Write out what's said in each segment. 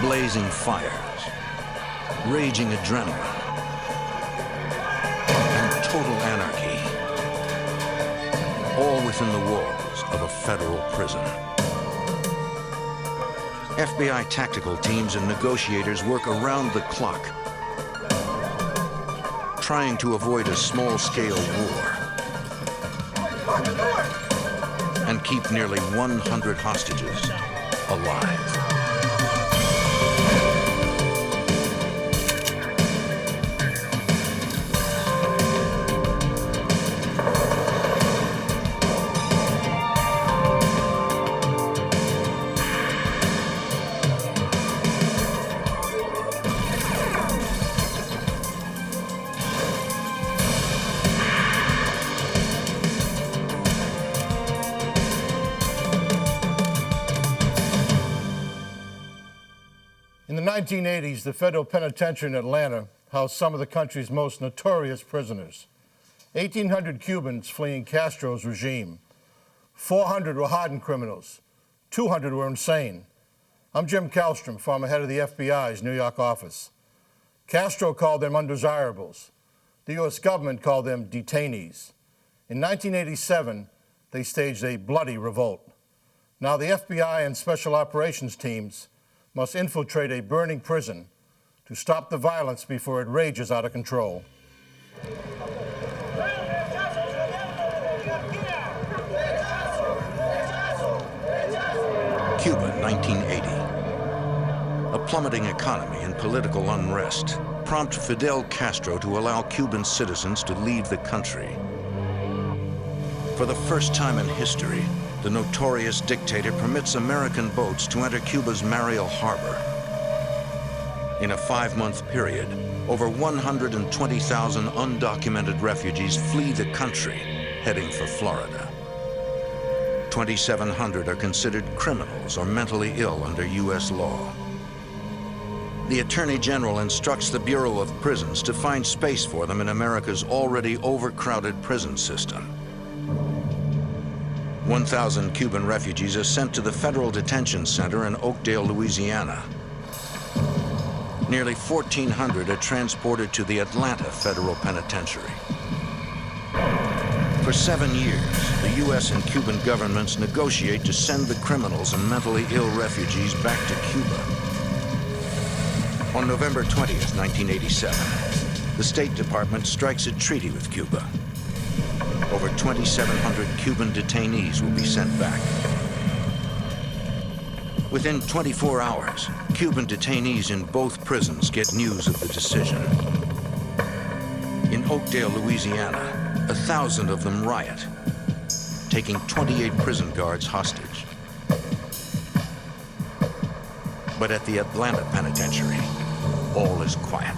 blazing fires, raging adrenaline, and total anarchy, all within the walls of a federal prison. FBI tactical teams and negotiators work around the clock, trying to avoid a small-scale war and keep nearly 100 hostages alive. In the 1980s, the federal penitentiary in Atlanta housed some of the country's most notorious prisoners. 1,800 Cubans fleeing Castro's regime. 400 were hardened criminals. 200 were insane. I'm Jim Kallstrom, former head of the FBI's New York office. Castro called them undesirables. The U.S. government called them detainees. In 1987, they staged a bloody revolt. Now the FBI and special operations teams must infiltrate a burning prison to stop the violence before it rages out of control. Cuba, 1980. A plummeting economy and political unrest prompt Fidel Castro to allow Cuban citizens to leave the country. For the first time in history, the notorious dictator permits American boats to enter Cuba's Mariel Harbor. In a 5-month period, over 120,000 undocumented refugees flee the country, heading for Florida. 2,700 are considered criminals or mentally ill under U.S. law. The Attorney General instructs the Bureau of Prisons to find space for them in America's already overcrowded prison system. 1,000 Cuban refugees are sent to the Federal Detention Center in Oakdale, Louisiana. Nearly 1,400 are transported to the Atlanta Federal Penitentiary. For 7 years, the U.S. and Cuban governments negotiate to send the criminals and mentally ill refugees back to Cuba. On November 20th, 1987, the State Department strikes a treaty with Cuba. Over 2,700 Cuban detainees will be sent back. Within 24 hours, Cuban detainees in both prisons get news of the decision. In Oakdale, Louisiana, 1,000 of them riot, taking 28 prison guards hostage. But at the Atlanta Penitentiary, all is quiet.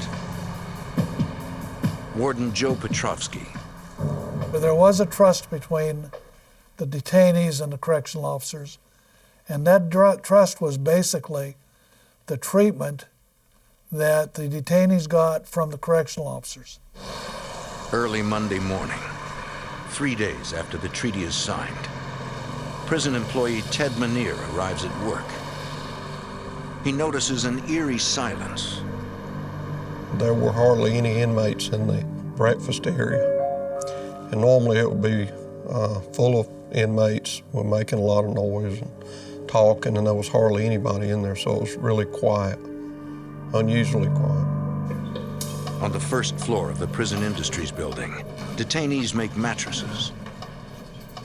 Warden Joe Petrovsky. There was a trust between the detainees and the correctional officers, and that trust was basically the treatment that the detainees got from the correctional officers. Early Monday morning, 3 days after the treaty is signed, prison employee Ted Manier arrives at work. He notices an eerie silence. There were hardly any inmates in the breakfast area. And normally it would be full of inmates were making a lot of noise and talking, and there was hardly anybody in there, so it was really quiet, unusually quiet. On the first floor of the Prison Industries building, detainees make mattresses.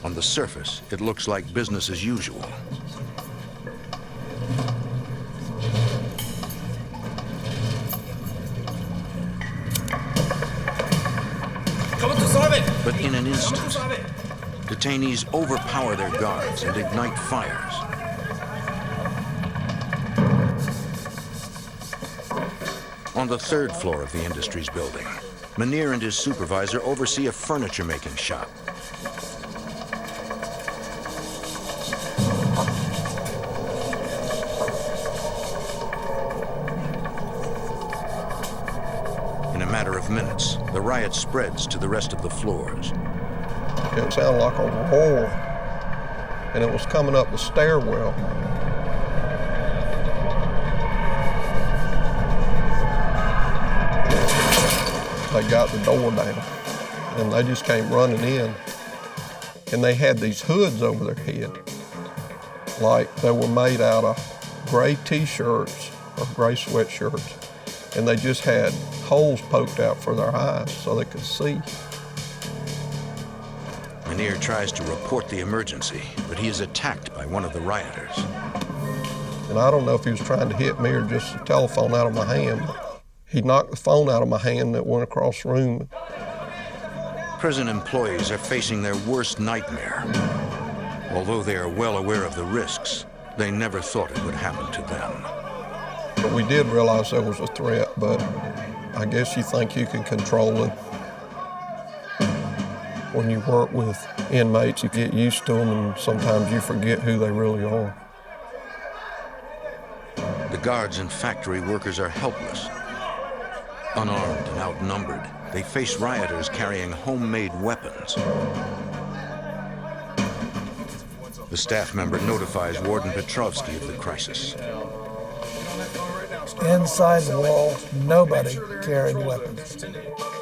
On the surface, it looks like business as usual. But in an instant, detainees overpower their guards and ignite fires. On the third floor of the Industries building, Manier and his supervisor oversee a furniture-making shop. In a matter of minutes, the riot spreads to the rest of the floors. It sounded like a roar, and it was coming up the stairwell. they got the door down. And they just came running in. And they had these hoods over their head, like they were made out of gray t-shirts or gray sweatshirts. And they just had holes poked out for their eyes so they could see. Munir tries to report the emergency, but he is attacked by one of the rioters. And I don't know if he was trying to hit me or just the telephone out of my hand. He knocked the phone out of my hand that went across the room. Prison employees are facing their worst nightmare. Although they are well aware of the risks, they never thought it would happen to them. But we did realize there was a threat, but I guess you think you can control it. When you work with inmates, you get used to them, and sometimes you forget who they really are. The guards and factory workers are helpless. Unarmed and outnumbered, they face rioters carrying homemade weapons. The staff member notifies Warden Petrovsky of the crisis. Inside the wall, nobody carried weapons.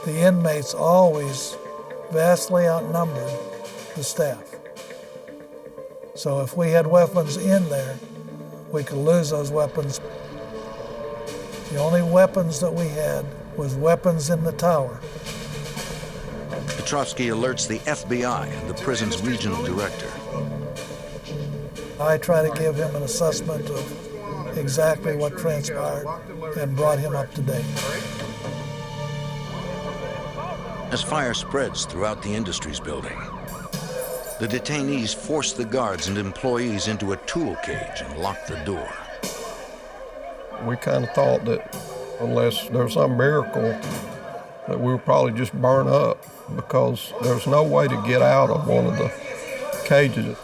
The inmates always vastly outnumbered the staff. So if we had weapons in there, we could lose those weapons. The only weapons that we had was weapons in the tower. Petrovsky alerts the FBI and the prison's regional director. I try to give him an assessment of exactly what transpired and brought him up to date. As fire spreads throughout the industries building, the detainees force the guards and employees into a tool cage and lock the door. We kind of thought that unless there was some miracle, that we would probably just burn up, because there's no way to get out of one of the cages.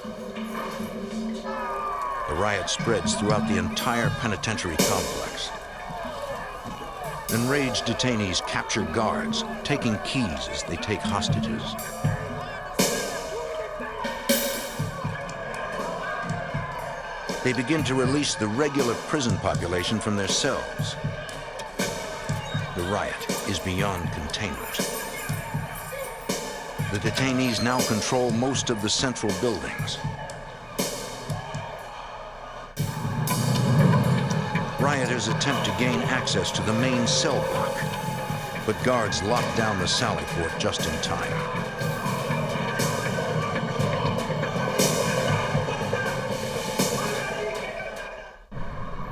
The riot spreads throughout the entire penitentiary complex. Enraged detainees capture guards, taking keys as they take hostages. They begin to release the regular prison population from their cells. The riot is beyond containment. The detainees now control most of the central buildings. Rioters attempt to gain access to the main cell block, but guards lock down the sally port just in time.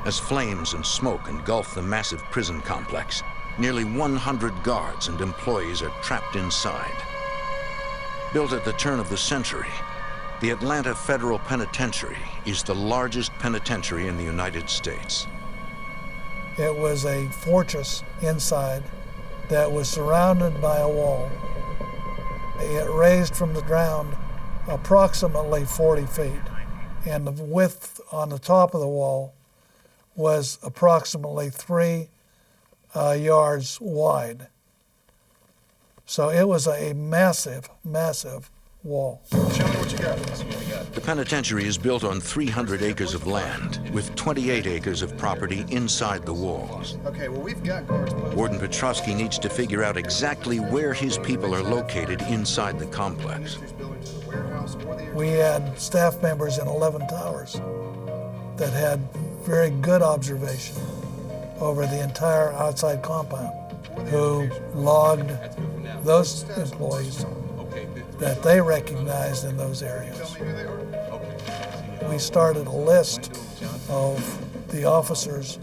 As flames and smoke engulf the massive prison complex, nearly 100 guards and employees are trapped inside. Built at the turn of the century, the Atlanta Federal Penitentiary is the largest penitentiary in the United States. It was a fortress inside that was surrounded by a wall. It raised from the ground approximately 40 feet, and the width on the top of the wall was approximately 3 yards wide. So it was a massive, massive wall. Show me what you got. The penitentiary is built on 300 acres of land, with 28 acres of property inside the walls. Okay, well, we've got guards. Warden Petrovsky needs to figure out exactly where his people are located inside the complex. We had staff members in 11 towers that had very good observation over the entire outside compound, who logged those employees that they recognized in those areas. We started a list of the officers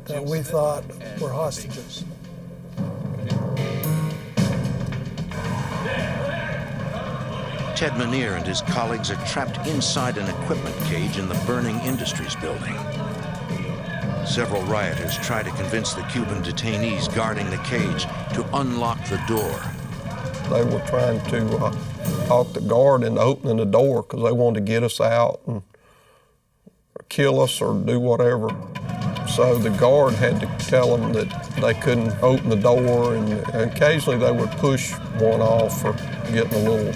that we thought were hostages. Ted Munir and his colleagues are trapped inside an equipment cage in the burning industries building. Several rioters try to convince the Cuban detainees guarding the cage to unlock the door. They were trying to talk the guard into opening the door because they wanted to get us out and kill us or do whatever. So the guard had to tell them that they couldn't open the door, and occasionally they would push one off for getting a little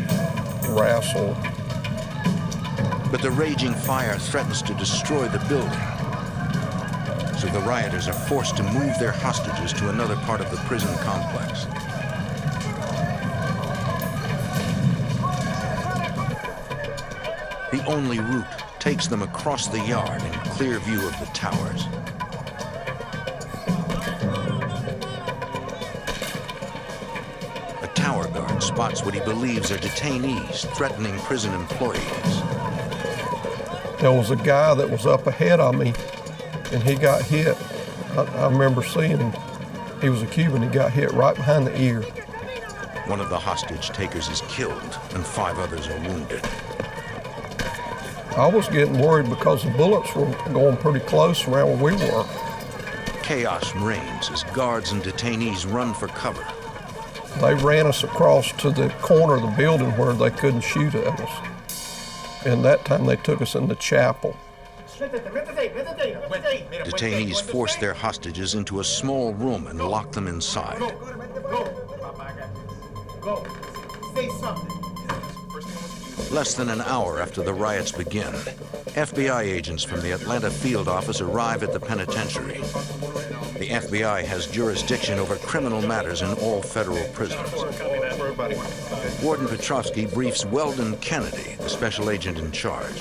wrestle. But the raging fire threatens to destroy the building. So the rioters are forced to move their hostages to another part of the prison complex. The only route takes them across the yard in clear view of the towers. A tower guard spots what he believes are detainees threatening prison employees. There was a guy that was up ahead of me, and he got hit. I remember seeing him. He was a Cuban. He got hit right behind the ear. One of the hostage takers is killed, and 5 others are wounded. I was getting worried because the bullets were going pretty close around where we were. Chaos reigns as guards and detainees run for cover. They ran us across to the corner of the building where they couldn't shoot at us. And that time they took us in the chapel. Detainees force their hostages into a small room and lock them inside. Less than an hour after the riots begin, FBI agents from the Atlanta field office arrive at the penitentiary. The FBI has jurisdiction over criminal matters in all federal prisons. Warden Petrovsky briefs Weldon Kennedy, the special agent in charge.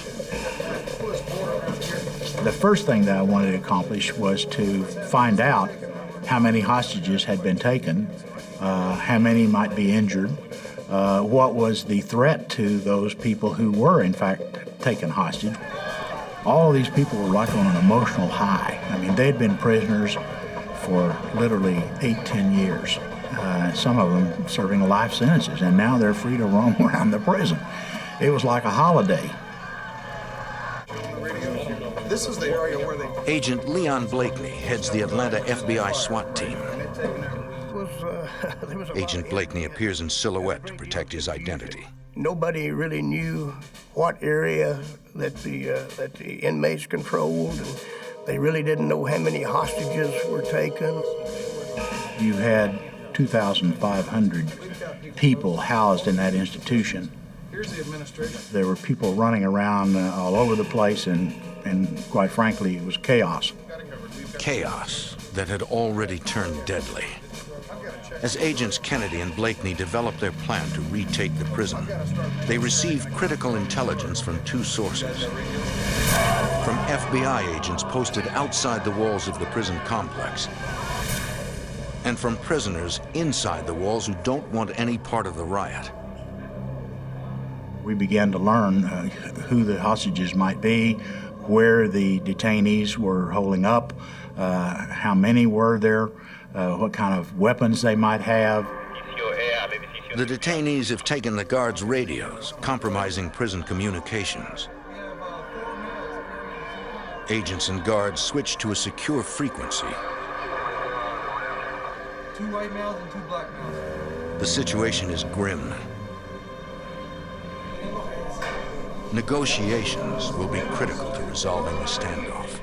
The first thing that I wanted to accomplish was to find out how many hostages had been taken, how many might be injured, what was the threat to those people who were in fact taken hostage. All of these people were like on an emotional high. I mean, they'd been prisoners for literally 8-10 years. Some of them serving life sentences, and now they're free to roam around the prison. It was like a holiday. This is the area where they... Agent Leon Blakeney heads the Atlanta FBI SWAT team. Agent Blakeney appears in silhouette to protect his identity. Nobody really knew what area that the inmates controlled, and they really didn't know how many hostages were taken. You had 2,500 people housed in that institution. Here's the administration. There were people running around all over the place, and quite frankly, it was chaos. Chaos that had already turned deadly. As agents Kennedy and Blakeney develop their plan to retake the prison, they receive critical intelligence from 2 sources. From FBI agents posted outside the walls of the prison complex, and from prisoners inside the walls who don't want any part of the riot. We began to learn who the hostages might be, where the detainees were holding up, how many were there, what kind of weapons they might have. The detainees have taken the guards' radios, compromising prison communications. Agents and guards switch to a secure frequency. 2 white males and 2 black males. The situation is grim. Negotiations will be critical to resolving the standoff.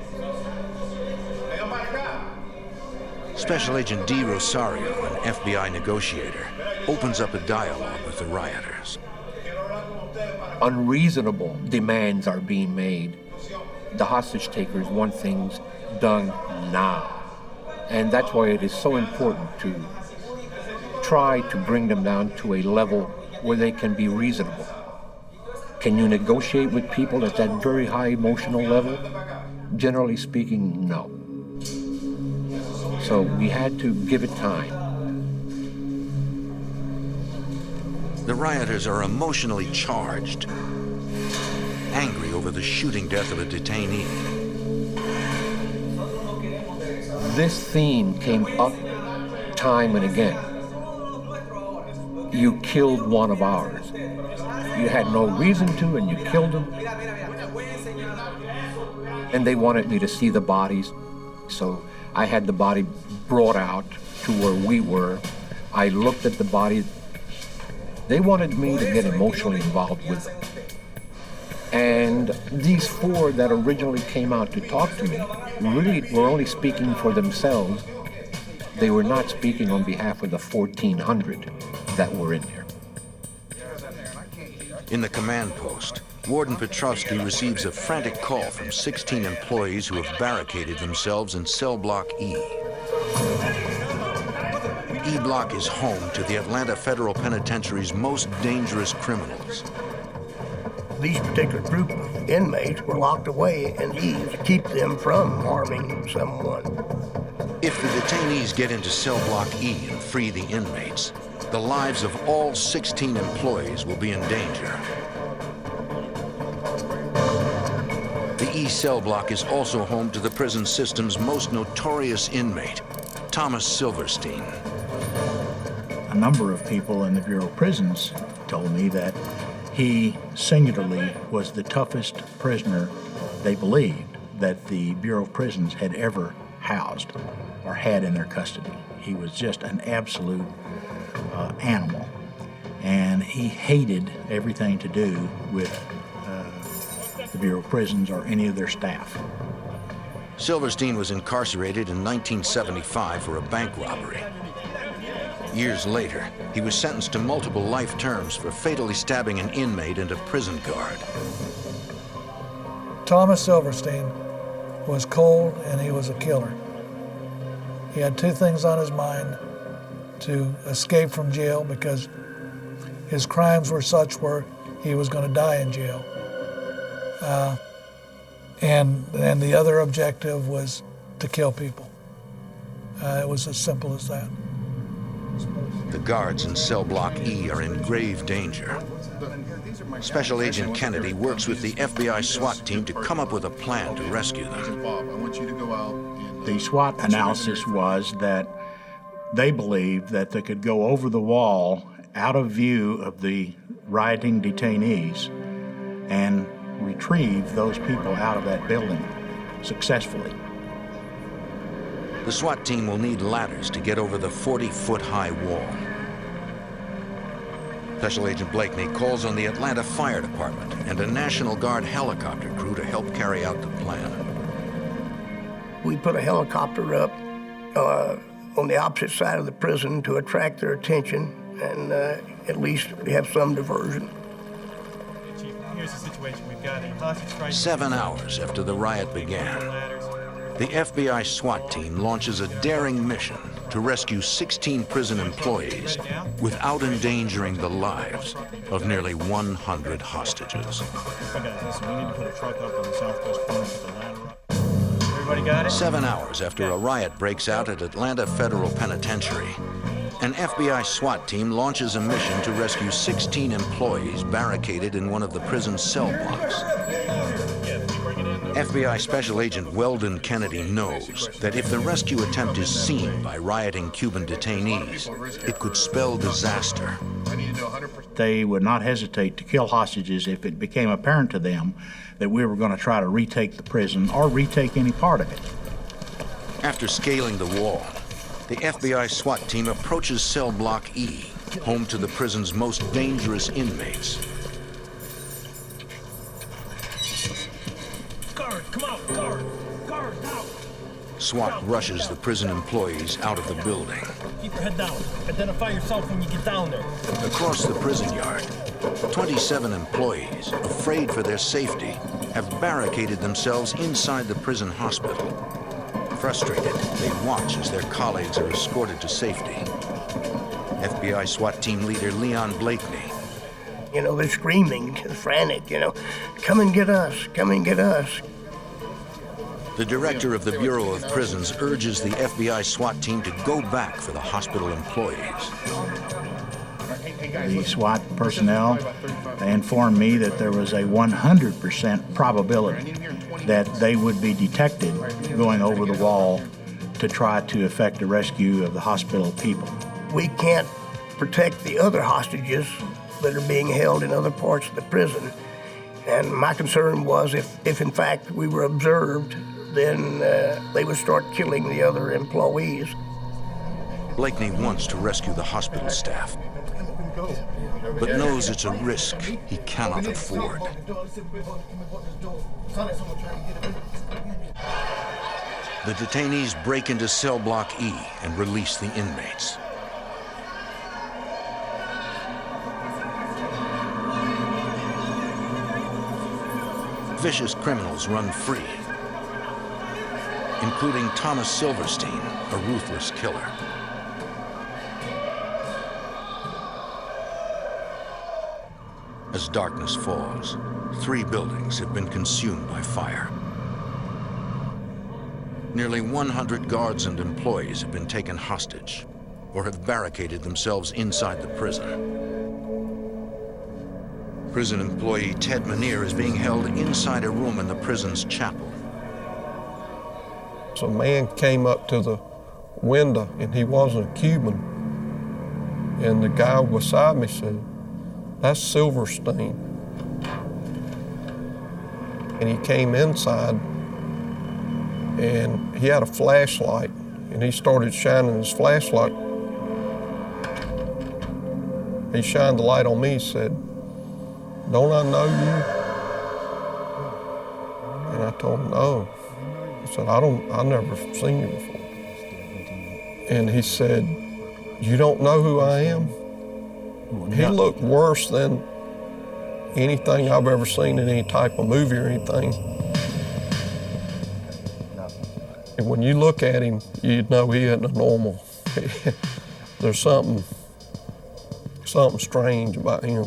Special Agent D. Rosario, an FBI negotiator, opens up a dialogue with the rioters. Unreasonable demands are being made. The hostage takers want things done now. And that's why it is so important to try to bring them down to a level where they can be reasonable. Can you negotiate with people at that very high emotional level? Generally speaking, no. So we had to give it time. The rioters are emotionally charged, angry over the shooting death of a detainee. This theme came up time and again. You killed one of ours. You had no reason to, and you killed him. And they wanted me to see the bodies, so I had the body brought out to where we were. I looked at the body. They wanted me to get emotionally involved with them. And these 4 that originally came out to talk to me really were only speaking for themselves. They were not speaking on behalf of the 1,400 that were in there. In the command post, Warden Petrovsky receives a frantic call from 16 employees who have barricaded themselves in cell block E. E block is home to the Atlanta Federal Penitentiary's most dangerous criminals. these particular group of inmates were locked away in E to keep them from harming someone. If the detainees get into cell block E and free the inmates, the lives of all 16 employees will be in danger. The E cell block is also home to the prison system's most notorious inmate, Thomas Silverstein. A number of people in the Bureau of Prisons told me that he singularly was the toughest prisoner they believed that the Bureau of Prisons had ever housed or had in their custody. He was just an absolute animal, and he hated everything to do with the Bureau of Prisons or any of their staff. Silverstein was incarcerated in 1975 for a bank robbery. Years later, he was sentenced to multiple life terms for fatally stabbing an inmate and a prison guard. Thomas Silverstein was cold and he was a killer. He had two things on his mind: to escape from jail because his crimes were such where he was going to die in jail. And the other objective was to kill people. It was as simple as that. The guards in cell block E are in grave danger. Special Agent Kennedy works with the FBI SWAT team to come up with a plan to rescue them. The SWAT analysis was that they believed that they could go over the wall out of view of the rioting detainees and retrieve those people out of that building successfully. The SWAT team will need ladders to get over the 40-foot-high wall. Special Agent Blakeney calls on the Atlanta Fire Department and a National Guard helicopter crew to help carry out the plan. We put a helicopter up on the opposite side of the prison to attract their attention, and at least we have some diversion. Here's the situation. We've got a hostage crisis. 7 hours after the riot began, the FBI SWAT team launches a daring mission to rescue 16 prison employees without endangering the lives of nearly 100 hostages. Okay, listen, we need to put a truck up on the southwest corner for the ladder up. Everybody got it? 7 hours after a riot breaks out at Atlanta Federal Penitentiary, an FBI SWAT team launches a mission to rescue 16 employees barricaded in one of the prison's cell blocks. FBI Special Agent Weldon Kennedy knows that if the rescue attempt is seen by rioting Cuban detainees, it could spell disaster. They would not hesitate to kill hostages if it became apparent to them that we were going to try to retake the prison or retake any part of it. After scaling the wall, the FBI SWAT team approaches cell block E, home to the prison's most dangerous inmates. Guard, come out, guard! Guard, out! SWAT rushes the prison employees out of the building. Keep your head down. Identify yourself when you get down there. Across the prison yard, 27 employees, afraid for their safety, have barricaded themselves inside the prison hospital. Frustrated, they watch as their colleagues are escorted to safety. FBI SWAT team leader Leon Blakeney. You know, they're screaming, frantic, you know, come and get us, come and get us. The director of the Bureau of Prisons urges the FBI SWAT team to go back for the hospital employees. The SWAT personnel informed me that there was a 100% probability that they would be detected going over the wall to try to effect a rescue of the hospital people. We can't protect the other hostages that are being held in other parts of the prison. And my concern was if in fact we were observed, then they would start killing the other employees. Blakeney wants to rescue the hospital staff, but knows it's a risk he cannot afford. The detainees break into cell block E and release the inmates. Vicious criminals run free, including Thomas Silverstein, a ruthless killer. As darkness falls, 3 buildings have been consumed by fire. Nearly 100 guards and employees have been taken hostage or have barricaded themselves inside the prison. Prison employee Ted Manier is being held inside a room in the prison's chapel. So a man came up to the window, and he wasn't a Cuban. And the guy beside me said, "That's Silverstein." And he came inside, and he had a flashlight, and he started shining his flashlight. He shined the light on me. He said, "Don't I know you?" And I told him, "No." He said, "I've never seen you before." And he said, "You don't know who I am?" He looked worse than anything I've ever seen in any type of movie or anything. And when you look at him, you know he isn't a normal. There's something strange about him.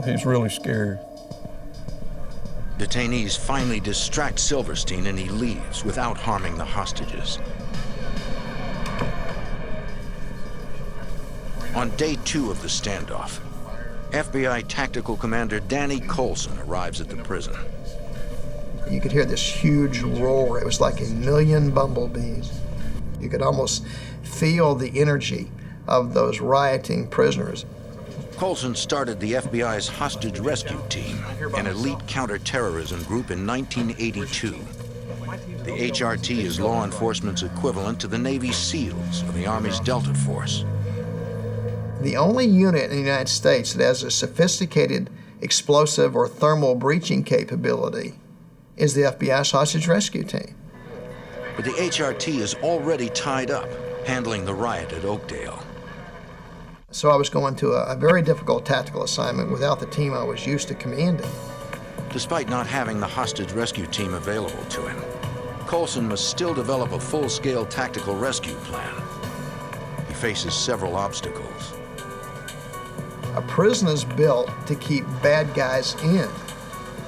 He's really scary. Detainees finally distract Silverstein and he leaves without harming the hostages. On day 2 of the standoff, FBI Tactical Commander Danny Colson arrives at the prison. You could hear this huge roar. It was like a million bumblebees. You could almost feel the energy of those rioting prisoners. Colson started the FBI's hostage rescue team, an elite counterterrorism group in 1982. The HRT is law enforcement's equivalent to the Navy SEALs or the Army's Delta Force. The only unit in the United States that has a sophisticated explosive or thermal breaching capability is the FBI's hostage rescue team. But the HRT is already tied up, handling the riot at Oakdale. So I was going to a very difficult tactical assignment without the team I was used to commanding. Despite not having the hostage rescue team available to him, Colson must still develop a full-scale tactical rescue plan. He faces several obstacles. A prison is built to keep bad guys in.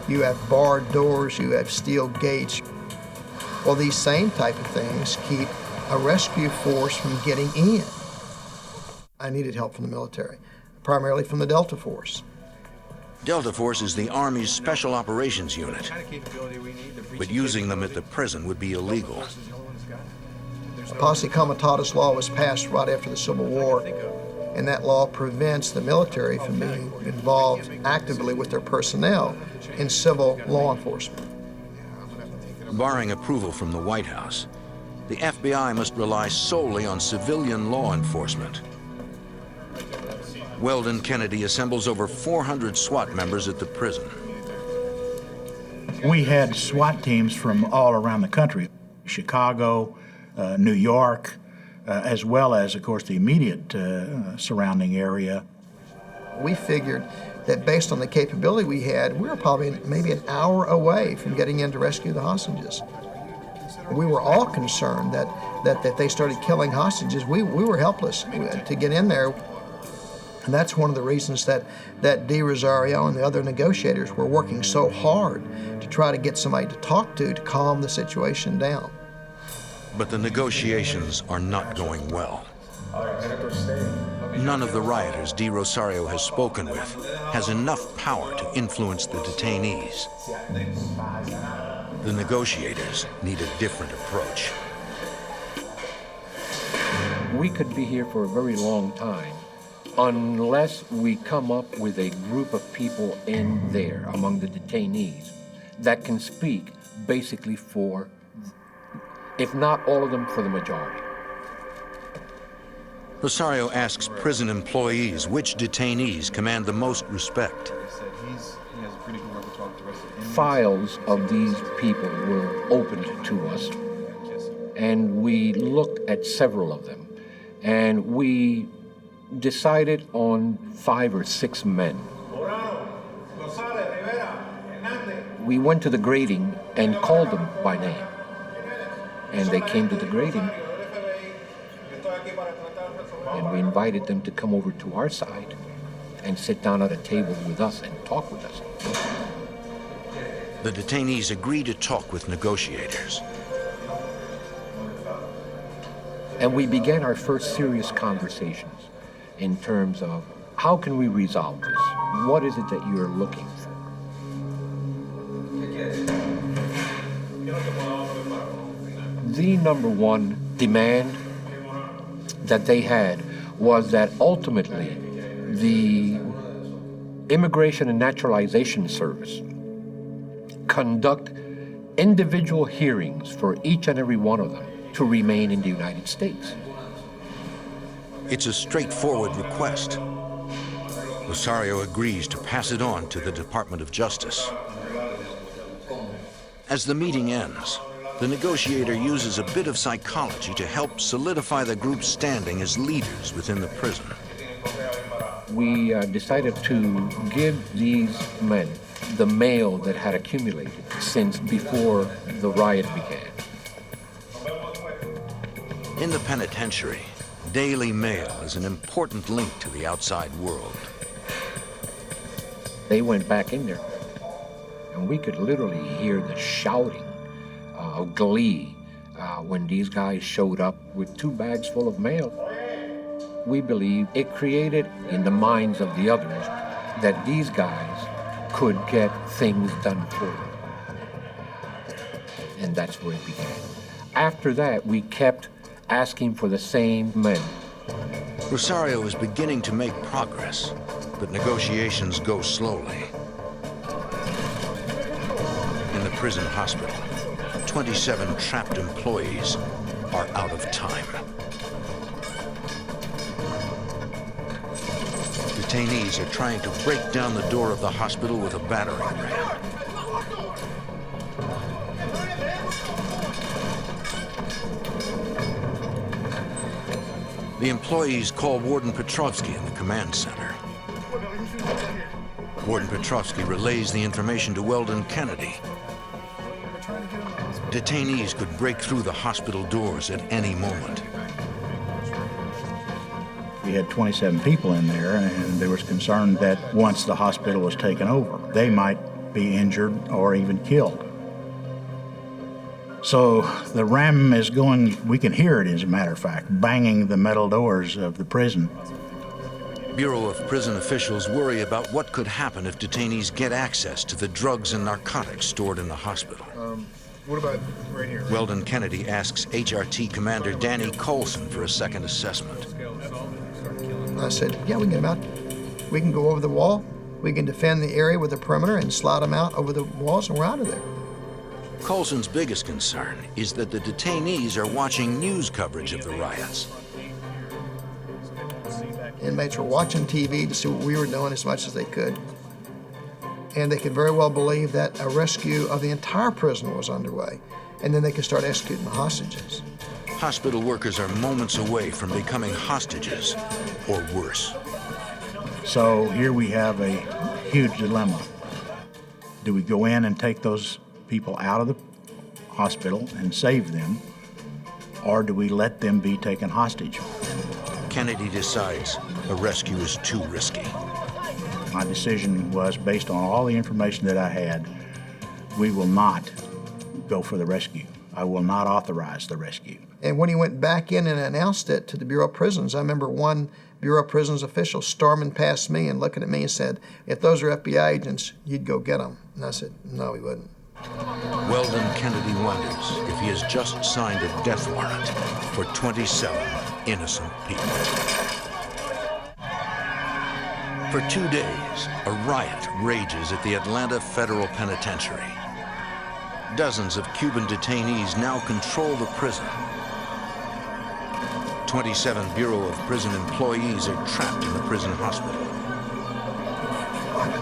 You have barred doors, you have steel gates. Well, these same type of things keep a rescue force from getting in. I needed help from the military, primarily from the Delta Force. Delta Force is the Army's Special Operations Unit, but using them at the prison would be illegal. A posse comitatus law was passed right after the Civil War, and that law prevents the military from being involved actively with their personnel in civil law enforcement. Barring approval from the White House, the FBI must rely solely on civilian law enforcement. Weldon Kennedy assembles over 400 SWAT members at the prison. We had SWAT teams from all around the country, Chicago, New York, as well as, of course, the immediate surrounding area. We figured that based on the capability we had, we were probably maybe an hour away from getting in to rescue the hostages. We were all concerned that they started killing hostages. We were helpless to get in there. And that's one of the reasons that De Rosario and the other negotiators were working so hard to try to get somebody to talk to calm the situation down. But the negotiations are not going well. None of the rioters De Rosario has spoken with has enough power to influence the detainees. The negotiators need a different approach. We could be here for a very long time unless we come up with a group of people in there among the detainees that can speak basically for, if not all of them, for the majority. Rosario asks prison employees which detainees command the most respect. Files of these people were opened to us, and we looked at several of them, and we decided on 5 or 6 men. We went to the grading and called them by name, and they came to the grading, and we invited them to come over to our side and sit down at a table with us and talk with us. The detainees agree to talk with negotiators. And we began our first serious conversations in terms of how can we resolve this? What is it that you're looking for? The number one demand that they had was that ultimately the Immigration and Naturalization Service conduct individual hearings for each and every one of them to remain in the United States. It's a straightforward request. Rosario agrees to pass it on to the Department of Justice. As the meeting ends, the negotiator uses a bit of psychology to help solidify the group's standing as leaders within the prison. We decided to give these men the mail that had accumulated since before the riot began. In the penitentiary, daily mail is an important link to the outside world. They went back in there, and we could literally hear the shouting of glee when these guys showed up with 2 bags full of mail. We believe it created in the minds of the others that these guys could get things done for them. And that's where it began. After that, we kept asking for the same men. Rosario is beginning to make progress, but negotiations go slowly. In the prison hospital, 27 trapped employees are out of time. Detainees are trying to break down the door of the hospital with a battering ram. The employees call Warden Petrovsky in the command center. Warden Petrovsky relays the information to Weldon Kennedy. Detainees could break through the hospital doors at any moment. We had 27 people in there, and there was concern that once the hospital was taken over, they might be injured or even killed. So the ram is going, we can hear it as a matter of fact, banging the metal doors of the prison. Bureau of Prison officials worry about what could happen if detainees get access to the drugs and narcotics stored in the hospital. What about right here? Weldon Kennedy asks HRT Commander Danny Colson for a second assessment. I said, yeah, we can get them out. We can go over the wall. We can defend the area with a perimeter and slide them out over the walls, and we're out of there. Colson's biggest concern is that the detainees are watching news coverage of the riots. Inmates were watching TV to see what we were doing as much as they could. And they could very well believe that a rescue of the entire prison was underway, and then they could start executing the hostages. Hospital workers are moments away from becoming hostages, or worse. So here we have a huge dilemma. Do we go in and take those people out of the hospital and save them, or do we let them be taken hostage? Kennedy decides a rescue is too risky. My decision was based on all the information that I had. We will not go for the rescue. I will not authorize the rescue. And when he went back in and announced it to the Bureau of Prisons, I remember one Bureau of Prisons official storming past me and looking at me and said, if those are FBI agents, you'd go get them. And I said, no, he wouldn't. Weldon Kennedy wonders if he has just signed a death warrant for 27 innocent people. For 2 days, a riot rages at the Atlanta Federal Penitentiary. Dozens of Cuban detainees now control the prison. 27 Bureau of Prison employees are trapped in the prison hospital.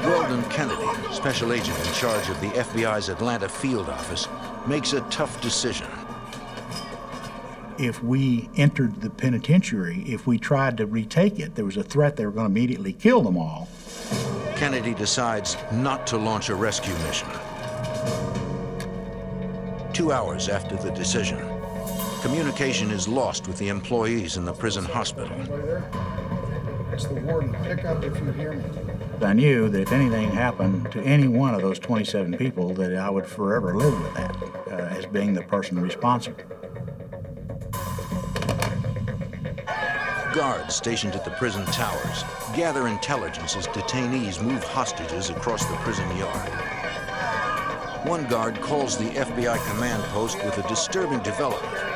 Weldon Kennedy, special agent in charge of the FBI's Atlanta field office, makes a tough decision. If we entered the penitentiary, if we tried to retake it, there was a threat they were going to immediately kill them all. Kennedy decides not to launch a rescue mission. 2 hours after the decision, communication is lost with the employees in the prison hospital. That's the warden. Pick up if you hear me. I knew that if anything happened to any one of those 27 people, that I would forever live with that as being the person responsible. Guards stationed at the prison towers gather intelligence as detainees move hostages across the prison yard. One guard calls the FBI command post with a disturbing development.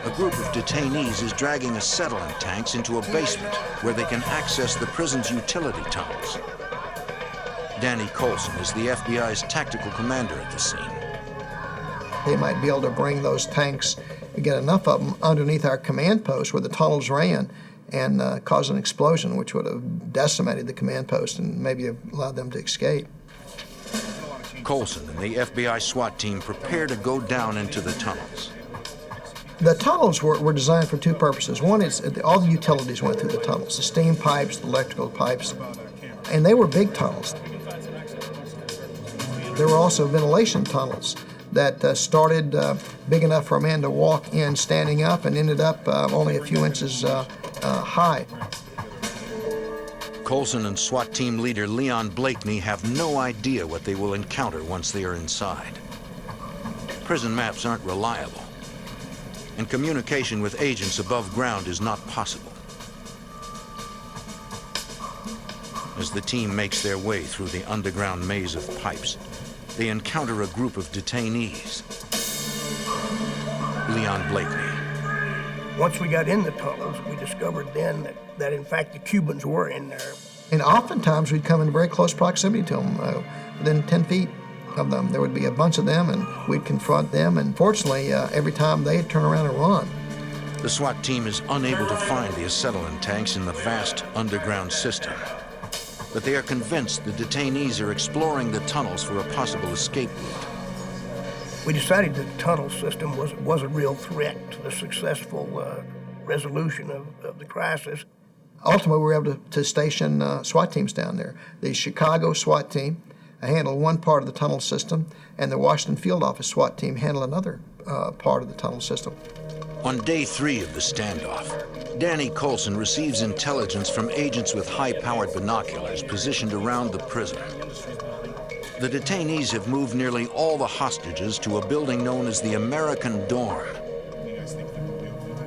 A group of detainees is dragging acetylene tanks into a basement where they can access the prison's utility tunnels. Danny Colson is the FBI's tactical commander at the scene. They might be able to bring those tanks, get enough of them underneath our command post where the tunnels ran and cause an explosion, which would have decimated the command post and maybe have allowed them to escape. Colson and the FBI SWAT team prepare to go down into the tunnels. The tunnels were designed for two purposes. One is all the utilities went through the tunnels, the steam pipes, the electrical pipes, and they were big tunnels. There were also ventilation tunnels that started big enough for a man to walk in standing up and ended up only a few inches high. Colson and SWAT team leader Leon Blakeney have no idea what they will encounter once they are inside. Prison maps aren't reliable, and communication with agents above ground is not possible. As the team makes their way through the underground maze of pipes, they encounter a group of detainees. Leon Blakeney. Once we got in the tunnels, we discovered then that in fact the Cubans were in there. And oftentimes we'd come in very close proximity to them, within 10 feet of them. There would be a bunch of them and we'd confront them, and fortunately every time they'd turn around and run. The SWAT team is unable to find the acetylene tanks in the vast underground system, but they are convinced the detainees are exploring the tunnels for a possible escape route. We decided that the tunnel system was a real threat to the successful resolution of the crisis. Ultimately, we were able to station SWAT teams down there. The Chicago SWAT team handled one part of the tunnel system, and the Washington Field Office SWAT team handled another part of the tunnel system. On day 3 of the standoff, Danny Colson receives intelligence from agents with high-powered binoculars positioned around the prison. The detainees have moved nearly all the hostages to a building known as the American Dorm.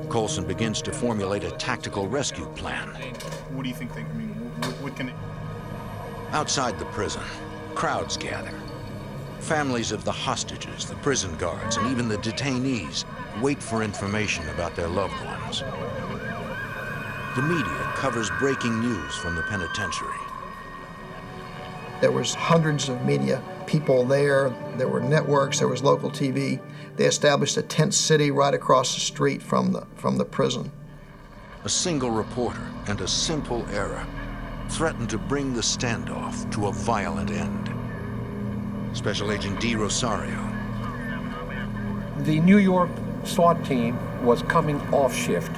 Colson begins to formulate a tactical rescue plan. What do you think what can it... Outside the prison, crowds gather. Families of the hostages, the prison guards, and even the detainees wait for information about their loved ones. The media covers breaking news from the penitentiary. There was hundreds of media people there. There were networks, there was local TV. They established a tent city right across the street from the prison. A single reporter and a simple error threatened to bring the standoff to a violent end. Special Agent D. Rosario. The New York SWAT team was coming off shift,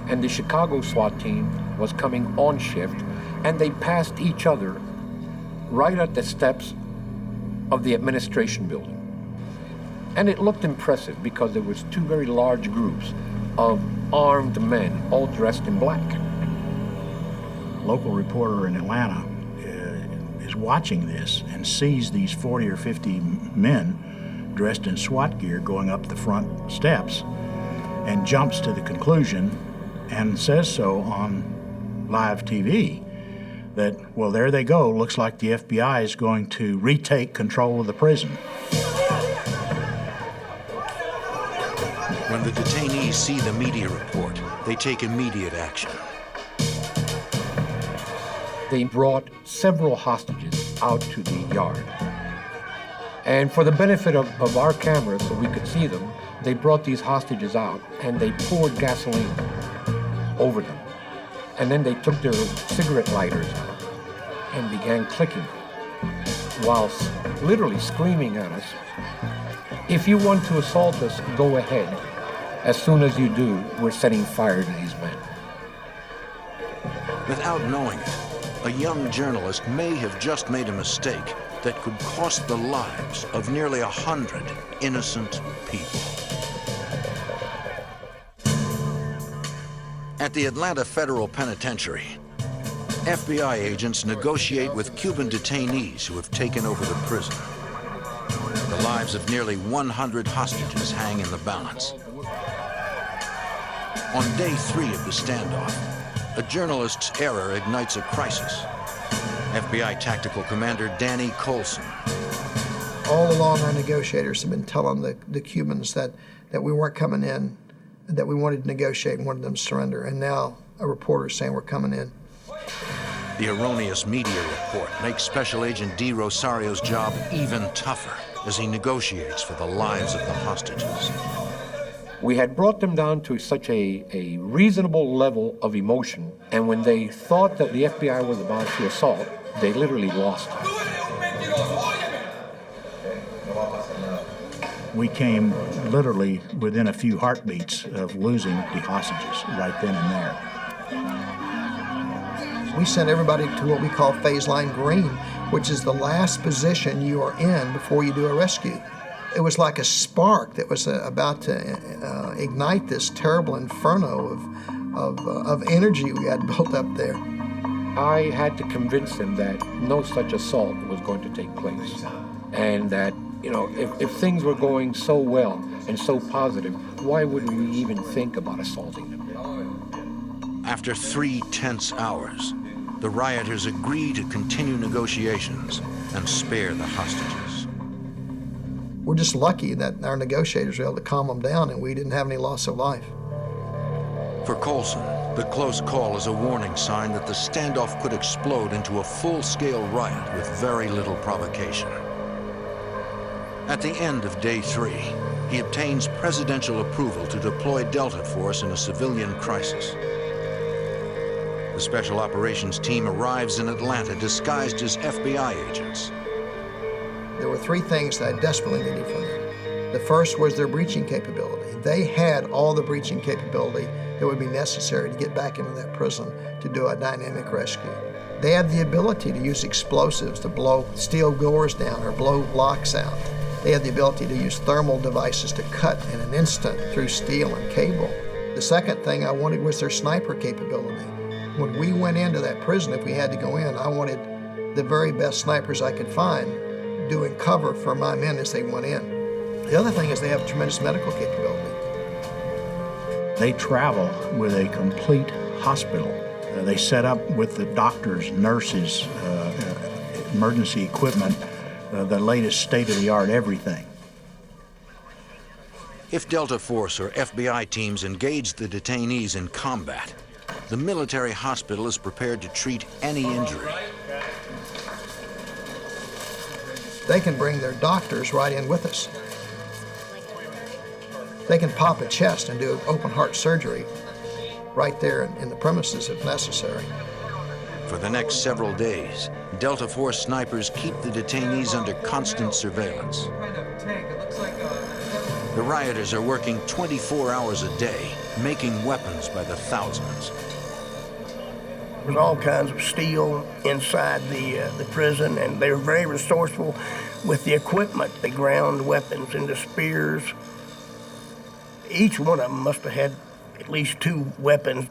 and the Chicago SWAT team was coming on shift, and they passed each other right at the steps of the administration building. And it looked impressive because there was two very large groups of armed men, all dressed in black. A local reporter in Atlanta is watching this and sees these 40 or 50 men dressed in SWAT gear going up the front steps, and jumps to the conclusion and says so on live TV that, well, there they go. Looks like the FBI is going to retake control of the prison. When the detainees see the media report, they take immediate action. They brought several hostages out to the yard. And for the benefit of our cameras, so we could see them, they brought these hostages out and they poured gasoline over them. And then they took their cigarette lighters out and began clicking whilst literally screaming at us, "If you want to assault us, go ahead. As soon as you do, we're setting fire to these men." Without knowing it, a young journalist may have just made a mistake that could cost the lives of nearly 100 innocent people. At the Atlanta Federal Penitentiary, FBI agents negotiate with Cuban detainees who have taken over the prison. The lives of nearly 100 hostages hang in the balance. On day 3 of the standoff, a journalist's error ignites a crisis. FBI Tactical Commander Danny Colson. All along, our negotiators have been telling the Cubans that we weren't coming in, that we wanted to negotiate and wanted them to surrender, and now a reporter is saying we're coming in. The erroneous media report makes Special Agent D. Rosario's job even tougher as he negotiates for the lives of the hostages. We had brought them down to such a reasonable level of emotion, and when they thought that the FBI was about to assault, they literally lost it. We came literally within a few heartbeats of losing the hostages right then and there. We sent everybody to what we call phase line green, which is the last position you are in before you do a rescue. It was like a spark that was about to ignite this terrible inferno of energy we had built up there. I had to convince them that no such assault was going to take place, and that, you know, if things were going so well and so positive, why would we even think about assaulting them? After 3 tense hours, the rioters agree to continue negotiations and spare the hostages. We're just lucky that our negotiators were able to calm them down and we didn't have any loss of life. For Colson, the close call is a warning sign that the standoff could explode into a full-scale riot with very little provocation. At the end of day 3, he obtains presidential approval to deploy Delta Force in a civilian crisis. The Special Operations Team arrives in Atlanta disguised as FBI agents. There were 3 things that I desperately needed from them. The first was their breaching capability. They had all the breaching capability that would be necessary to get back into that prison to do a dynamic rescue. They had the ability to use explosives to blow steel doors down or blow locks out. They had the ability to use thermal devices to cut in an instant through steel and cable. The second thing I wanted was their sniper capability. When we went into that prison, if we had to go in, I wanted the very best snipers I could find doing cover for my men as they went in. The other thing is they have tremendous medical capability. They travel with a complete hospital. They set up with the doctors, nurses, emergency equipment, the latest state-of-the-art everything. If Delta Force or FBI teams engage the detainees in combat, the military hospital is prepared to treat any injury. They can bring their doctors right in with us. They can pop a chest and do open heart surgery right there in the premises if necessary. For the next several days, Delta Force snipers keep the detainees under constant surveillance. The rioters are working 24 hours a day, making weapons by the thousands. There's all kinds of steel inside the prison, and they were very resourceful with the equipment. They ground weapons into spears. Each one of them must have had at least 2 weapons.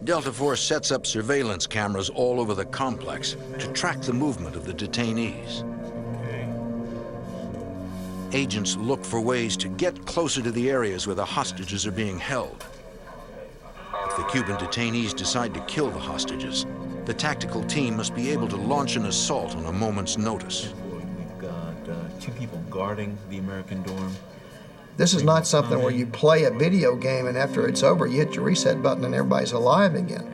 Delta Force sets up surveillance cameras all over the complex to track the movement of the detainees. Agents look for ways to get closer to the areas where the hostages are being held. If the Cuban detainees decide to kill the hostages, the tactical team must be able to launch an assault on a moment's notice. We've got 2 people guarding the American dorm. This is not something where you play a video game and after it's over, you hit your reset button and everybody's alive again.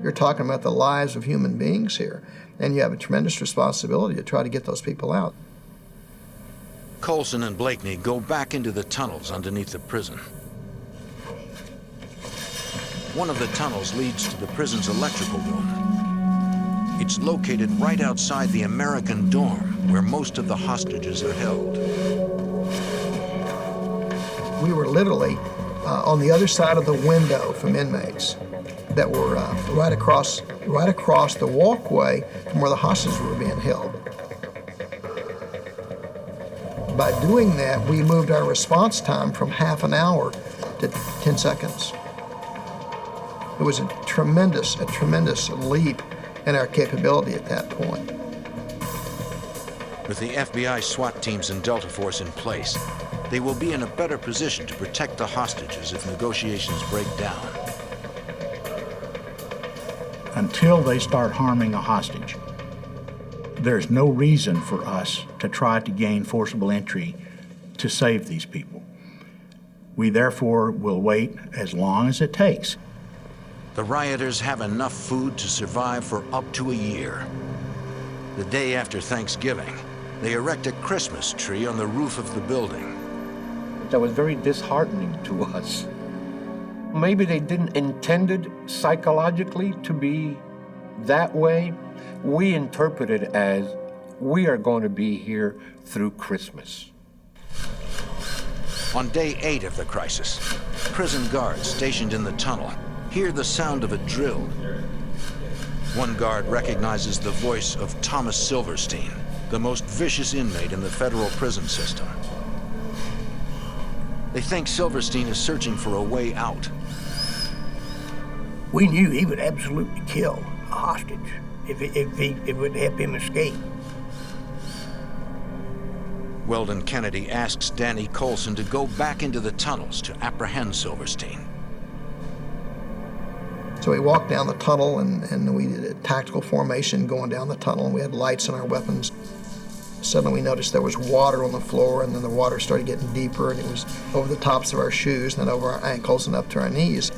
You're talking about the lives of human beings here, and you have a tremendous responsibility to try to get those people out. Colson and Blakeney go back into the tunnels underneath the prison. One of the tunnels leads to the prison's electrical room. It's located right outside the American dorm, where most of the hostages are held. We were literally on the other side of the window from inmates that were right across the walkway from where the hostages were being held. By doing that, we moved our response time from half an hour to 10 seconds. It was a tremendous leap in our capability at that point. With the FBI SWAT teams and Delta Force in place, they will be in a better position to protect the hostages if negotiations break down. Until they start harming a hostage, there's no reason for us to try to gain forcible entry to save these people. We therefore will wait as long as it takes. The rioters have enough food to survive for up to a year. The day after Thanksgiving, they erect a Christmas tree on the roof of the building. That was very disheartening to us. Maybe they didn't intend it psychologically to be that way. We interpret it as, we are going to be here through Christmas. On day 8 of the crisis, prison guards stationed in the tunnel hear the sound of a drill. One guard recognizes the voice of Thomas Silverstein, the most vicious inmate in the federal prison system. They think Silverstein is searching for a way out. We knew he would absolutely kill a hostage if it would help him escape. Weldon Kennedy asks Danny Colson to go back into the tunnels to apprehend Silverstein. So we walked down the tunnel and we did a tactical formation going down the tunnel, and we had lights on our weapons. Suddenly we noticed there was water on the floor, and then the water started getting deeper, and it was over the tops of our shoes and then over our ankles and up to our knees.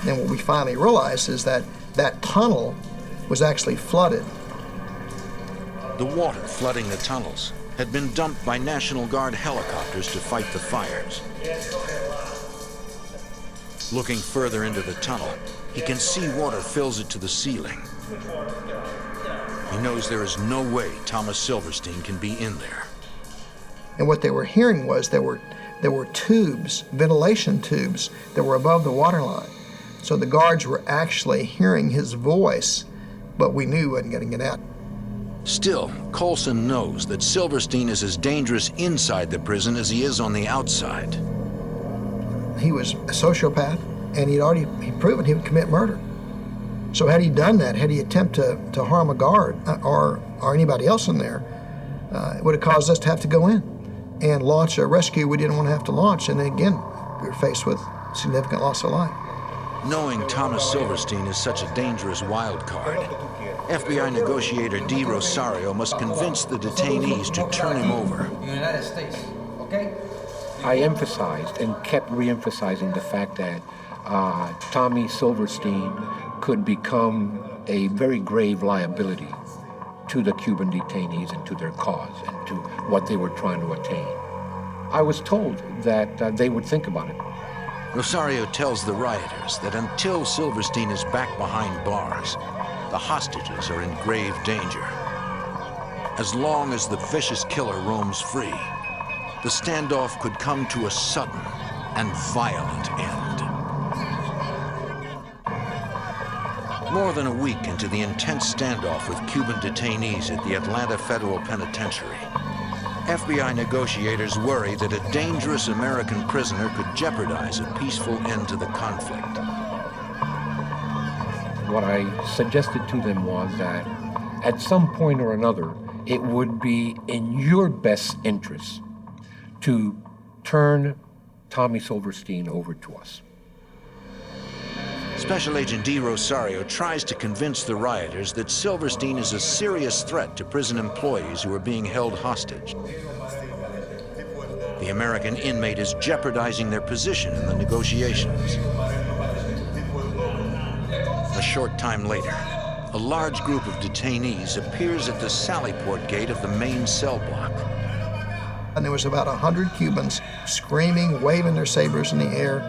And what we finally realized is that that tunnel was actually flooded. The water flooding the tunnels had been dumped by National Guard helicopters to fight the fires. Looking further into the tunnel, he can see water fills it to the ceiling. He knows there is no way Thomas Silverstein can be in there. And what they were hearing was there were tubes, ventilation tubes, that were above the water line. So the guards were actually hearing his voice, but we knew he wasn't going to get out. Still, Colson knows that Silverstein is as dangerous inside the prison as he is on the outside. He was a sociopath, and he'd proven he would commit murder. So had he done that, had he attempted to harm a guard or anybody else in there, it would have caused us to have to go in and launch a rescue we didn't want to have to launch. And then again, we were faced with significant loss of life. Knowing Thomas Silverstein is such a dangerous wild card, FBI negotiator D. Rosario must convince the detainees to turn him over. United States, okay? I emphasized and kept re-emphasizing the fact that Tommy Silverstein could become a very grave liability to the Cuban detainees and to their cause and to what they were trying to attain. I was told that they would think about it. Rosario tells the rioters that until Silverstein is back behind bars, the hostages are in grave danger. As long as the vicious killer roams free, the standoff could come to a sudden and violent end. More than a week into the intense standoff with Cuban detainees at the Atlanta Federal Penitentiary, FBI negotiators worry that a dangerous American prisoner could jeopardize a peaceful end to the conflict. What I suggested to them was that at some point or another, it would be in your best interest to turn Tommy Silverstein over to us. Special Agent D. Rosario tries to convince the rioters that Silverstein is a serious threat to prison employees who are being held hostage. The American inmate is jeopardizing their position in the negotiations. A short time later, a large group of detainees appears at the Sallyport gate of the main cell block. And there was about 100 Cubans screaming, waving their sabers in the air.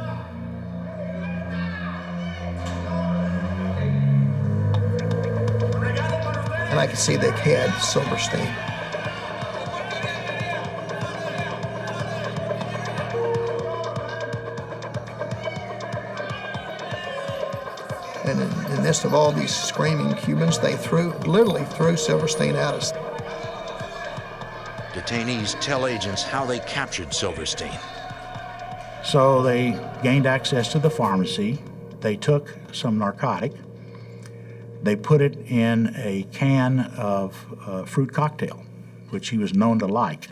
And I could see they had Silverstein. And in the midst of all these screaming Cubans, they literally threw Silverstein at us. detainees tell agents how they captured Silverstein. So they gained access to the pharmacy. They took some narcotic. They put it in a can of fruit cocktail, which he was known to like,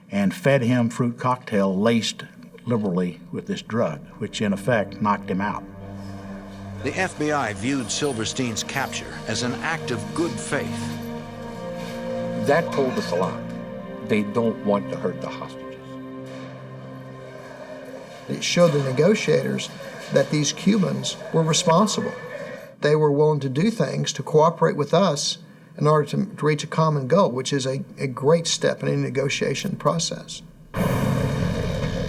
and fed him fruit cocktail laced liberally with this drug, which in effect knocked him out. The FBI viewed Silverstein's capture as an act of good faith. That told us a lot. They don't want to hurt the hostages. It showed the negotiators that these Cubans were responsible. They were willing to do things to cooperate with us in order to reach a common goal, which is a great step in any negotiation process.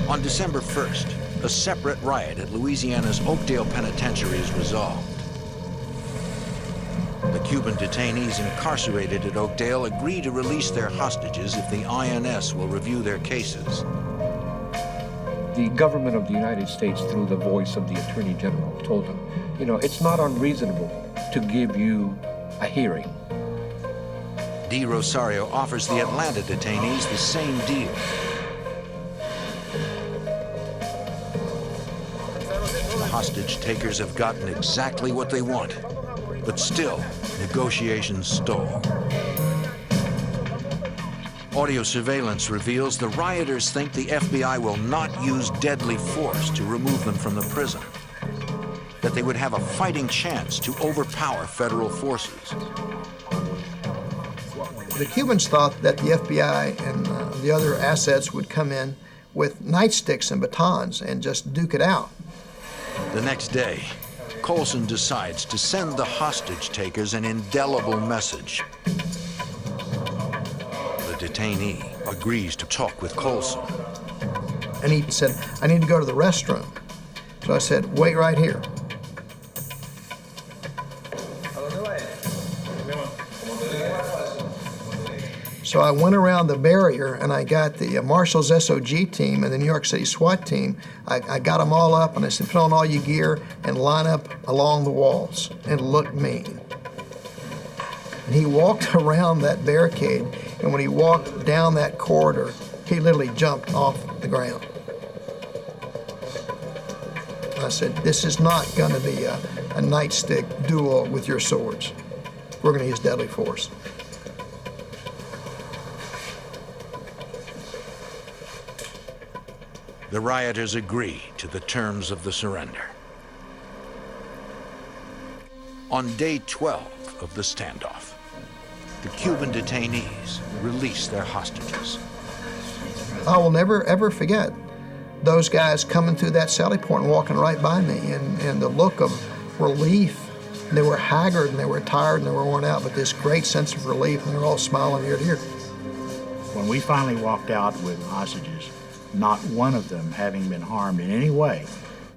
On December 1st, a separate riot at Louisiana's Oakdale Penitentiary is resolved. The Cuban detainees incarcerated at Oakdale agree to release their hostages if the INS will review their cases. The government of the United States, through the voice of the Attorney General, told them, you know, it's not unreasonable to give you a hearing. D. Rosario offers the Atlanta detainees the same deal. The hostage takers have gotten exactly what they want, but still, negotiations stall. Audio surveillance reveals the rioters think the FBI will not use deadly force to remove them from the prison, that they would have a fighting chance to overpower federal forces. The Cubans thought that the FBI and the other assets would come in with nightsticks and batons and just duke it out. The next day, Colson decides to send the hostage takers an indelible message. The detainee agrees to talk with Colson. And he said, I need to go to the restroom. So I said, wait right here. So I went around the barrier and I got the Marshall's SOG team and the New York City SWAT team. I got them all up and I said, put on all your gear and line up along the walls and look mean. And he walked around that barricade, and when he walked down that corridor, he literally jumped off the ground. I said, this is not going to be a nightstick duel with your swords. We're going to use deadly force. The rioters agree to the terms of the surrender. On day 12 of the standoff, the Cuban detainees release their hostages. I will never, ever forget those guys coming through that sally port and walking right by me, and the look of relief. They were haggard and they were tired and they were worn out, but this great sense of relief, and they're all smiling ear to ear. When we finally walked out with hostages, not one of them having been harmed in any way,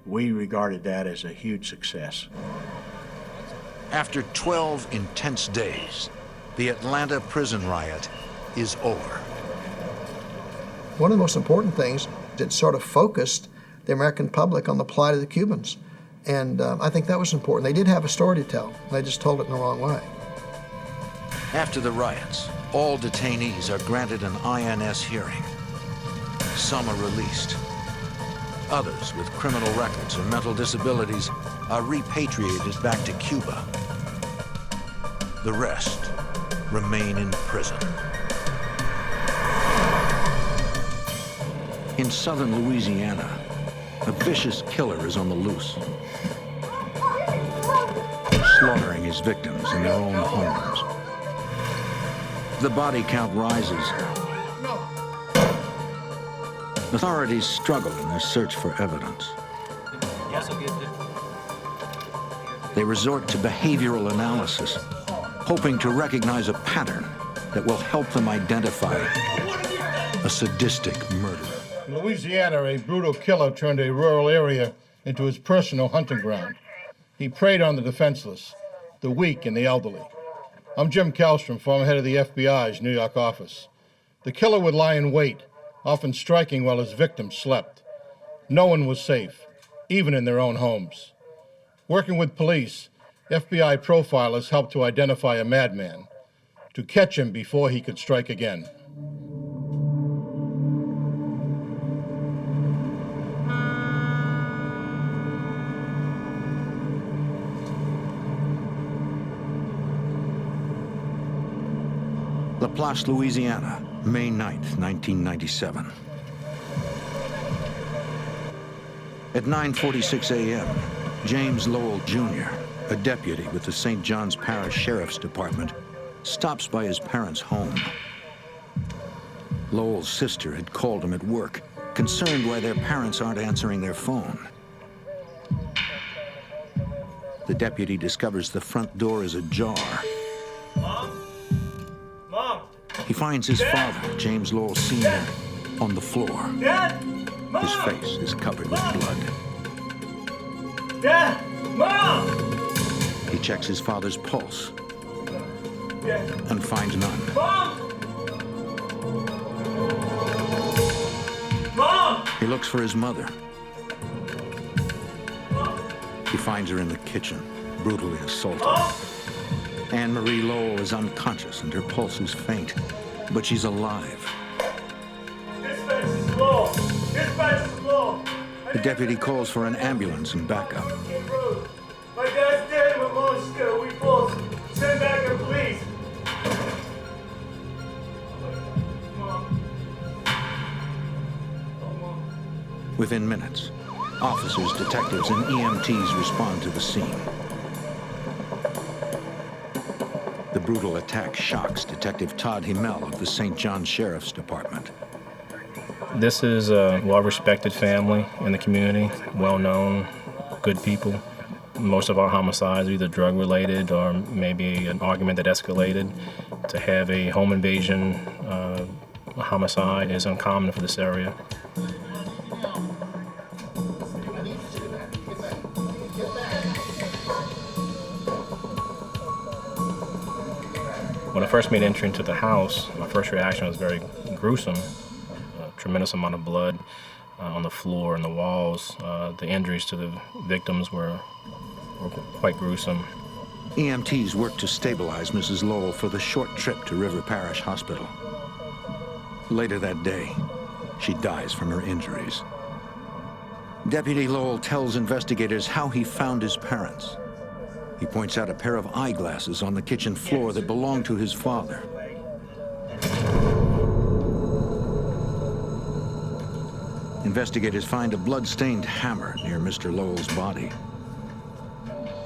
we regarded that as a huge success. After 12 intense days, the Atlanta prison riot is over. One of the most important things, it sort of focused the American public on the plight of the Cubans. And I think that was important. They did have a story to tell. They just told it in the wrong way. After the riots, all detainees are granted an INS hearing. Some are released. Others with criminal records or mental disabilities are repatriated back to Cuba. The rest remain in prison. In southern Louisiana, a vicious killer is on the loose, slaughtering his victims in their own homes. The body count rises. Authorities struggle in their search for evidence. They resort to behavioral analysis, hoping to recognize a pattern that will help them identify a sadistic murderer. In Louisiana, a brutal killer turned a rural area into his personal hunting ground. He preyed on the defenseless, the weak, and the elderly. I'm Jim Kallstrom, former head of the FBI's New York office. The killer would lie in wait, often striking while his victims slept. No one was safe, even in their own homes. Working with police, FBI profilers helped to identify a madman, to catch him before he could strike again. Place, Louisiana, May 9th, 1997. At 9:46 a.m., James Lowell Jr., a deputy with the St. John's Parish Sheriff's Department, stops by his parents' home. Lowell's sister had called him at work, concerned why their parents aren't answering their phone. The deputy discovers the front door is ajar. Mom? Mom? He finds his father, James Lowell Sr., on the floor. Dad? Mom? His face is covered with blood. Dad? Mom? He checks his father's pulse Dad? and finds none. Mom? Mom? He looks for his mother. He finds her in the kitchen, brutally assaulted. Anne Marie Lowell is unconscious and her pulse is faint, but she's alive. Dispatch is low. Dispatch is low. The deputy calls for an ambulance and backup. My dad's dead. My mom's still. We both. Send back her, please. Within minutes, officers, detectives, and EMTs respond to the scene. The brutal attack shocks Detective Todd Himmel of the St. John Sheriff's Department. This is a well-respected family in the community, well-known, good people. Most of our homicides are either drug-related or maybe an argument that escalated. To have a home invasion homicide is uncommon for this area. When I first made entry into the house, my first reaction was very gruesome. A tremendous amount of blood on the floor and the walls. The injuries to the victims were quite gruesome. EMTs work to stabilize Mrs. Lowell for the short trip to River Parish Hospital. Later that day, she dies from her injuries. Deputy Lowell tells investigators how he found his parents. He points out a pair of eyeglasses on the kitchen floor that belonged to his father. Investigators find a blood-stained hammer near Mr. Lowell's body.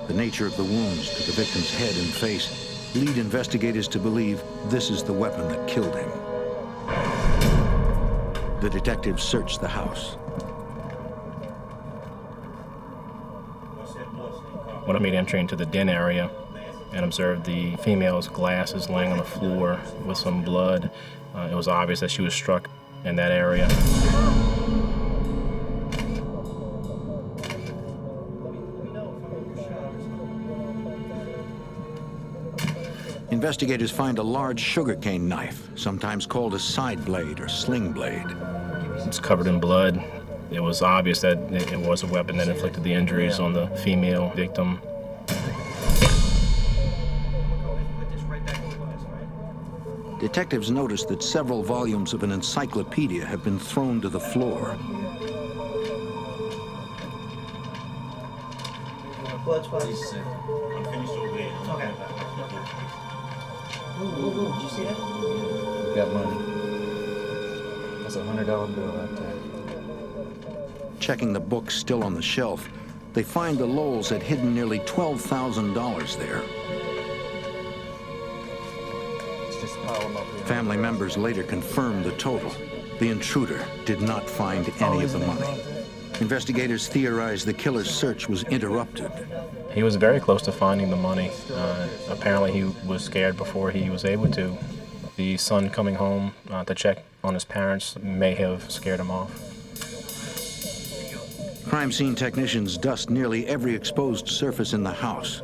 The nature of the wounds to the victim's head and face lead investigators to believe this is the weapon that killed him. The detectives search the house. When I made entry into the den area and observed the female's glasses laying on the floor with some blood, it was obvious that she was struck in that area. Investigators find a large sugarcane knife, sometimes called a side blade or sling blade. It's covered in blood. It was obvious that it was a weapon that inflicted the injuries on the female victim. Detectives noticed that several volumes of an encyclopedia have been thrown to the floor. Blood spot. I'm finished over there. Okay. Ooh, did you see that? Got money. That's a $100 bill right there. Checking the books still on the shelf, they find the Lowells had hidden nearly $12,000 there. Let's just pile them up here. Family members later confirmed the total. The intruder did not find any of the money. Investigators theorize the killer's search was interrupted. He was very close to finding the money. Apparently he was scared before he was able to. The son coming home to check on his parents may have scared him off. Crime scene technicians dust nearly every exposed surface in the house,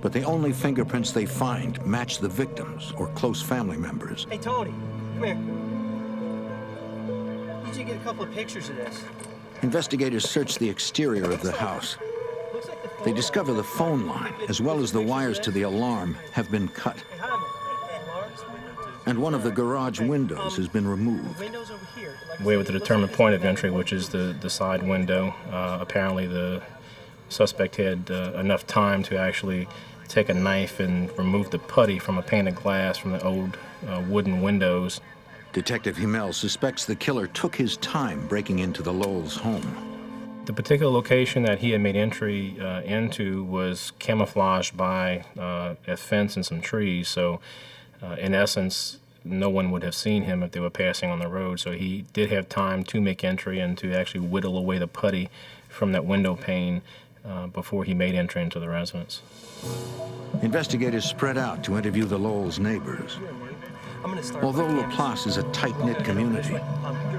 but the only fingerprints they find match the victims or close family members. Hey, Tony, come here. I need you to get a couple of pictures of this. Investigators search the exterior of the house. They discover the phone line, as well as the wires to the alarm, have been cut. And one of the garage windows has been removed. We were able to determine point of entry, which is the side window. Apparently the suspect had enough time to actually take a knife and remove the putty from a pane of glass from the old wooden windows. Detective Himmel suspects the killer took his time breaking into the Lowells' home. The particular location that he had made entry into was camouflaged by a fence and some trees, so in essence, no one would have seen him if they were passing on the road, so he did have time to make entry and to actually whittle away the putty from that window pane before he made entry into the residence. Investigators spread out to interview the Lowells' neighbors. Although Laplace is a tight-knit community,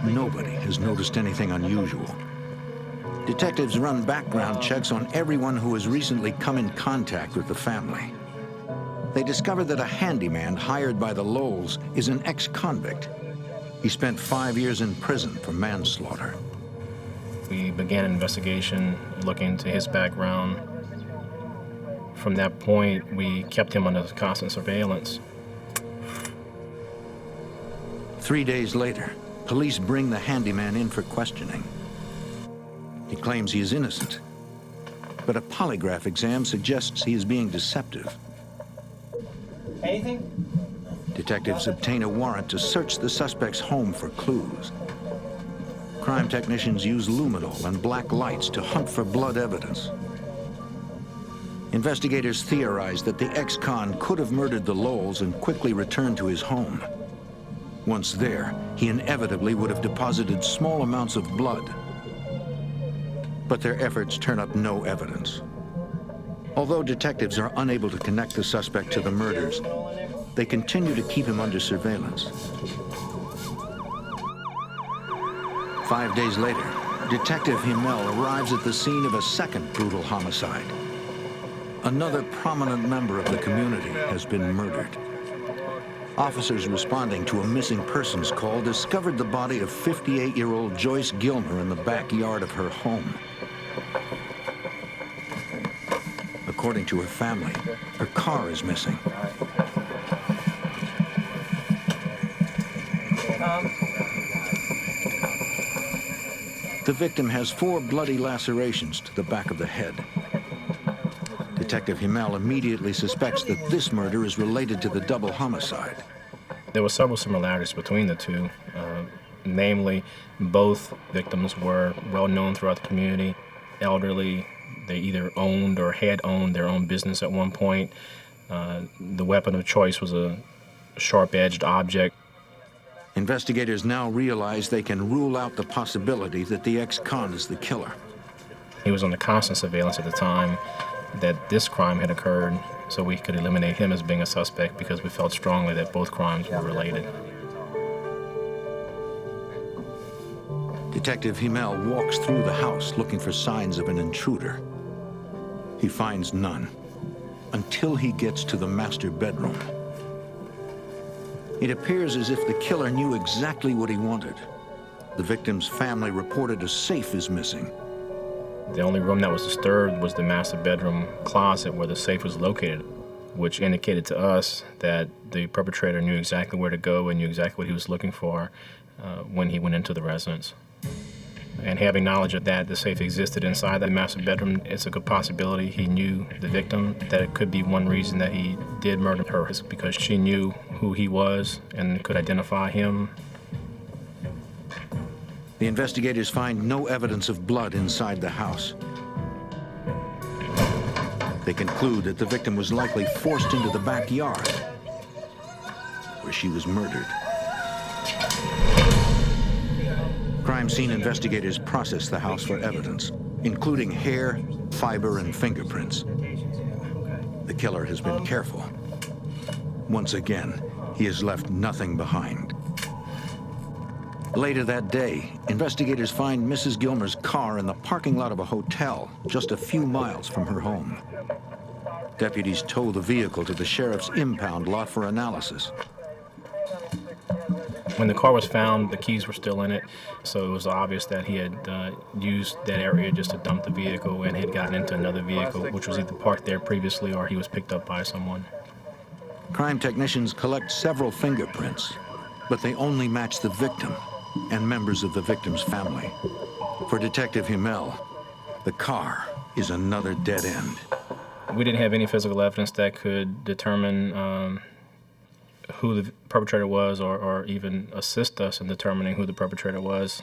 nobody has noticed anything unusual. Detectives run background checks on everyone who has recently come in contact with the family. They discover that a handyman hired by the Lowells is an ex-convict. He spent 5 years in prison for manslaughter. We began an investigation looking into his background. From that point, we kept him under constant surveillance. 3 days later, police bring the handyman in for questioning. He claims he is innocent, but a polygraph exam suggests he is being deceptive. Anything? Detectives obtain a warrant to search the suspect's home for clues. Crime technicians use luminol and black lights to hunt for blood evidence. Investigators theorize that the ex-con could have murdered the Lowells and quickly returned to his home. Once there, he inevitably would have deposited small amounts of blood. But their efforts turn up no evidence. Although detectives are unable to connect the suspect to the murders, they continue to keep him under surveillance. 5 days later, Detective Himmel arrives at the scene of a second brutal homicide. Another prominent member of the community has been murdered. Officers responding to a missing persons call discovered the body of 58-year-old Joyce Gilmer in the backyard of her home. According to her family, her car is missing. The victim has 4 bloody lacerations to the back of the head. Detective Himmel immediately suspects that this murder is related to the double homicide. There were several similarities between the two. Namely, both victims were well known throughout the community, elderly. They either owned or had owned their own business at one point. The weapon of choice was a sharp-edged object. Investigators now realize they can rule out the possibility that the ex-con is the killer. He was under constant surveillance at the time that this crime had occurred, so we could eliminate him as being a suspect because we felt strongly that both crimes were related. Detective Himmel walks through the house looking for signs of an intruder. He finds none until he gets to the master bedroom. It appears as if the killer knew exactly what he wanted. The victim's family reported a safe is missing. The only room that was disturbed was the master bedroom closet where the safe was located, which indicated to us that the perpetrator knew exactly where to go and knew exactly what he was looking for when he went into the residence. And having knowledge of that, the safe existed inside that master bedroom, it's a good possibility he knew the victim, that it could be one reason that he did murder her is because she knew who he was and could identify him. The investigators find no evidence of blood inside the house. They conclude that the victim was likely forced into the backyard, where she was murdered. Crime scene investigators process the house for evidence, including hair, fiber, and fingerprints. The killer has been careful. Once again, he has left nothing behind. Later that day, investigators find Mrs. Gilmer's car in the parking lot of a hotel just a few miles from her home. Deputies tow the vehicle to the sheriff's impound lot for analysis. When the car was found, the keys were still in it, so it was obvious that he had used that area just to dump the vehicle and had gotten into another vehicle, which was either parked there previously or he was picked up by someone. Crime technicians collect several fingerprints, but they only match the victim and members of the victim's family. For Detective Himmel, the car is another dead end. We didn't have any physical evidence that could determine who the perpetrator was or even assist us in determining who the perpetrator was.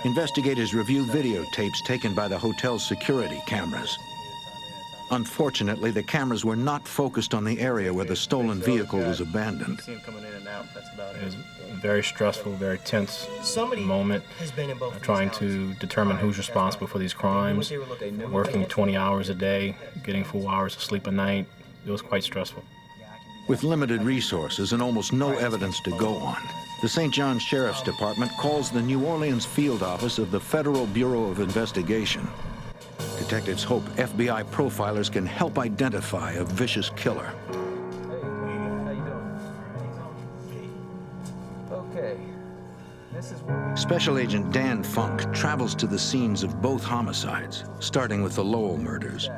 Investigators review videotapes taken by the hotel's security cameras. Unfortunately, the cameras were not focused on the area where the stolen vehicle was abandoned. It was a very stressful, very tense moment, trying to determine who's responsible for these crimes, working 20 hours a day, getting 4 hours of sleep a night. It was quite stressful. With limited resources and almost no evidence to go on, the St. John Sheriff's Department calls the New Orleans field office of the Federal Bureau of Investigation. Detectives hope FBI profilers can help identify a vicious killer. Special Agent Dan Funk travels to the scenes of both homicides, starting with the Lowell murders.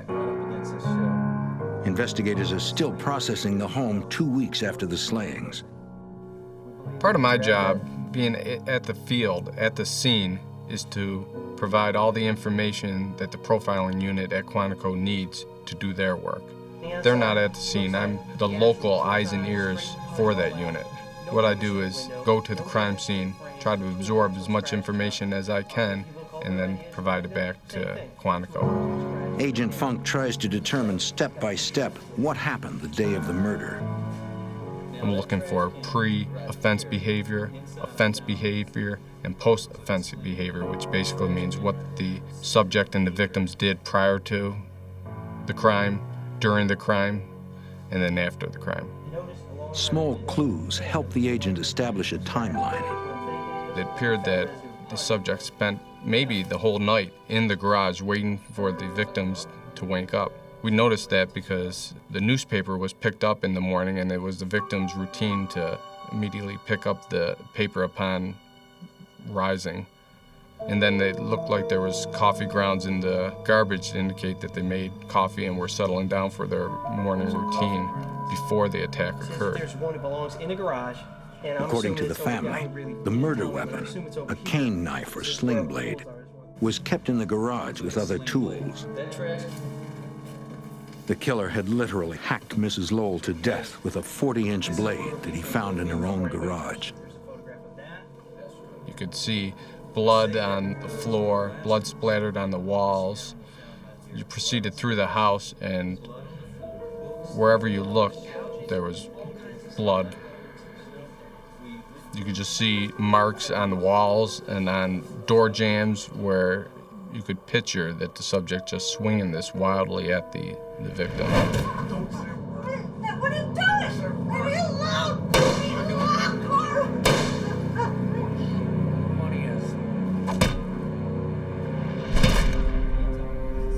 Investigators are still processing the home 2 weeks after the slayings. Part of my job, being at the field, at the scene, is to provide all the information that the profiling unit at Quantico needs to do their work. They're not at the scene. I'm the local eyes and ears for that unit. What I do is go to the crime scene, try to absorb as much information as I can, and then provide it back to Quantico. Agent Funk tries to determine step by step what happened the day of the murder. I'm looking for pre-offense behavior, offense behavior, and post-offense behavior, which basically means what the subject and the victims did prior to the crime, during the crime, and then after the crime. Small clues help the agent establish a timeline. It appeared that the subject spent maybe the whole night in the garage waiting for the victims to wake up. We noticed that because the newspaper was picked up in the morning, and it was the victim's routine to immediately pick up the paper upon rising. And then it looked like there was coffee grounds in the garbage to indicate that they made coffee and were settling down for their morning routine before the attack occurred. There's one that belongs in the garage. According to the family, the murder weapon, a cane knife or sling blade, was kept in the garage with other tools. The killer had literally hacked Mrs. Lowell to death with a 40-inch blade that he found in her own garage. You could see blood on the floor, blood splattered on the walls. You proceeded through the house, and wherever you looked, there was blood. You could just see marks on the walls and on door jambs where you could picture that the subject just swinging this wildly at the victim. What are you doing? Leave me alone! Leave me alone,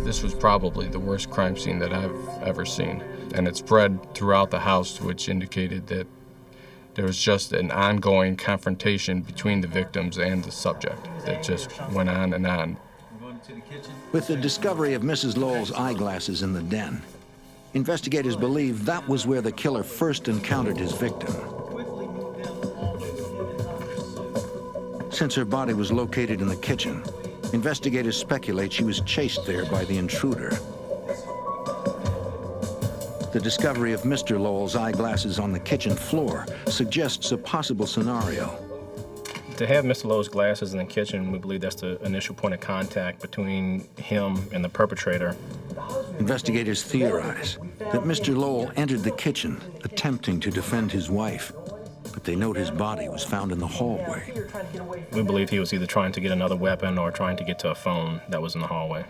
This was probably the worst crime scene that I've ever seen, and it spread throughout the house, which indicated that there was just an ongoing confrontation between the victims and the subject that just went on and on. With the discovery of Mrs. Lowell's eyeglasses in the den, investigators believe that was where the killer first encountered his victim. Since her body was located in the kitchen, investigators speculate she was chased there by the intruder. The discovery of Mr. Lowell's eyeglasses on the kitchen floor suggests a possible scenario. To have Mr. Lowell's glasses in the kitchen, we believe that's the initial point of contact between him and the perpetrator. Investigators theorize that Mr. Lowell entered the kitchen attempting to defend his wife, but they note his body was found in the hallway. We believe he was either trying to get another weapon or trying to get to a phone that was in the hallway.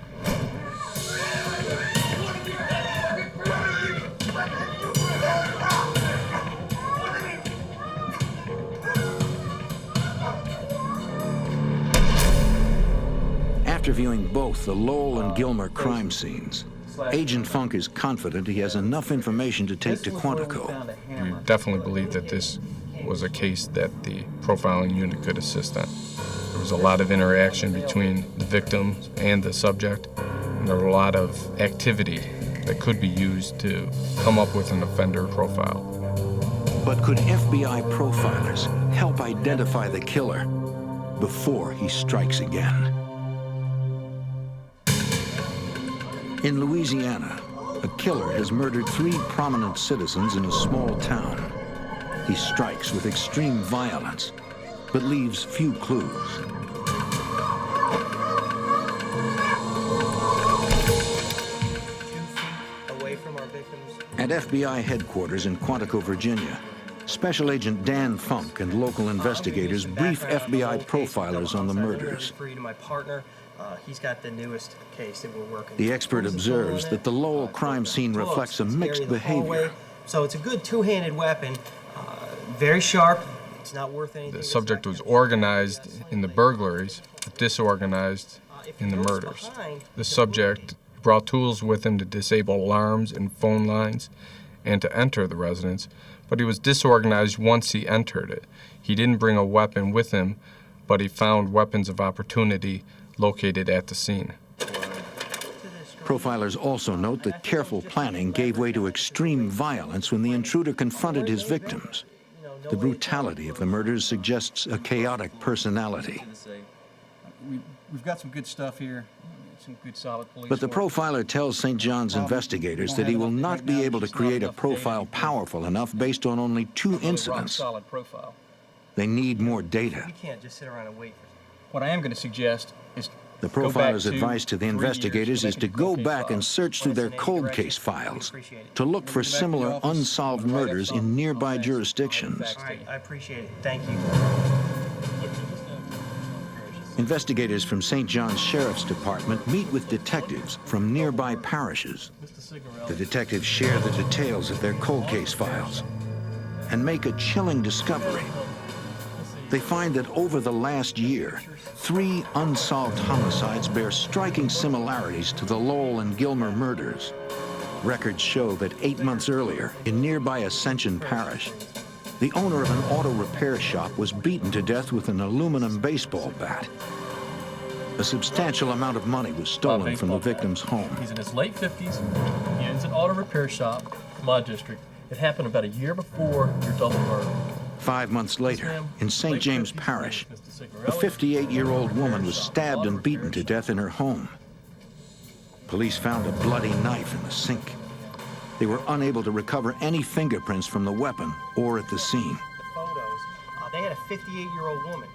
After viewing both the Lowell and Gilmer crime scenes, Agent Funk is confident he has enough information to take to Quantico. We definitely believe that this was a case that the profiling unit could assist on. There was a lot of interaction between the victim and the subject, and there were a lot of activity that could be used to come up with an offender profile. But could FBI profilers help identify the killer before he strikes again? In Louisiana, a killer has murdered 3 prominent citizens in a small town. He strikes with extreme violence, but leaves few clues. At FBI headquarters in Quantico, Virginia, Special Agent Dan Funk and local investigators brief FBI profilers on the murders. He's got the newest case that we're working. The expert observes that the Lowell crime scene reflects a mixed behavior. So it's a good two-handed weapon, very sharp. It's not worth anything. The subject was organized in the burglaries, disorganized in the murders. The subject brought tools with him to disable alarms and phone lines and to enter the residence, but he was disorganized once he entered it. He didn't bring a weapon with him, but he found weapons of opportunity located at the scene. Profilers also note that careful planning gave way to extreme violence when the intruder confronted his victims. The brutality of the murders suggests a chaotic personality. We've got some good stuff here, some good solid police. But the profiler tells St. John's investigators that he will not be able to create a profile powerful enough based on only 2 incidents. Solid profile. They need more data. You can't just sit around and wait. What I am going to suggest is the profiler's advice to the investigators is to go back and search through their cold case files to look for similar unsolved murders in nearby jurisdictions. All right, I appreciate it. Thank you. Investigators from St. John's Sheriff's Department meet with detectives from nearby parishes. The detectives share the details of their cold case files and make a chilling discovery. They find that over the last year, 3 unsolved homicides bear striking similarities to the Lowell and Gilmer murders. Records show that 8 months earlier, in nearby Ascension Parish, the owner of an auto repair shop was beaten to death with an aluminum baseball bat. A substantial amount of money was stolen from the victim's home. He's in his late 50s. He owns an auto repair shop in my district. It happened about a year before your double murder. 5 months later, in St. James Parish, a 58-year-old woman was stabbed and beaten to death in her home. Police found a bloody knife in the sink. They were unable to recover any fingerprints from the weapon or at the scene. They had a 58-year-old woman.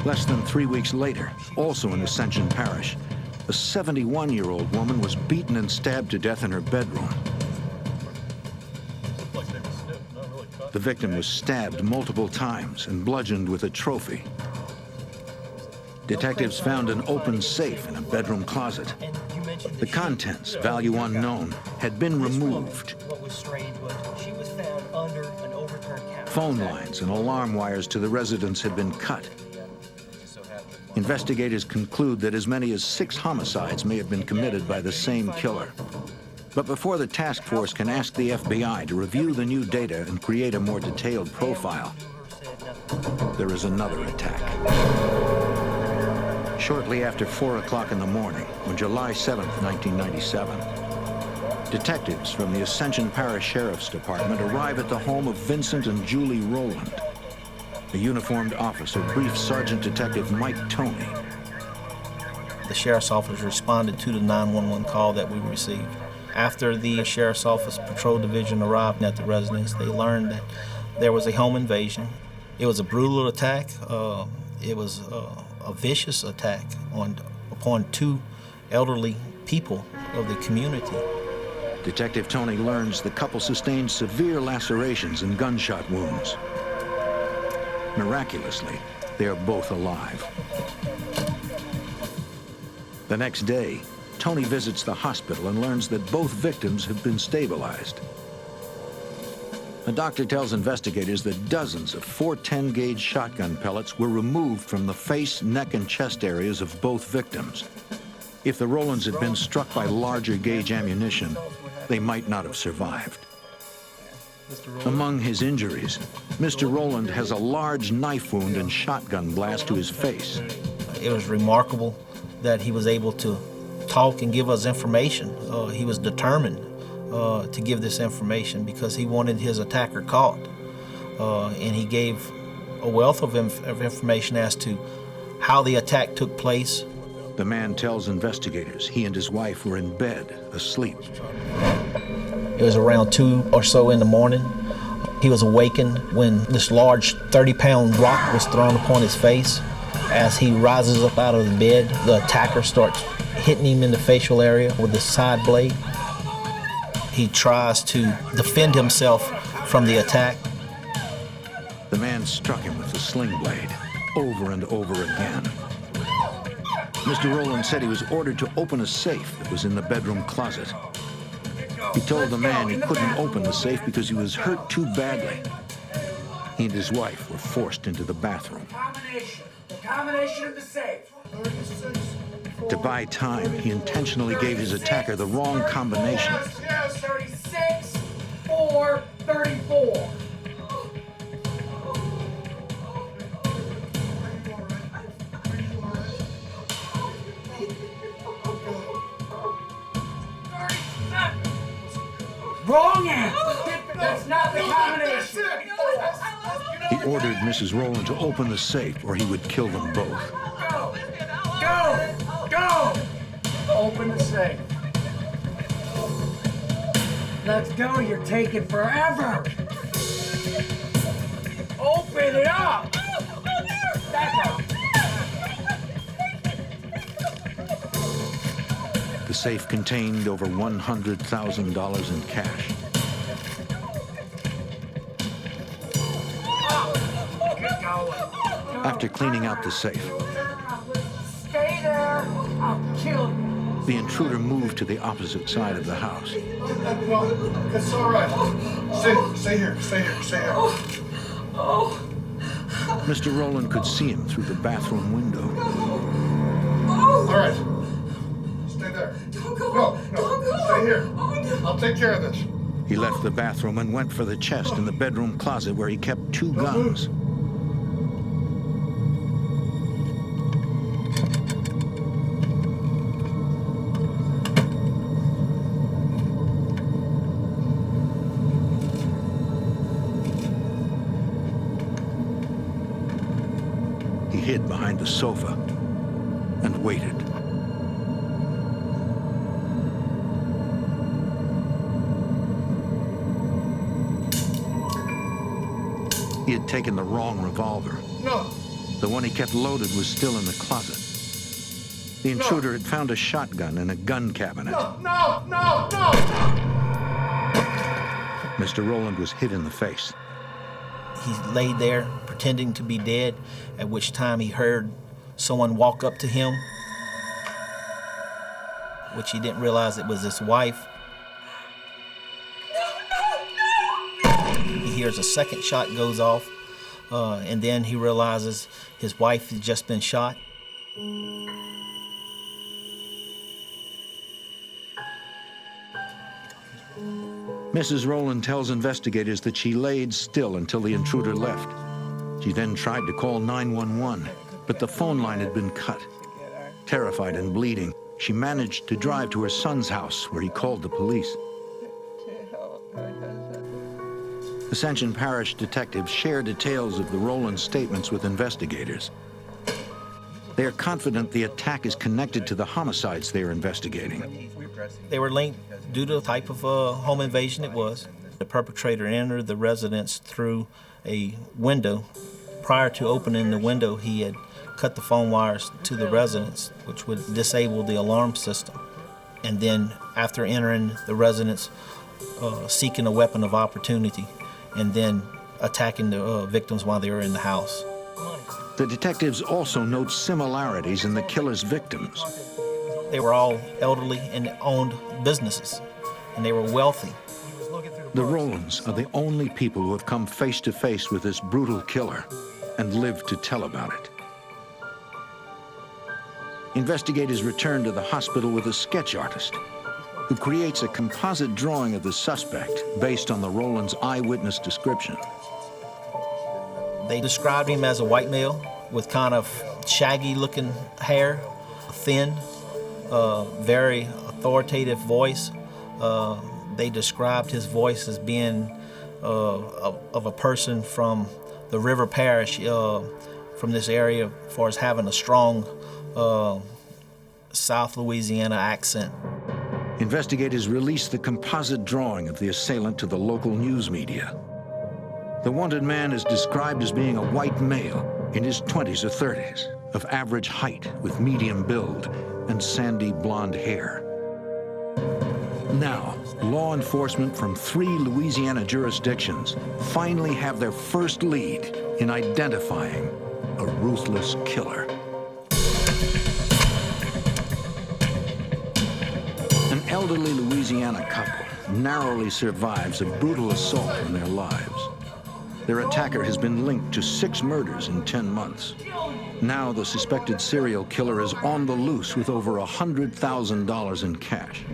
Less than 3 weeks later, also in Ascension Parish, a 71-year-old woman was beaten and stabbed to death in her bedroom. The victim was stabbed multiple times and bludgeoned with a trophy. Detectives found an open safe in a bedroom closet. The contents, value unknown, had been removed. What was strange was she was found under an overturned couch. Phone lines and alarm wires to the residence had been cut. Investigators conclude that as many as 6 homicides may have been committed by the same killer. But before the task force can ask the FBI to review the new data and create a more detailed profile, there is another attack. Shortly after 4 o'clock in the morning, on July 7, 1997, detectives from the Ascension Parish Sheriff's Department arrive at the home of Vincent and Julie Rowland. A uniformed officer briefs Sergeant Detective Mike Toney. The sheriff's office responded to the 911 call that we received. After the sheriff's office patrol division arrived at the residence, they learned that there was a home invasion. It was a brutal attack. It was a vicious attack upon 2 elderly people of the community. Detective Toney learns the couple sustained severe lacerations and gunshot wounds. Miraculously, they are both alive. The next day, Toney visits the hospital and learns that both victims have been stabilized. The doctor tells investigators that dozens of 410 gauge shotgun pellets were removed from the face, neck, and chest areas of both victims. If the Rowlands had been struck by larger gauge ammunition, they might not have survived. Among his injuries, Mr. Rowland has a large knife wound and shotgun blast to his face. It was remarkable that he was able to talk and give us information. He was determined to give this information because he wanted his attacker caught. And he gave a wealth of information as to how the attack took place. The man tells investigators he and his wife were in bed, asleep. It was around 2 or so in the morning. He was awakened when this large 30-pound rock was thrown upon his face. As he rises up out of the bed, the attacker starts hitting him in the facial area with the side blade. He tries to defend himself from the attack. The man struck him with the sling blade over and over again. Mr. Rowland said he was ordered to open a safe that was in the bedroom closet. He told the man he couldn't open the safe because he was hurt too badly. He and his wife were forced into the bathroom. The combination of the safe. To buy time, he intentionally gave his attacker the wrong combination. 36, 4, 34. Wrong answer. That's not the combination. He ordered Mrs. Rowland to open the safe or he would kill them both. Go! Go! Go! Open the safe. Let's go. You're taking forever. Open it up. Back up. The safe contained over $100,000 in cash. After cleaning out the safe, Stay there. I'll kill you. the intruder moved to the opposite side of the house. No, it's all right. Stay here. Mr. Rowland could see him through the bathroom window. All right. Stay there. No, stay here. I'll take care of this. He left the bathroom and went for the chest in the bedroom closet where he kept 2 guns. He hid behind the sofa and waited. He had taken the wrong revolver. No. The one he kept loaded was still in the closet. The intruder had found a shotgun in a gun cabinet. No. Mr. Rowland was hit in the face. He laid there pretending to be dead, at which time he heard someone walk up to him, which he didn't realize it was his wife. He hears a second shot goes off, and then he realizes his wife had just been shot. Mrs. Rowland tells investigators that she laid still until the intruder left. She then tried to call 911, but the phone line had been cut. Terrified and bleeding, she managed to drive to her son's house where he called the police. Ascension Parish detectives share details of the Rowland statements with investigators. They are confident the attack is connected to the homicides they are investigating. They were linked due to the type of home invasion it was. The perpetrator entered the residence through a window. Prior to opening the window, he had cut the phone wires to the residence, which would disable the alarm system. And then after entering the residence, seeking a weapon of opportunity, and then attacking the victims while they were in the house. The detectives also note similarities in the killer's victims. They were all elderly and owned businesses, and they were wealthy. The Rowlands are the only people who have come face to face with this brutal killer and lived to tell about it. Investigators return to the hospital with a sketch artist who creates a composite drawing of the suspect based on the Rowlands' eyewitness description. They described him as a white male with kind of shaggy-looking hair, thin, very authoritative voice. They described his voice as being of a person from the River Parish, from this area, as far as having a strong South Louisiana accent. Investigators released the composite drawing of the assailant to the local news media. The wanted man is described as being a white male in his 20s or 30s, of average height with medium build and sandy blonde hair. Now, law enforcement from 3 Louisiana jurisdictions finally have their first lead in identifying a ruthless killer. An elderly Louisiana couple narrowly survives a brutal assault on their lives. Their attacker has been linked to 6 murders in 10 months. Now the suspected serial killer is on the loose with over $100,000 in cash.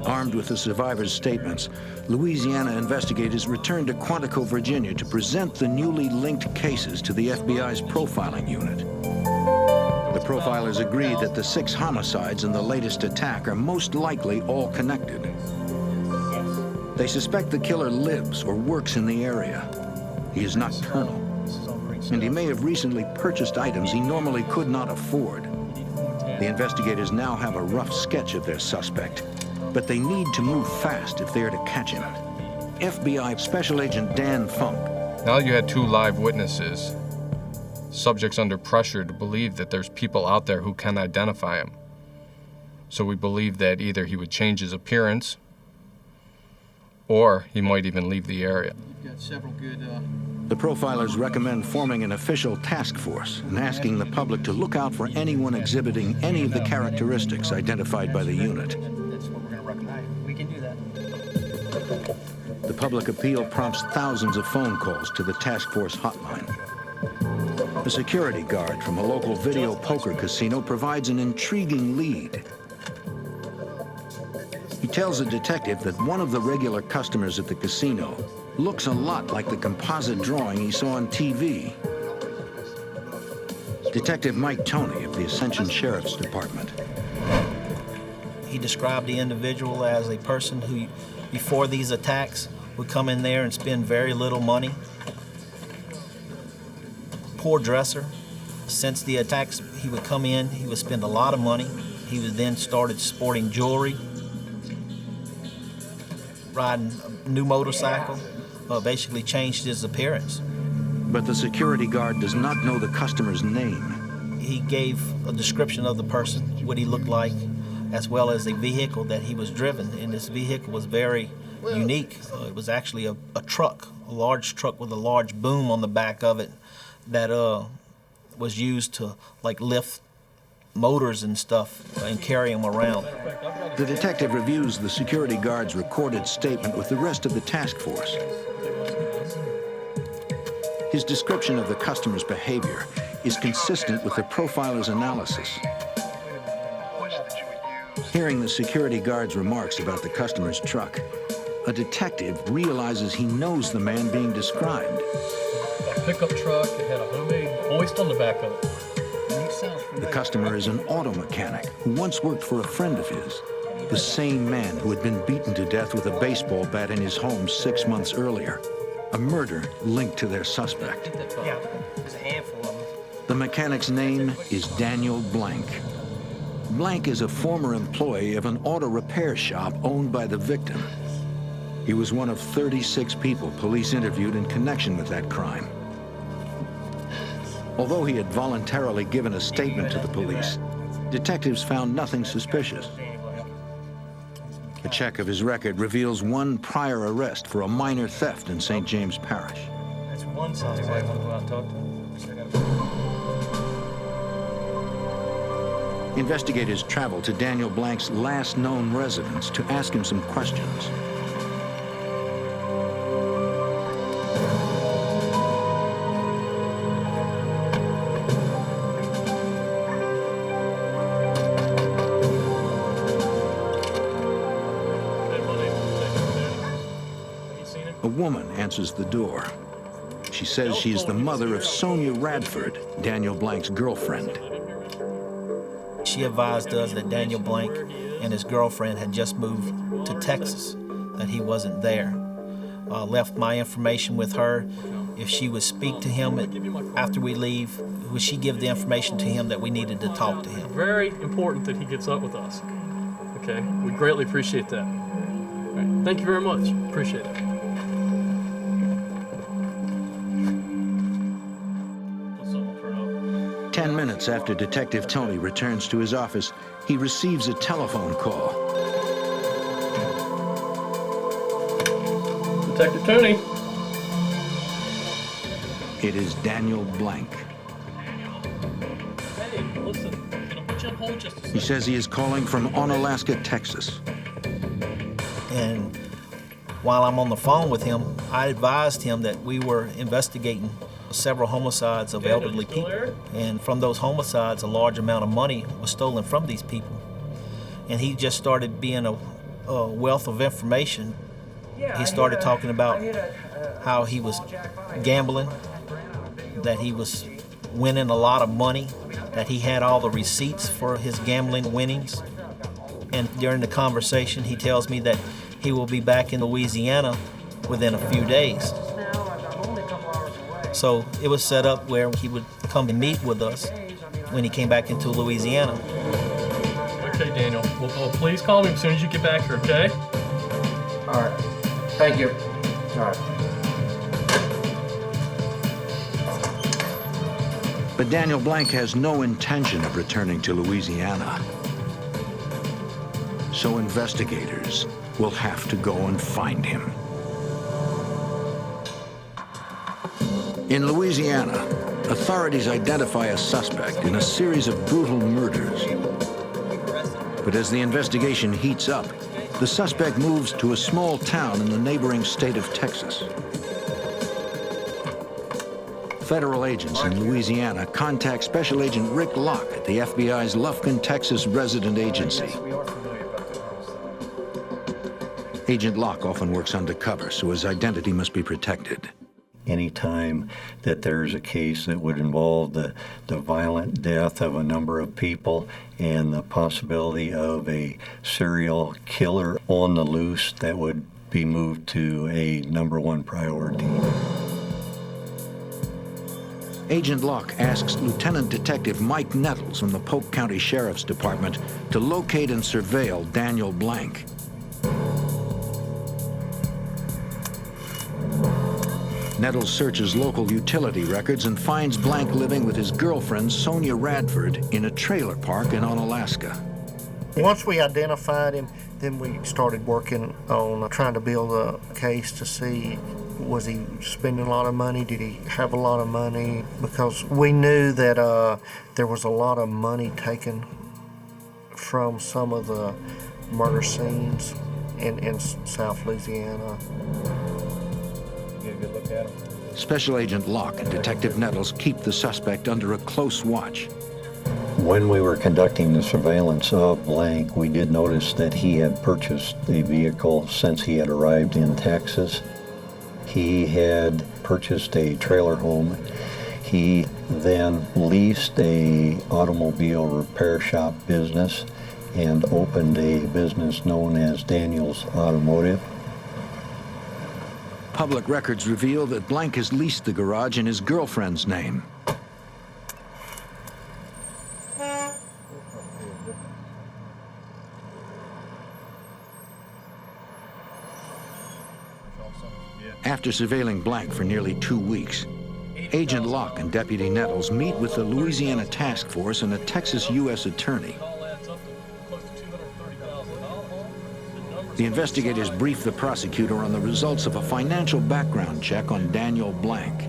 Armed with the survivors' statements, Louisiana investigators returned to Quantico, Virginia to present the newly linked cases to the FBI's profiling unit. The profilers agreed that the 6 homicides in the latest attack are most likely all connected. They suspect the killer lives or works in the area. He is nocturnal, and he may have recently purchased items he normally could not afford. The investigators now have a rough sketch of their suspect, but they need to move fast if they are to catch him. FBI Special Agent Dan Funk. Now you had 2 live witnesses, subjects under pressure to believe that there's people out there who can identify him. So we believe that either he would change his appearance, or he might even leave the area. You've got several good... The profilers recommend forming an official task force and asking the public to look out for anyone exhibiting any of the characteristics identified by the unit. That's what we're going to recommend. We can do that. The public appeal prompts thousands of phone calls to the task force hotline. A security guard from a local video poker casino provides an intriguing lead. He tells a detective that one of the regular customers at the casino looks a lot like the composite drawing he saw on TV. Detective Mike Toney of the Ascension Sheriff's Department. He described the individual as a person who, before these attacks, would come in there and spend very little money. Poor dresser. Since the attacks, he would come in, he would spend a lot of money. He would then started sporting jewelry, riding a new motorcycle, basically changed his appearance. But the security guard does not know the customer's name. He gave a description of the person, what he looked like, as well as the vehicle that he was driven. And this vehicle was very unique. It was actually a truck, a large truck with a large boom on the back of it that was used to like lift motors and stuff and carry them around. The detective reviews the security guard's recorded statement with the rest of the task force. His description of the customer's behavior is consistent with the profiler's analysis. Hearing the security guard's remarks about the customer's truck, a detective realizes he knows the man being described. A pickup truck that had a homemade hoist on the back of it. The customer is an auto mechanic who once worked for a friend of his, the same man who had been beaten to death with a baseball bat in his home 6 months earlier. A murder linked to their suspect. Yeah, there's a handful of them. The mechanic's name is Daniel Blank. Blank is a former employee of an auto repair shop owned by the victim. He was one of 36 people police interviewed in connection with that crime. Although he had voluntarily given a statement to the police, detectives found nothing suspicious. A check of his record reveals one prior arrest for a minor theft in St. James Parish. That's one suspect. I want to go out and talk to him. Investigators travel to Daniel Blank's last known residence to ask him some questions. A woman answers the door. She says she is the mother of Sonia Radford, Daniel Blank's girlfriend. She advised us that Daniel Blank and his girlfriend had just moved to Texas, that he wasn't there. Left my information with her. if she would speak to him after we leave, would she give the information to him that we needed to talk to him. Very important that he gets up with us. Okay, we greatly appreciate that. All right. Thank you very much. Appreciate it. 10 minutes after Detective Tony returns to his office, he receives a telephone call. Detective Tony. It is Daniel Blank. Hey, listen, can I put you on hold just a second? He says he is calling from Onalaska, Texas. And while I'm on the phone with him, I advised him that we were investigating several homicides of elderly people. And from those homicides, a large amount of money was stolen from these people. And he just started being a wealth of information. He started talking about how he was gambling, that he was winning a lot of money, that he had all the receipts for his gambling winnings. And during the conversation, he tells me that he will be back in Louisiana within a few days. So it was set up where he would come and meet with us when he came back into Louisiana. Okay, Daniel. Well, please call me as soon as you get back here, okay? All right. Thank you. All right. But Daniel Blank has no intention of returning to Louisiana. So investigators will have to go and find him. In Louisiana, authorities identify a suspect in a series of brutal murders. But as the investigation heats up, the suspect moves to a small town in the neighboring state of Texas. Federal agents in Louisiana contact Special Agent Rick Locke at the FBI's Lufkin, Texas resident agency. Agent Locke often works undercover, so his identity must be protected. Anytime that there's a case that would involve the violent death of a number of people and the possibility of a serial killer on the loose, that would be moved to a #1 priority. Agent Locke asks Lieutenant Detective Mike Nettles from the Polk County Sheriff's Department to locate and surveil Daniel Blank. Nettles searches local utility records and finds Blank living with his girlfriend, Sonia Radford, in a trailer park in Onalaska. Once we identified him, then we started working on trying to build a case to see, was he spending a lot of money? Did he have a lot of money? Because we knew that there was a lot of money taken from some of the murder scenes in South Louisiana. Get a good look at him. Special Agent Locke and Detective Nettles keep the suspect under a close watch. When we were conducting the surveillance of Blank, we did notice that he had purchased a vehicle since he had arrived in Texas. He had purchased a trailer home. He then leased a automobile repair shop business and opened a business known as Daniel's Automotive. Public records reveal that Blank has leased the garage in his girlfriend's name. After surveilling Blank for nearly 2 weeks, Agent Locke and Deputy Nettles meet with the Louisiana Task Force and a Texas U.S. attorney. The investigators brief the prosecutor on the results of a financial background check on Daniel Blank.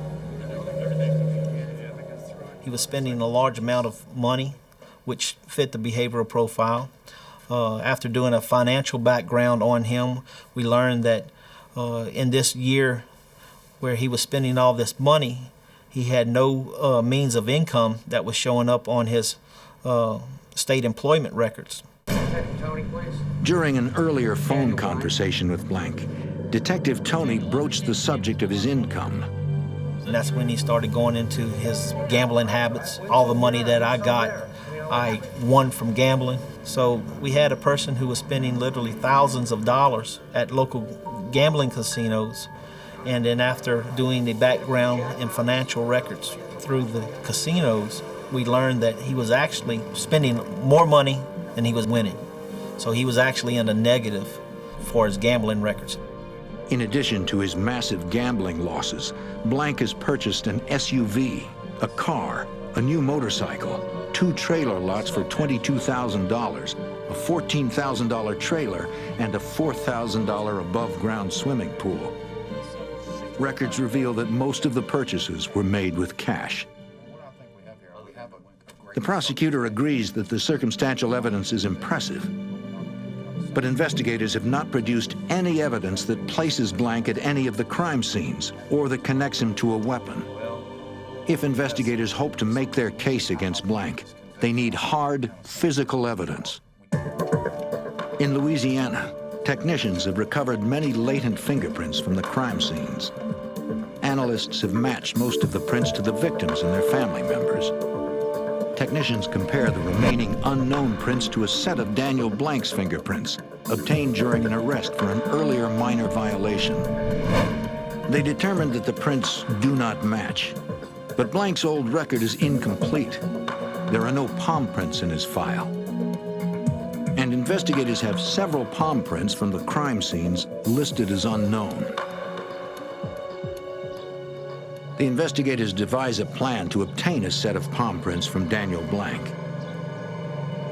He was spending a large amount of money, which fit the behavioral profile. After doing a financial background on him, we learned that in this year where he was spending all this money, he had no means of income that was showing up on his state employment records. Tony, please. During an earlier phone conversation with Blank, Detective Tony broached the subject of his income. And that's when he started going into his gambling habits. All the money that I got, I won from gambling. So we had a person who was spending literally thousands of dollars at local gambling casinos, And then after doing the background and financial records through the casinos, we learned that he was actually spending more money than he was winning. So he was actually in the negative for his gambling records. In addition to his massive gambling losses, Blank has purchased an SUV, a car, a new motorcycle, 2 trailer lots for $22,000, a $14,000 trailer, and a $4,000 above-ground swimming pool. Records reveal that most of the purchases were made with cash. The prosecutor agrees that the circumstantial evidence is impressive, but investigators have not produced any evidence that places Blank at any of the crime scenes or that connects him to a weapon. If investigators hope to make their case against Blank, they need hard, physical evidence. In Louisiana, technicians have recovered many latent fingerprints from the crime scenes. Analysts have matched most of the prints to the victims and their family members. Technicians compare the remaining unknown prints to a set of Daniel Blank's fingerprints, obtained during an arrest for an earlier minor violation. They determined that the prints do not match, but Blank's old record is incomplete. There are no palm prints in his file. And investigators have several palm prints from the crime scenes listed as unknown. The investigators devise a plan to obtain a set of palm prints from Daniel Blank.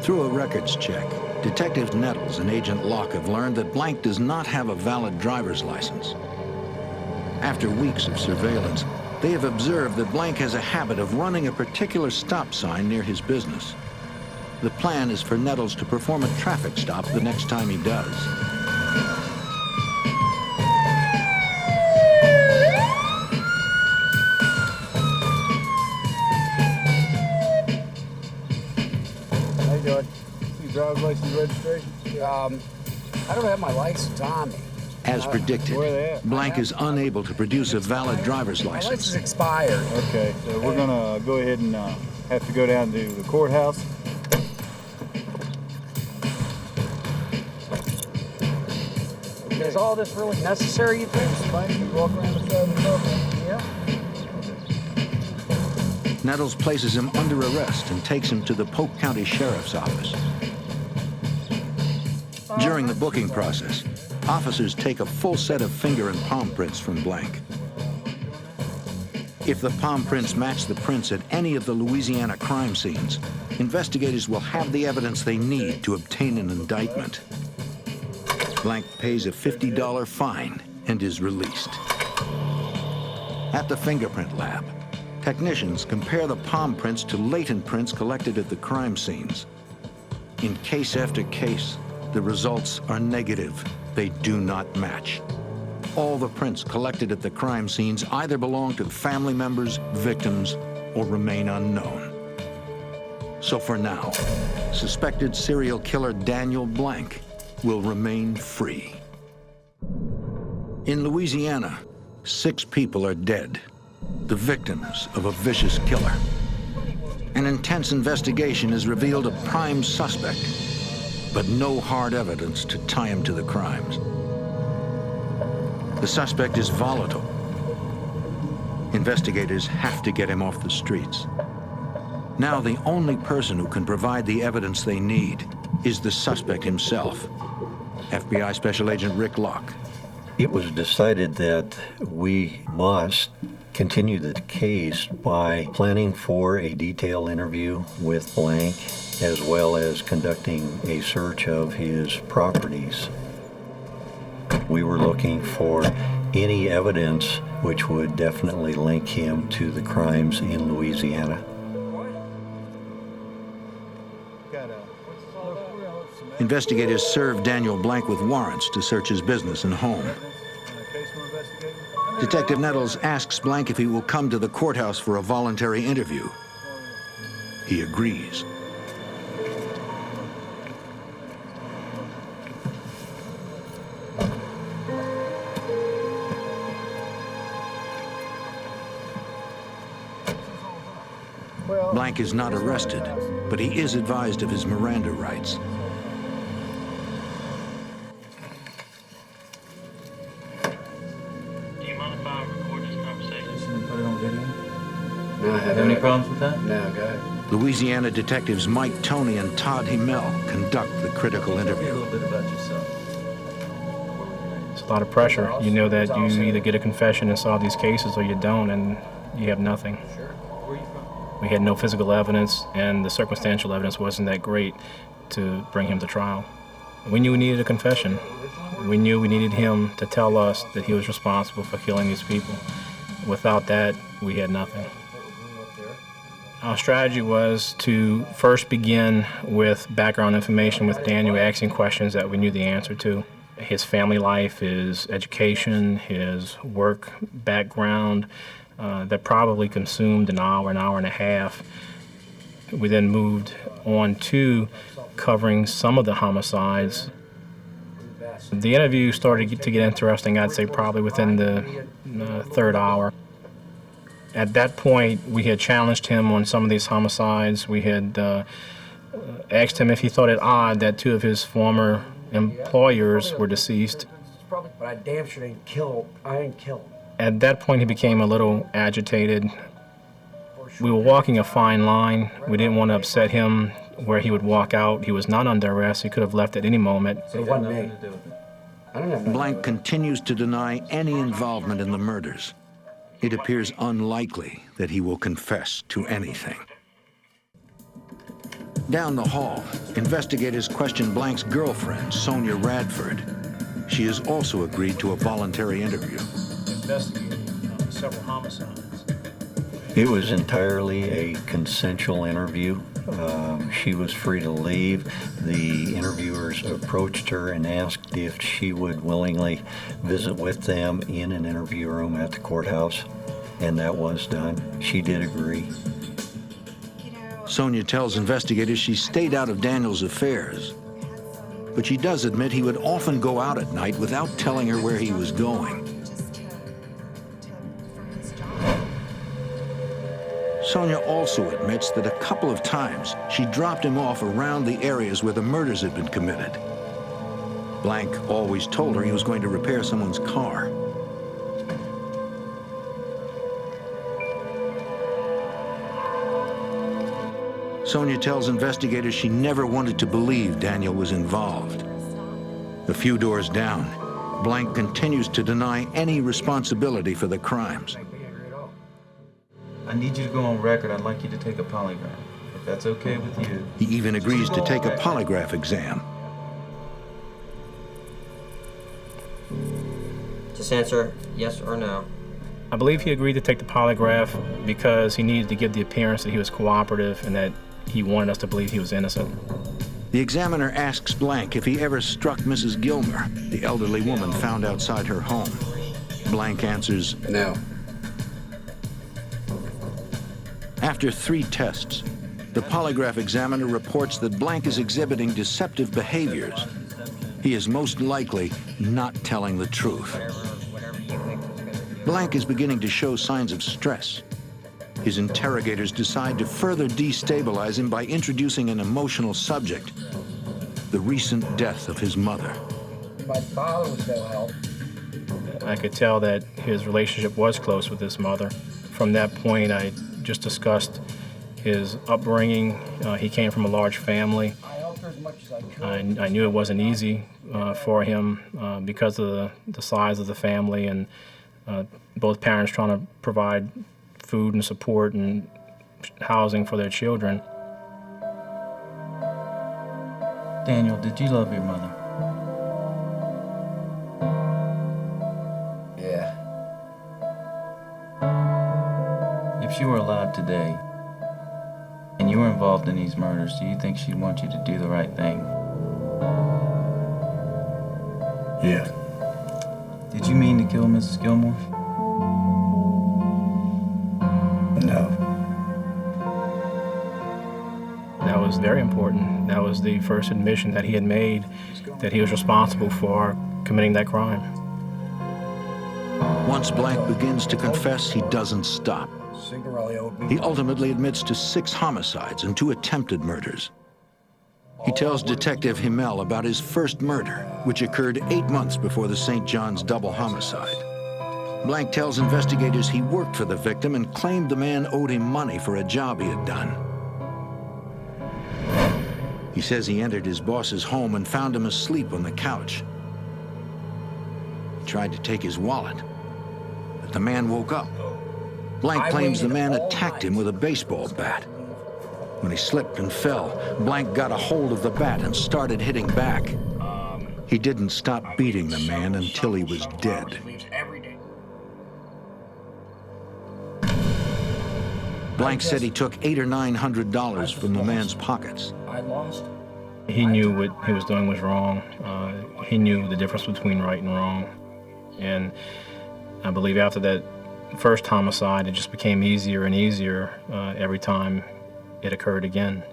Through a records check, Detectives Nettles and Agent Locke have learned that Blank does not have a valid driver's license. After weeks of surveillance, they have observed that Blank has a habit of running a particular stop sign near his business. The plan is for Nettles to perform a traffic stop the next time he does. How you doing? Your driver's license registration? I don't have my license on me. As predicted, Blank is unable to produce a valid driver's My license license. expired. Okay, so we're gonna go ahead and have to go down to the courthouse. Is all this really necessary, you think? Walk around the side of the car? Yeah. Nettles places him under arrest and takes him to the Polk County Sheriff's Office. During the booking process, officers take a full set of finger and palm prints from Blank. If the palm prints match the prints at any of the Louisiana crime scenes, investigators will have the evidence they need to obtain an indictment. Blank pays a $50 fine and is released. At the fingerprint lab, technicians compare the palm prints to latent prints collected at the crime scenes. In case after case, the results are negative. They do not match. All the prints collected at the crime scenes either belong to family members, victims, or remain unknown. So for now, suspected serial killer Daniel Blank will remain free. In Louisiana, 6 people are dead, the victims of a vicious killer. An intense investigation has revealed a prime suspect, but no hard evidence to tie him to the crimes. The suspect is volatile. Investigators have to get him off the streets. Now the only person who can provide the evidence they need is the suspect himself, FBI Special Agent Rick Locke. It was decided that we must continue the case by planning for a detailed interview with Blank, as well as conducting a search of his properties. We were looking for any evidence which would definitely link him to the crimes in Louisiana. Investigators served Daniel Blank with warrants to search his business and home. Detective Nettles asks Blank if he will come to the courthouse for a voluntary interview. He agrees. Blank is not arrested, but he is advised of his Miranda rights. Do you mind if I No, have any problems with that? No, go ahead. Louisiana detectives Mike Toney and Todd Himmel conduct the critical interview. A little bit about yourself. It's a lot of pressure. You know that you either get a confession and solve these cases or you don't, and you have nothing. We had no physical evidence, and the circumstantial evidence wasn't that great to bring him to trial. We knew we needed a confession. We knew we needed him to tell us that he was responsible for killing these people. Without that, we had nothing. Our strategy was to first begin with background information with Daniel, asking questions that we knew the answer to. His family life, his education, his work background, that probably consumed an hour and a half. We then moved on to covering some of the homicides. The interview started to get interesting, I'd say probably within the third hour. At that point, we had challenged him on some of these homicides. We had asked him if he thought it odd that two of his former employers were deceased. But I damn sure ain't kill him. At that point, he became a little agitated. We were walking a fine line. We didn't want to upset him where he would walk out. He was not under arrest. He could have left at any moment. It wasn't me. I don't have Blank continues to deny any involvement in the murders. It appears unlikely that he will confess to anything. Down the hall, investigators question Blank's girlfriend, Sonia Radford. She has also agreed to a voluntary interview. Investigated several homicides. It was entirely a consensual interview. She was free to leave. The interviewers approached her and asked if she would willingly visit with them in an interview room at the courthouse, and that was done. She did agree. Sonia tells investigators she stayed out of Daniel's affairs, but she does admit he would often go out at night without telling her where he was going. Sonia also admits that a couple of times she dropped him off around the areas where the murders had been committed. Blank always told her he was going to repair someone's car. Sonia tells investigators she never wanted to believe Daniel was involved. A few doors down, Blank continues to deny any responsibility for the crimes. I need you to go on record. I'd like you to take a polygraph, if that's okay with you. He even agrees to take a polygraph exam. Just answer yes or no. I believe he agreed to take the polygraph because he needed to give the appearance that he was cooperative and that he wanted us to believe he was innocent. The examiner asks Blank if he ever struck Mrs. Gilmer, the elderly woman found outside her home. Blank answers no. After 3 tests, the polygraph examiner reports that Blank is exhibiting deceptive behaviors. He is most likely not telling the truth. Blank is beginning to show signs of stress. His interrogators decide to further destabilize him by introducing an emotional subject, the recent death of his mother. My father was no help. I could tell that his relationship was close with his mother. From that point, I just discussed his upbringing. He came from a large family. I knew it wasn't easy for him because of the size of the family and both parents trying to provide food and support and housing for their children. Daniel, did you love your mother? Yeah. If she were alive today, and you were involved in these murders, do you think she'd want you to do the right thing? Yeah. Did you mean to kill Mrs. Gilmore? No. That was very important. That was the first admission that he had made that he was responsible for committing that crime. Once Blank begins to confess, he doesn't stop. He ultimately admits to 6 homicides and 2 attempted murders. He tells Detective Himmel about his first murder, which occurred 8 months before the St. John's double homicide. Blank tells investigators he worked for the victim and claimed the man owed him money for a job he had done. He says he entered his boss's home and found him asleep on the couch. He tried to take his wallet, but the man woke up. Blank claims the man attacked him with a baseball bat. When he slipped and fell, Blank got a hold of the bat and started hitting back. He didn't stop beating the man until he was dead. Blank said he took $800 or $900 from the man's pockets. He knew what he was doing was wrong. He knew the difference between right and wrong. And I believe after that first homicide, it just became easier and easier every time it occurred again.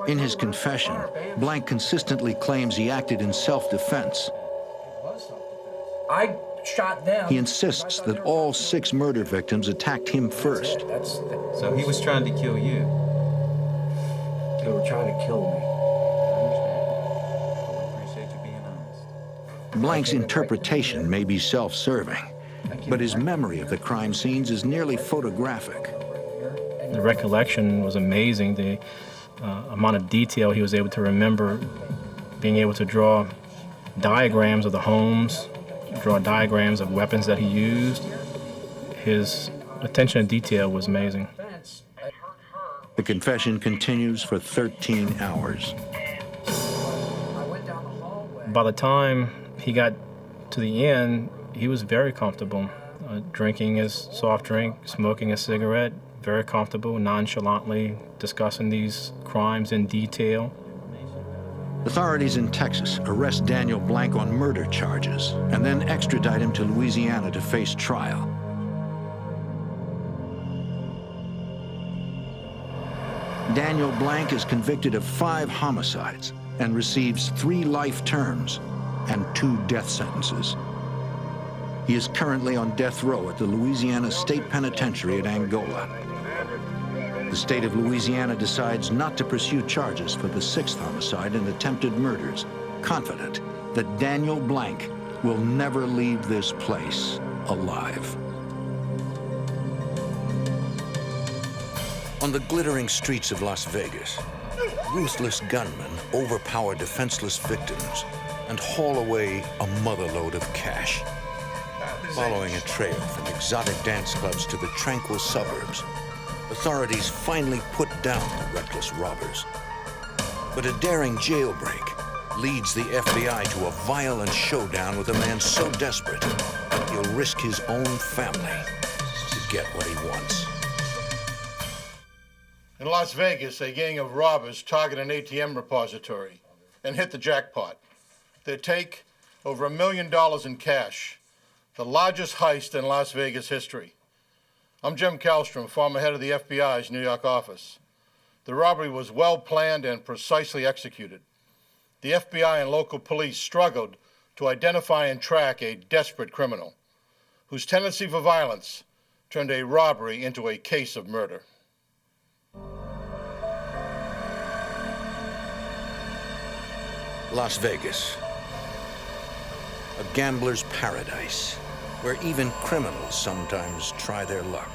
In his confession, Blank consistently claims he acted in self-defense. I shot them. He insists that all 6 murder victims attacked him first. So he was trying to kill you. They were trying to kill me. Blank's interpretation may be self-serving, but his memory of the crime scenes is nearly photographic. The recollection was amazing. The amount of detail he was able to remember, being able to draw diagrams of the homes, draw diagrams of weapons that he used. His attention to detail was amazing. The confession continues for 13 hours. By the time he got to the end, he was very comfortable, drinking his soft drink, smoking a cigarette, very comfortable, nonchalantly discussing these crimes in detail. Authorities in Texas arrest Daniel Blank on murder charges and then extradite him to Louisiana to face trial. Daniel Blank is convicted of 5 homicides and receives 3 life terms and 2 death sentences. He is currently on death row at the Louisiana State Penitentiary at Angola. The state of Louisiana decides not to pursue charges for the 6th homicide and attempted murders, confident that Daniel Blank will never leave this place alive. On the glittering streets of Las Vegas, ruthless gunmen overpower defenseless victims and haul away a motherload of cash. Following a trail from exotic dance clubs to the tranquil suburbs, authorities finally put down the reckless robbers. But a daring jailbreak leads the FBI to a violent showdown with a man so desperate, he'll risk his own family to get what he wants. In Las Vegas, a gang of robbers target an ATM repository and hit the jackpot. They take over $1 million in cash, the largest heist in Las Vegas history. I'm Jim Kallstrom, former head of the FBI's New York office. The robbery was well planned and precisely executed. The FBI and local police struggled to identify and track a desperate criminal whose tendency for violence turned a robbery into a case of murder. Las Vegas, a gambler's paradise, where even criminals sometimes try their luck.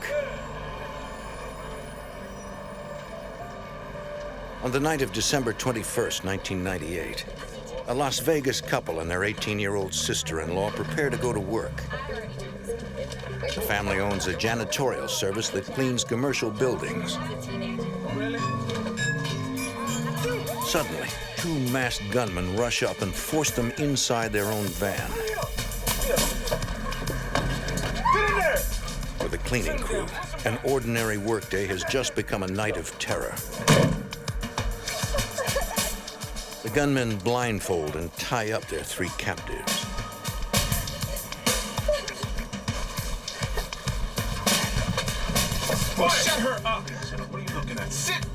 On the night of December 21st, 1998, a Las Vegas couple and their 18-year-old sister-in-law prepare to go to work. The family owns a janitorial service that cleans commercial buildings. Suddenly, 2 masked gunmen rush up and force them inside their own van. For the cleaning crew, an ordinary workday has just become a night of terror. The gunmen blindfold and tie up their 3 captives. Well, shut her up! What are you looking at? Sit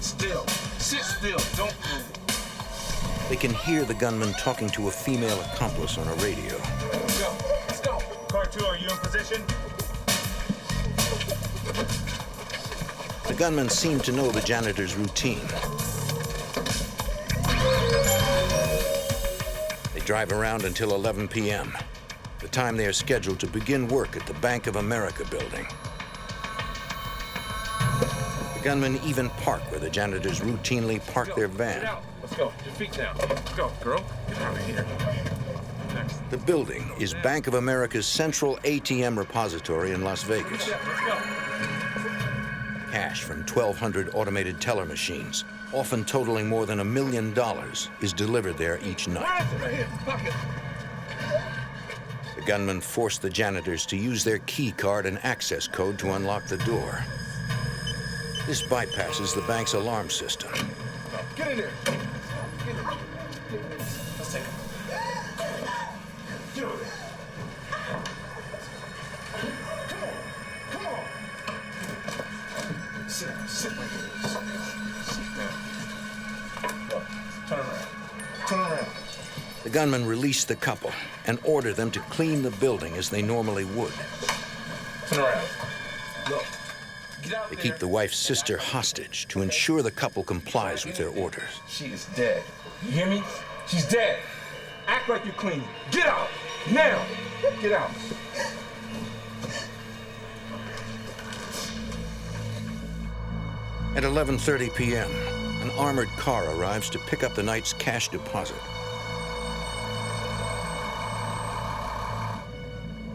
still. Sit still. Don't move. They can hear the gunman talking to a female accomplice on a radio. Let's go. Car 2, are you in position? The gunmen seem to know the janitor's routine. They drive around until 11 p.m. the time they are scheduled to begin work at the Bank of America building. The gunmen even park where the janitors routinely park their van. Let's go. Your feet down. Let's go, girl. Get out of here. Next. The building is Bank of America's central ATM repository in Las Vegas. Let's go. Cash from 1,200 automated teller machines, often totaling more than $1 million, is delivered there each night. The gunmen force the janitors to use their key card and access code to unlock the door. This bypasses the bank's alarm system. Get in there. Get in there. Let's take it. Get over there. Come on. Sit down. Sit right here. Sit down. Look, turn around. Turn around. The gunmen release the couple and order them to clean the building as they normally would. Turn around. Look. They keep the wife's sister hostage to ensure the couple complies with their orders. She is dead. You hear me? She's dead. Act like you're clean. Get out! Now! Get out. At 11:30 p.m., an armored car arrives to pick up the night's cash deposit.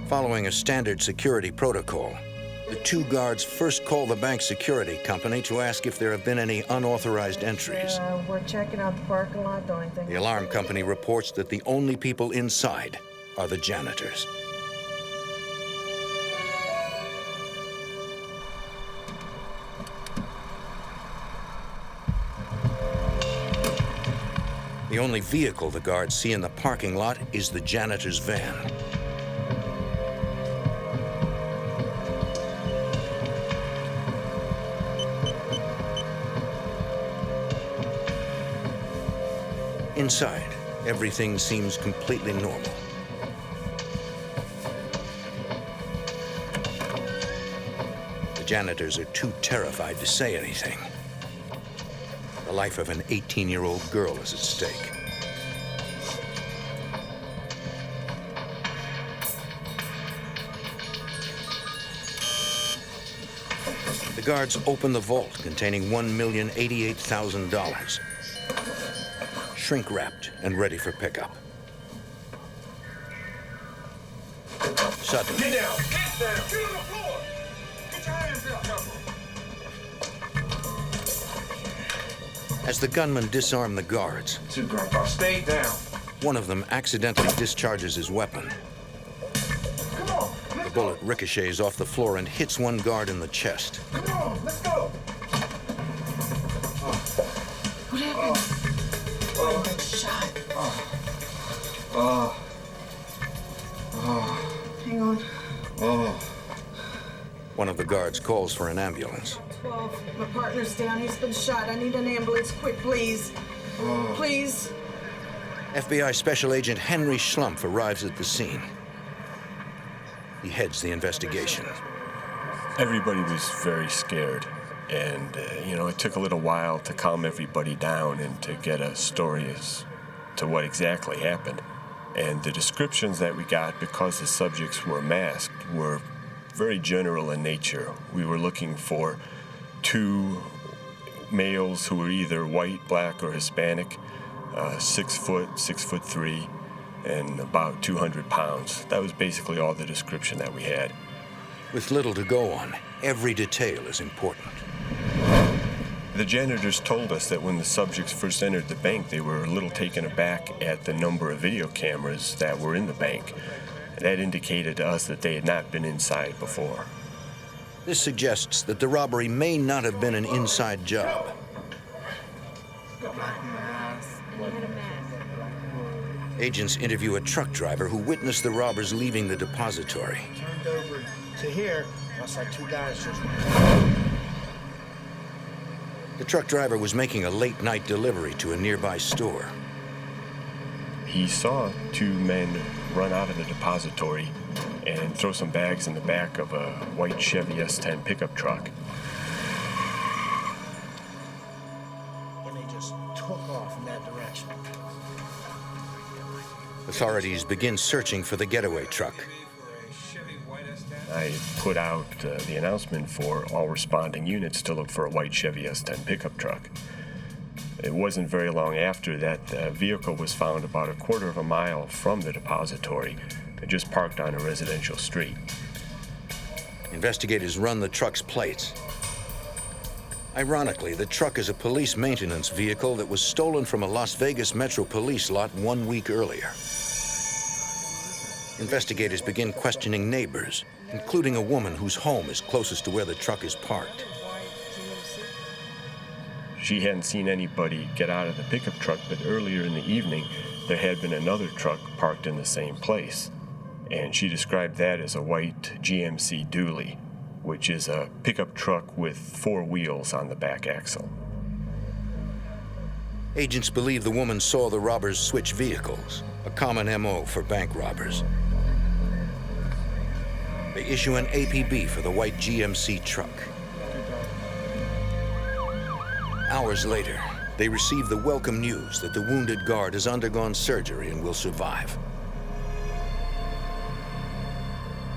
Following a standard security protocol, the two guards first call the bank security company to ask if there have been any unauthorized entries. We're checking out the parking lot, don't think. The alarm company reports that the only people inside are the janitors. The only vehicle the guards see in the parking lot is the janitor's van. Inside, everything seems completely normal. The janitors are too terrified to say anything. The life of an 18-year-old girl is at stake. The guards open the vault containing $1,088,000. Shrink-wrapped and ready for pickup. Suddenly, Get down! Get down! Get on the floor! Get your hands up! as the gunmen disarm the guards, Stay down. one of them accidentally discharges his weapon. Come on! The bullet ricochets off the floor and hits one guard in the chest. Come on! Let's go! What happened? Shot. Hang on. One of the guards calls for an ambulance. 12. My partner's down. He's been shot. I need an ambulance quick, please. Please. FBI Special Agent Henry Schlumpf arrives at the scene. He heads the investigation. Everybody was very scared. And, it took a little while to calm everybody down and to get a story as to what exactly happened. And the descriptions that we got, because the subjects were masked, were very general in nature. We were looking for two males who were either white, black, or Hispanic, 6 foot, 6'3", and about 200 pounds. That was basically all the description that we had. With little to go on, every detail is important. The janitors told us that when the subjects first entered the bank, they were a little taken aback at the number of video cameras that were in the bank. That indicated to us that they had not been inside before. This suggests that the robbery may not have been an inside job. Agents interview a truck driver who witnessed the robbers leaving the depository. Turned over to here, looks like two guys just... The truck driver was making a late-night delivery to a nearby store. He saw two men run out of the depository and throw some bags in the back of a white Chevy S10 pickup truck. And they just took off in that direction. Authorities begin searching for the getaway truck. I put out the announcement for all responding units to look for a white Chevy S10 pickup truck. It wasn't very long after that the vehicle was found about a quarter of a mile from the depository, just parked on a residential street. Investigators run the truck's plates. Ironically, the truck is a police maintenance vehicle that was stolen from a Las Vegas Metro Police lot 1 week earlier. Investigators begin questioning neighbors, including a woman whose home is closest to where the truck is parked. She hadn't seen anybody get out of the pickup truck, but earlier in the evening, there had been another truck parked in the same place. And she described that as a white GMC dually, which is a pickup truck with 4 wheels on the back axle. Agents believe the woman saw the robbers switch vehicles, a common MO for bank robbers. They issue an APB for the white GMC truck. Hours later, they receive the welcome news that the wounded guard has undergone surgery and will survive.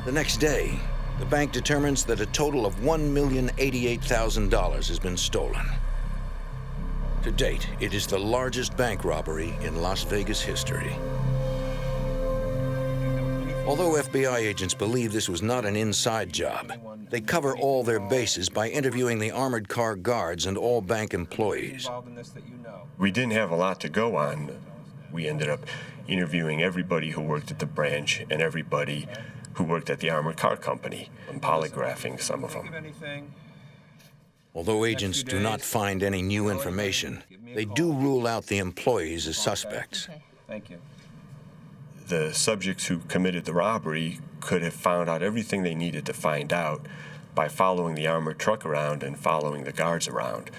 The next day, the bank determines that a total of $1,088,000 has been stolen. To date, it is the largest bank robbery in Las Vegas history. Although FBI agents believe this was not an inside job, they cover all their bases by interviewing the armored car guards and all bank employees. We didn't have a lot to go on. We ended up interviewing everybody who worked at the branch and everybody who worked at the armored car company and polygraphing some of them. Although agents do not find any new information, they do rule out the employees as suspects. Thank you. The subjects who committed the robbery could have found out everything they needed to find out by following the armored truck around and following the guards around.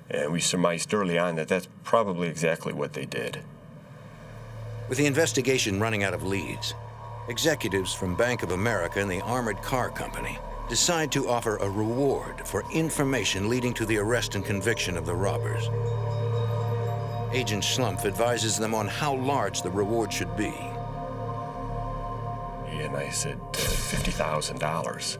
And we surmised early on that that's probably exactly what they did. With the investigation running out of leads, executives from Bank of America and the armored car company decide to offer a reward for information leading to the arrest and conviction of the robbers. Agent Schlumpf advises them on how large the reward should be. And I said $50,000,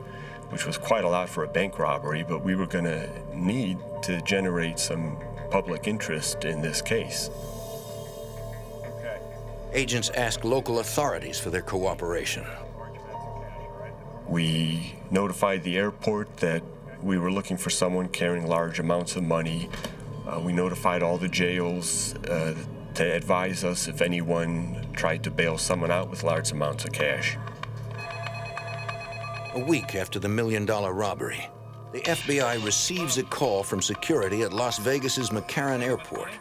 which was quite a lot for a bank robbery, but we were going to need to generate some public interest in this case. Agents ask local authorities for their cooperation. We notified the airport that we were looking for someone carrying large amounts of money. We notified all the jails to advise us if anyone tried to bail someone out with large amounts of cash. A week after the $1 million robbery, the FBI receives a call from security at Las Vegas's McCarran Airport.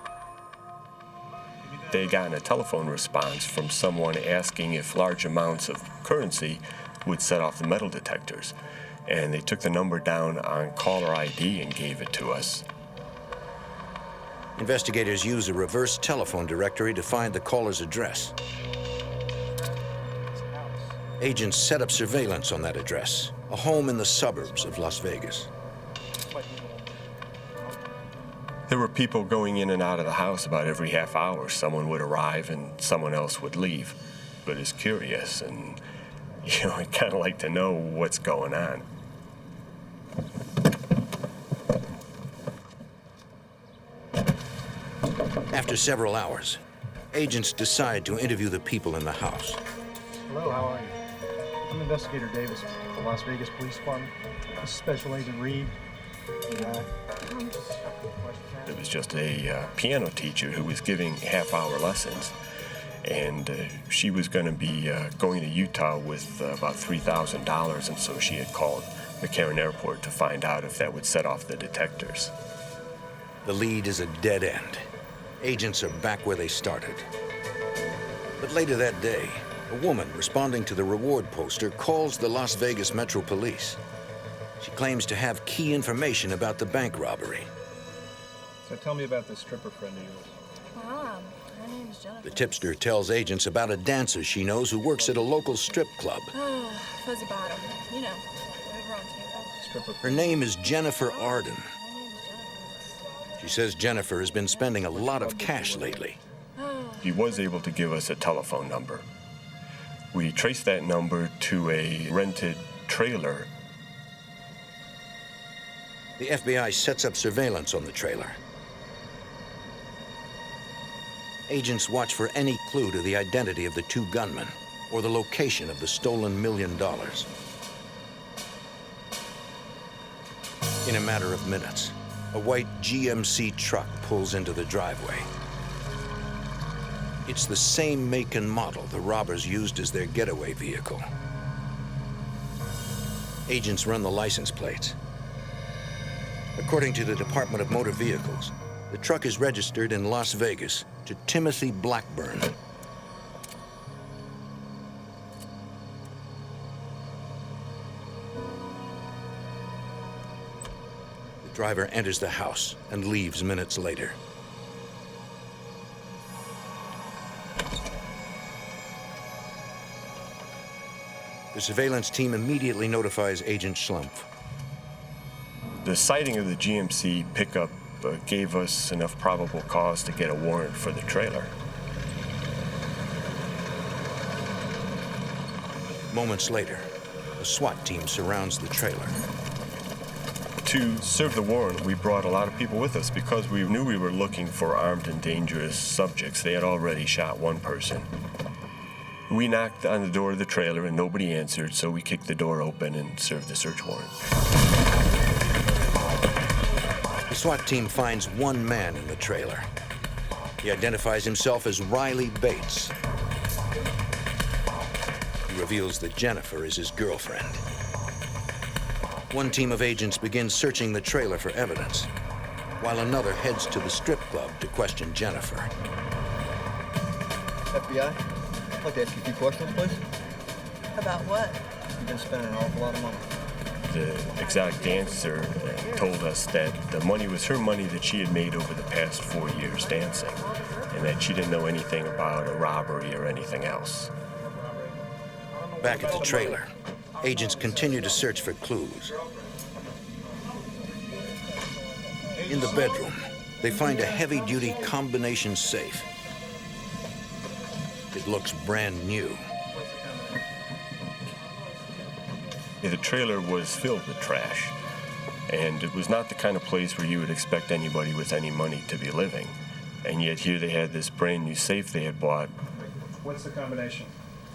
They got a telephone response from someone asking if large amounts of currency would set off the metal detectors. And they took the number down on caller ID and gave it to us. Investigators use a reverse telephone directory to find the caller's address. Agents set up surveillance on that address, a home in the suburbs of Las Vegas. There were people going in and out of the house about every half hour. Someone would arrive and someone else would leave. But it's curious, and I'd kind of like to know what's going on. After several hours, agents decide to interview the people in the house. Hello, how are you? I'm Investigator Davis from the Las Vegas Police Department. This is Special Agent Reed. It was just a piano teacher who was giving half-hour lessons, and she was going to be going to Utah with about $3,000, and so she had called McCarran Airport to find out if that would set off the detectors. The lead is a dead end. Agents are back where they started. But later that day, a woman responding to the reward poster calls the Las Vegas Metro Police. She claims to have key information about the bank robbery. So tell me about this stripper friend of yours. Her name's Jennifer. The tipster tells agents about a dancer she knows who works at a local strip club. Oh, fuzzy bottom. You know, over on Tampa. Her name is Jennifer Arden. She says Jennifer has been spending a lot of cash lately. He was able to give us a telephone number. We traced that number to a rented trailer. The FBI sets up surveillance on the trailer. Agents watch for any clue to the identity of the two gunmen or the location of the stolen $1 million. In a matter of minutes, a white GMC truck pulls into the driveway. It's the same make and model the robbers used as their getaway vehicle. Agents run the license plates. According to the Department of Motor Vehicles, the truck is registered in Las Vegas to Timothy Blackburn. The driver enters the house and leaves minutes later. The surveillance team immediately notifies Agent Schlumpf. The sighting of the GMC pickup gave us enough probable cause to get a warrant for the trailer. Moments later, a SWAT team surrounds the trailer. To serve the warrant, we brought a lot of people with us because we knew we were looking for armed and dangerous subjects. They had already shot one person. We knocked on the door of the trailer and nobody answered, so we kicked the door open and served the search warrant. The SWAT team finds one man in the trailer. He identifies himself as Riley Bates. He reveals that Jennifer is his girlfriend. One team of agents begins searching the trailer for evidence, while another heads to the strip club to question Jennifer. FBI, I'd like to ask you a few questions, please. About what? You've been spending an awful lot of money. The exotic dancer told us that the money was her money that she had made over the past 4 years dancing, and that she didn't know anything about a robbery or anything else. Back at the trailer, agents continue to search for clues. In the bedroom, they find a heavy-duty combination safe. It looks brand new. The trailer was filled with trash, and it was not the kind of place where you would expect anybody with any money to be living. And yet here they had this brand new safe they had bought. What's the combination?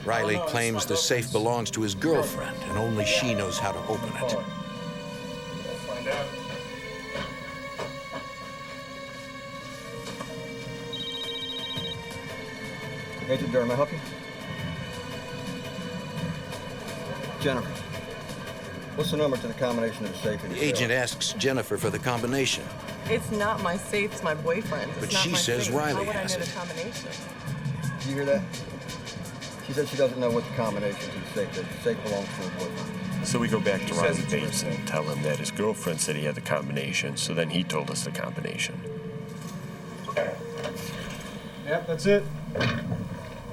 Riley claims the safe belongs to his girlfriend, and only she knows how to open it. We'll find out. Agent Durham, may I help you? Jennifer, what's the number to the combination of the safe? The agent asks Jennifer for the combination. It's not my safe, it's my boyfriend's. But It's not she my says safe. Riley How would has I know it. the combination? Did you hear that? She said she doesn't know what the combination to the safe is. The safe belongs to her boyfriend. So we go back to Riley Bates and tell him that his girlfriend said he had the combination, so then he told us the combination. Yep, that's it.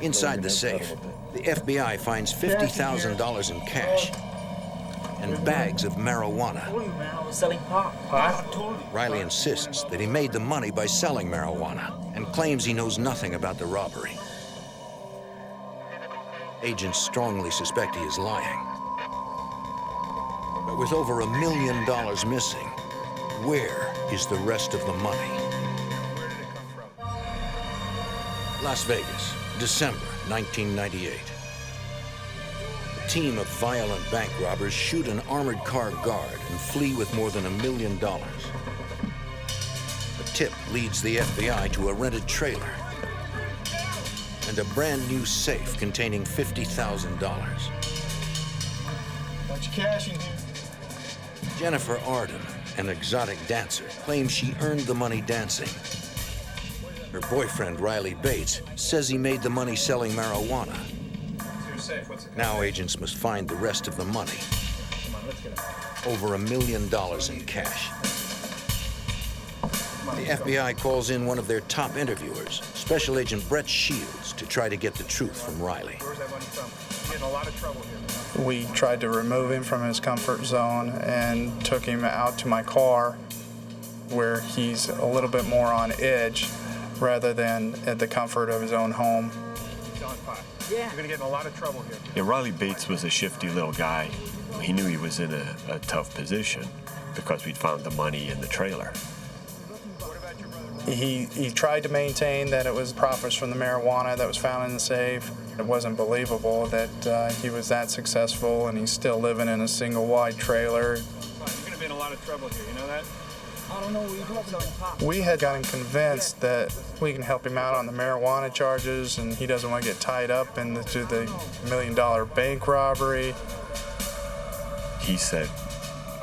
Inside the safe, the FBI finds $50,000 in cash and bags of marijuana. Selling pot. Riley insists that he made the money by selling marijuana and claims he knows nothing about the robbery. Agents strongly suspect he is lying. But with over $1 million missing, where is the rest of the money? Las Vegas, December 1998. A team of violent bank robbers shoot an armored car guard and flee with more than $1 million. A tip leads the FBI to a rented trailer and a brand new safe containing $50,000. Bunch of cash in here. Jennifer Arden, an exotic dancer, claims she earned the money dancing. Her boyfriend, Riley Bates, says he made the money selling marijuana. Now agents must find the rest of the money. Over $1 million in cash. The FBI calls in one of their top interviewers, Special Agent Brett Shields, to try to get the truth from Riley. Where's that money from? You're getting a lot of trouble here. We tried to remove him from his comfort zone and took him out to my car where he's a little bit more on edge. rather than at the comfort of his own home. Yeah. You're gonna get in a lot of trouble here. Yeah, Riley Bates was a shifty little guy. He knew he was in a tough position because we'd found the money in the trailer. He tried to maintain that it was profits from the marijuana that was found in the safe. It wasn't believable that he was that successful and he's still living in a single wide trailer. You're gonna be in a lot of trouble here, you know that? I don't know what you're doing. We had gotten convinced that we can help him out on the marijuana charges and he doesn't want to get tied up into the $1 million bank robbery. He said,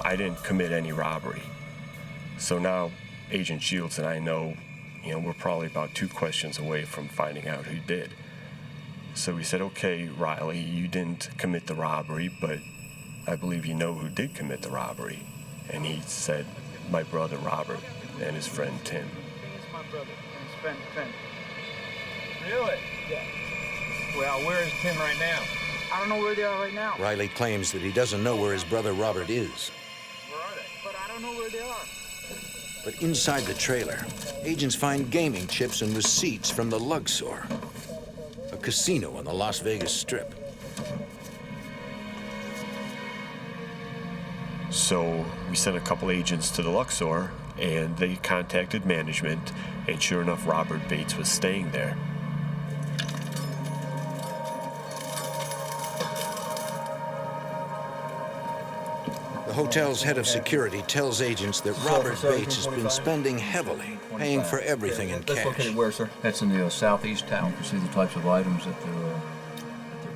I didn't commit any robbery. So now Agent Shields and I know, we're probably about 2 questions away from finding out who did. So we said, okay, Riley, you didn't commit the robbery, but I believe you know who did commit the robbery. And he said, my brother Robert and his friend Tim. It's my brother and his friend Tim. Really? Yeah. Well, where is Tim right now? I don't know where they are right now. Riley claims that he doesn't know where his brother Robert is. Where are they? But I don't know where they are. But inside the trailer, agents find gaming chips and receipts from the Luxor, a casino on the Las Vegas Strip. So we sent a couple agents to the Luxor, and they contacted management, and sure enough, Robert Bates was staying there. The hotel's head of security tells agents that Robert Bates has been spending heavily, paying for everything in That's cash. located where, sir? That's in the southeast town. You see the types of items that they're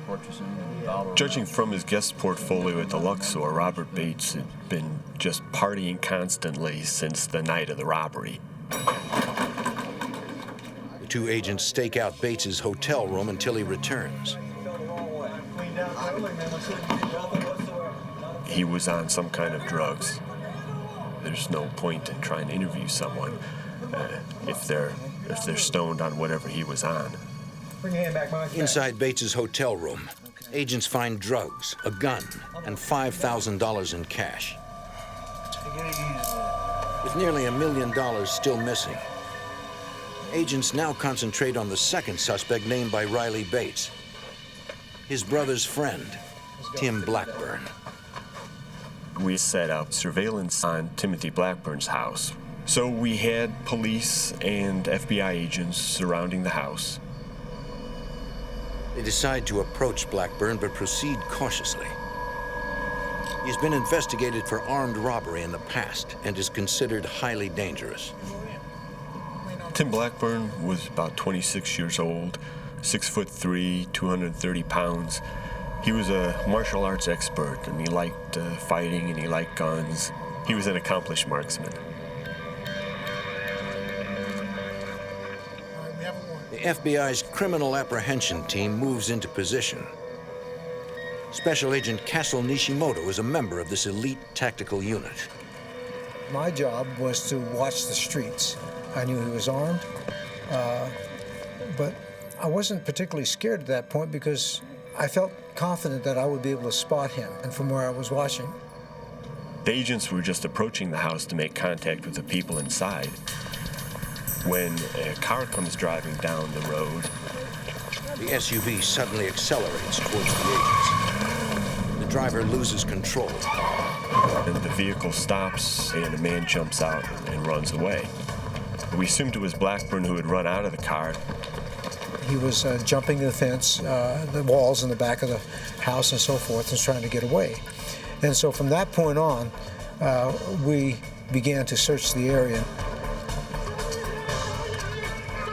purchasing. Judging from his guest portfolio at the Luxor, Robert Bates had been just partying constantly since the night of the robbery. The 2 agents stake out Bates's hotel room until he returns. He was on some kind of drugs. There's no point in trying to interview someone if they're stoned on whatever he was on. Bring your hand back, Mike. Inside Bates's hotel room, agents find drugs, a gun, and $5,000 in cash. With nearly $1 million still missing, agents now concentrate on the second suspect named by Riley Bates, his brother's friend, Tim Blackburn. We set up surveillance on Timothy Blackburn's house. So we had police and FBI agents surrounding the house. They decide to approach Blackburn, but proceed cautiously. He's been investigated for armed robbery in the past and is considered highly dangerous. Tim Blackburn was about 26 years old, 6'3", 230 pounds. He was a martial arts expert, and he liked fighting, and he liked guns. He was an accomplished marksman. The FBI's criminal apprehension team moves into position. Special Agent Castle Nishimoto is a member of this elite tactical unit. My job was to watch the streets. I knew he was armed, but I wasn't particularly scared at that point because I felt confident that I would be able to spot him, and from where I was watching. The agents were just approaching the house to make contact with the people inside when a car comes driving down the road. The SUV suddenly accelerates towards the agents. The driver loses control. And the vehicle stops, and a man jumps out and runs away. We assumed it was Blackburn who had run out of the car. He was jumping the fence, the walls in the back of the house and so forth, and trying to get away. And so from that point on, we began to search the area.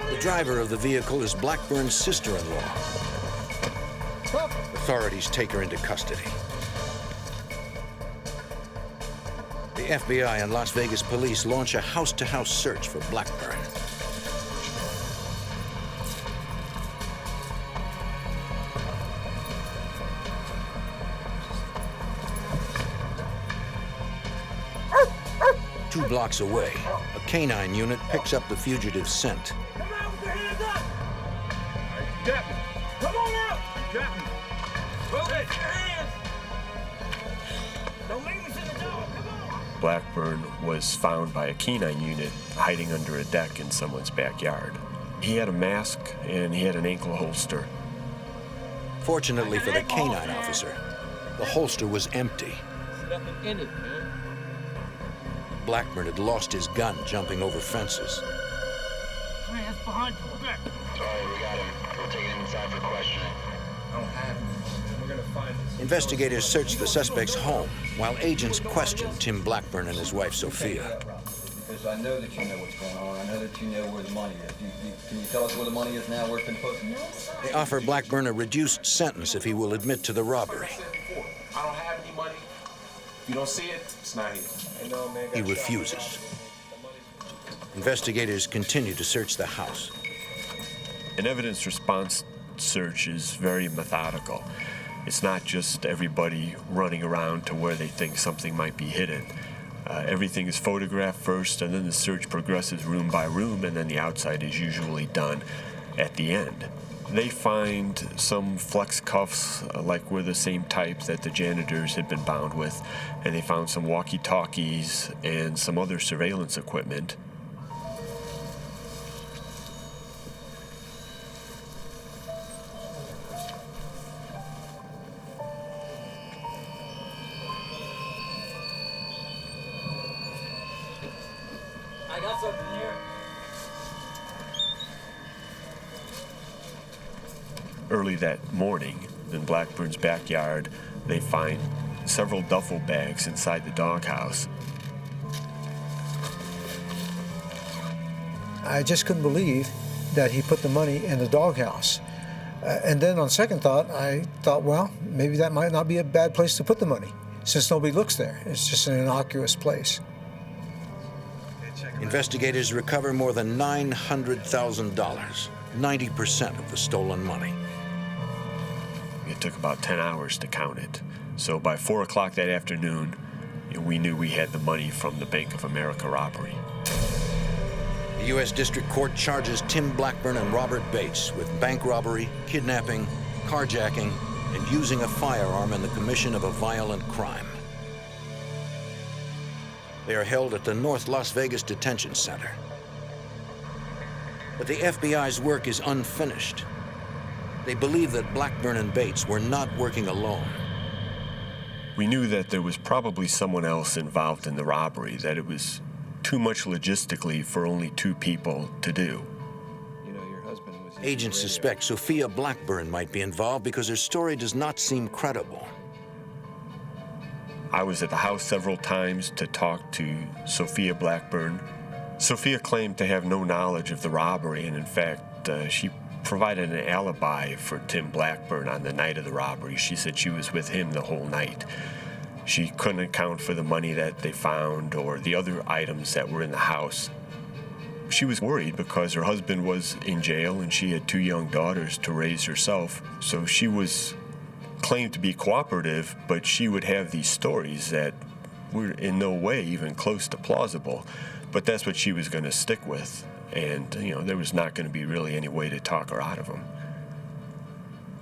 The driver of the vehicle is Blackburn's sister-in-law. Authorities take her into custody. The FBI and Las Vegas police launch a house-to-house search for Blackburn. Two blocks away, a canine unit picks up the fugitive's scent. Captain, come on out! Captain, move it! Your hands! Don't leave us in the dark, come on! Blackburn was found by a canine unit hiding under a deck in someone's backyard. He had a mask and he had an ankle holster. Fortunately for the canine officer, the holster was empty. Nothing in it, man. Blackburn had lost his gun jumping over fences. Hey, that's behind you. Back. Sorry, we got him. We're taking him inside for questioning. I don't have him. We're gonna find this. Investigators searched the suspect's home while agents questioned Tim Blackburn and his wife, Sophia. Because I know that you know what's going on. I know that you know where the money is. Can you tell us where the money is now, where it's been put? They offer Blackburn a reduced sentence if he will admit to the robbery. I don't have any money. If you don't see it, it's not here. He refuses. Investigators continue to search the house. An evidence response search is very methodical. It's not just everybody running around to where they think something might be hidden. Everything is photographed first, and then the search progresses room by room, and then the outside is usually done at the end. They find some flex cuffs, like were the same type that the janitors had been bound with, and they found some walkie-talkies and some other surveillance equipment. I got something here. Early that morning, in Blackburn's backyard, they find several duffel bags inside the doghouse. I just couldn't believe that he put the money in the doghouse. And then on second thought, I thought, well, maybe that might not be a bad place to put the money, since nobody looks there. It's just an innocuous place. Investigators recover more than $900,000, 90% of the stolen money. It took about 10 hours to count it. So by 4 o'clock that afternoon, we knew we had the money from the Bank of America robbery. The U.S. District Court charges Tim Blackburn and Robert Bates with bank robbery, kidnapping, carjacking, and using a firearm in the commission of a violent crime. They are held at the North Las Vegas Detention Center. But the FBI's work is unfinished. They believe that Blackburn and Bates were not working alone. We knew that there was probably someone else involved in the robbery, that it was too much logistically for only 2 people to do. Agents suspect Sophia Blackburn might be involved because her story does not seem credible. I was at the house several times to talk to Sophia Blackburn. Sophia claimed to have no knowledge of the robbery, and in fact, she provided an alibi for Tim Blackburn on the night of the robbery. She said she was with him the whole night. She couldn't account for the money that they found or the other items that were in the house. She was worried because her husband was in jail and she had 2 young daughters to raise herself, so she was claimed to be cooperative, but she would have these stories that were in no way even close to plausible. But that's what she was going to stick with, and there was not going to be really any way to talk her out of them.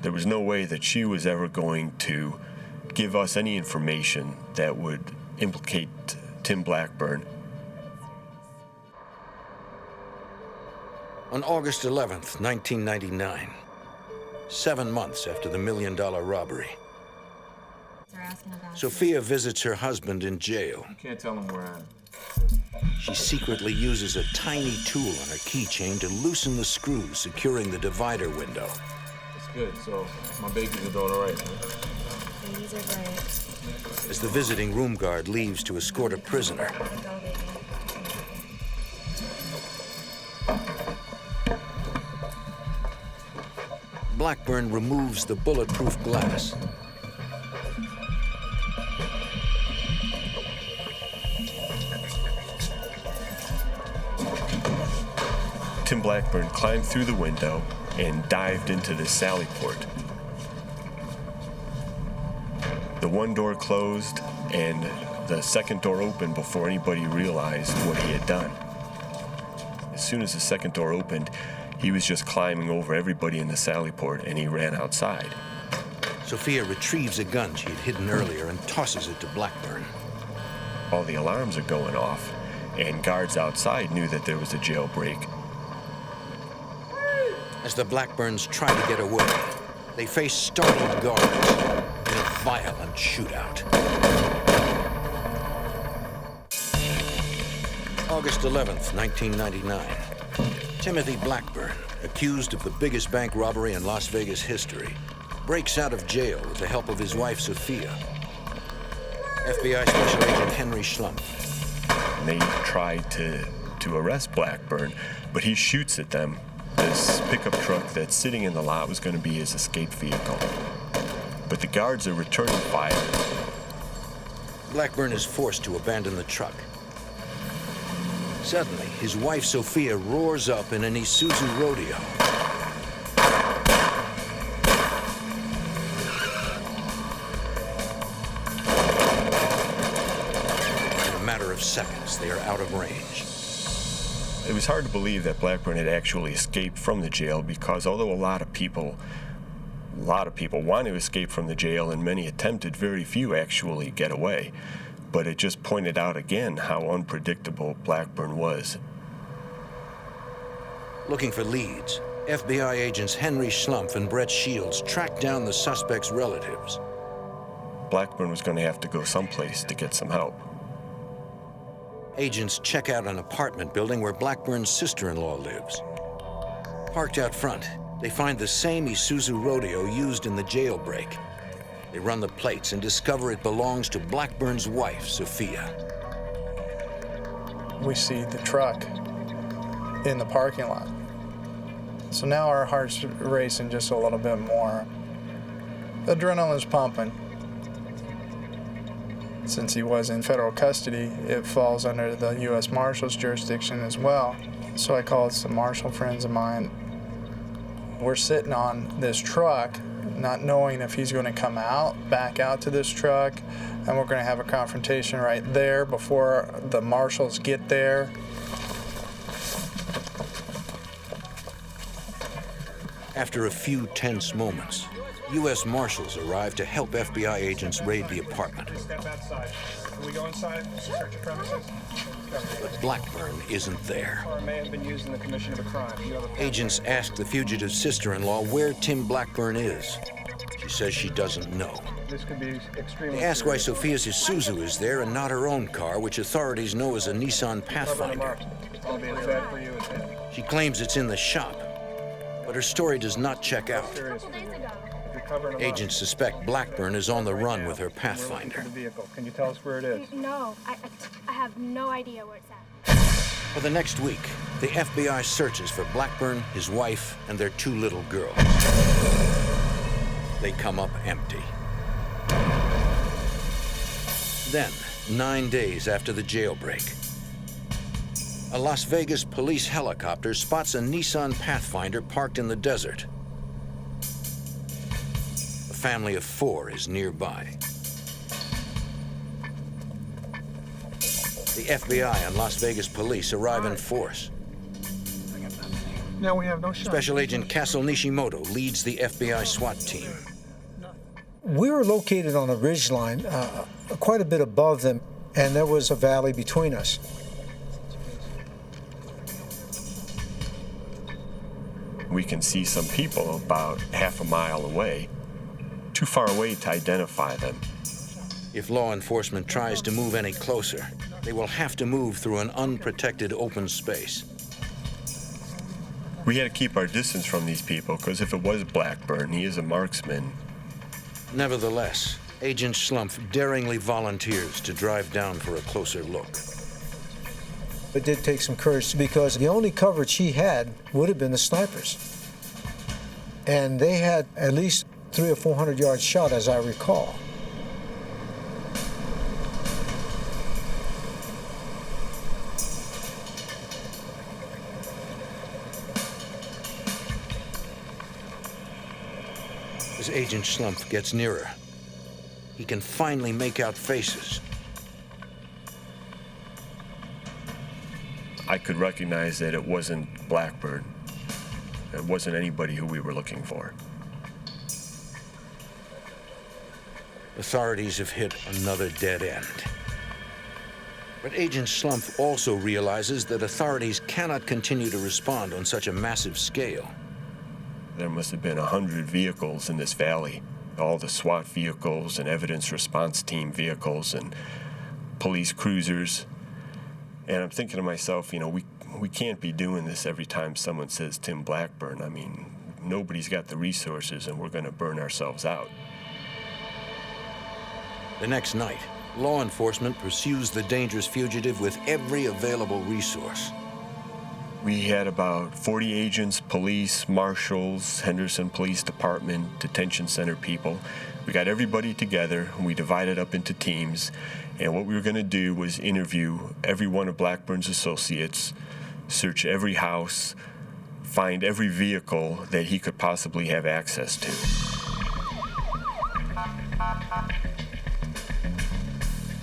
There was no way that she was ever going to give us any information that would implicate Tim Blackburn. On August 11th, 1999, 7 months after the $1 million robbery, Sophia visits her husband in jail. You can't tell him where I am. She secretly uses a tiny tool on her keychain to loosen the screws securing the divider window. It's good, so my babies are doing all right. Babies are great. As the visiting room guard leaves to escort a prisoner, Blackburn removes the bulletproof glass. Tim Blackburn climbed through the window and dived into the sally port. The one door closed and the second door opened before anybody realized what he had done. As soon as the second door opened, he was just climbing over everybody in the sally port and he ran outside. Sophia retrieves a gun she had hidden earlier and tosses it to Blackburn. All the alarms are going off, and guards outside knew that there was a jailbreak. As the Blackburns try to get away, they face startled guards in a violent shootout. August 11th, 1999. Timothy Blackburn, accused of the biggest bank robbery in Las Vegas history, breaks out of jail with the help of his wife, Sophia. FBI Special Agent Henry Schlumpf. They tried to arrest Blackburn, but he shoots at them. This pickup truck that's sitting in the lot was going to be his escape vehicle. But the guards are returning fire. Blackburn is forced to abandon the truck. Suddenly, his wife Sophia roars up in an Isuzu Rodeo. In a matter of seconds, they are out of range. It was hard to believe that Blackburn had actually escaped from the jail because although a lot of people want to escape from the jail and many attempted, very few actually get away. But it just pointed out again how unpredictable Blackburn was. Looking for leads, FBI agents Henry Schlumpf and Brett Shields tracked down the suspect's relatives. Blackburn was going to have to go someplace to get some help. Agents check out an apartment building where Blackburn's sister-in-law lives. Parked out front, they find the same Isuzu Rodeo used in the jailbreak. They run the plates and discover it belongs to Blackburn's wife, Sophia. We see the truck in the parking lot. So now our heart's racing just a little bit more. Adrenaline's pumping. Since he was in federal custody, it falls under the U.S. Marshal's jurisdiction as well. So I called some Marshal friends of mine. We're sitting on this truck, not knowing if he's going to come back out to this truck, and we're going to have a confrontation right there before the Marshals get there. After a few tense moments, U.S. Marshals arrive to help FBI agents raid the apartment. Step outside. Can we go inside? Search the premises? But Blackburn isn't there. Or may have been used in the commission of a crime. Agents ask the fugitive's sister-in-law where Tim Blackburn is. She says she doesn't know. This could be extremely They ask why serious. Sophia's Isuzu is there and not her own car, which authorities know as a Nissan Pathfinder. I'll be as bad for you as him. She claims it's in the shop, but her story does not check out. Agents suspect Blackburn is on the run with her Pathfinder. Can you tell us where it is? No, I have no idea where it's at. For the next week, the FBI searches for Blackburn, his wife, and their two little girls. They come up empty. Then, 9 days after the jailbreak, a Las Vegas police helicopter spots a Nissan Pathfinder parked in the desert. A family of 4 is nearby. The FBI and Las Vegas police arrive in force. Now we have no shot. Special Agent Castle Nishimoto leads the FBI SWAT team. We were located on a ridgeline quite a bit above them, and there was a valley between us. We can see some people about half a mile away, too far away to identify them. If law enforcement tries to move any closer, they will have to move through an unprotected open space. We had to keep our distance from these people because if it was Blackburn, he is a marksman. Nevertheless, Agent Schlumpf daringly volunteers to drive down for a closer look. It did take some courage because the only coverage he had would have been the snipers. And they had at least 300 or 400 yards shot, as I recall. As Agent Schlumpf gets nearer, he can finally make out faces. I could recognize that it wasn't Blackburn. It wasn't anybody who we were looking for. Authorities have hit another dead end. But Agent Schlumpf also realizes that authorities cannot continue to respond on such a massive scale. there must have been 100 vehicles in this valley, all the SWAT vehicles and evidence response team vehicles and police cruisers. And I'm thinking to myself, you know, we can't be doing this every time someone says Tim Blackburn. I mean, nobody's got the resources, and we're going to burn ourselves out. The next night, law enforcement pursues the dangerous fugitive with every available resource. We had about 40 agents, police, marshals, Henderson Police Department, detention center people. We got everybody together, and we divided up into teams. And what we were going to do was interview every one of Blackburn's associates, search every house, find every vehicle that he could possibly have access to.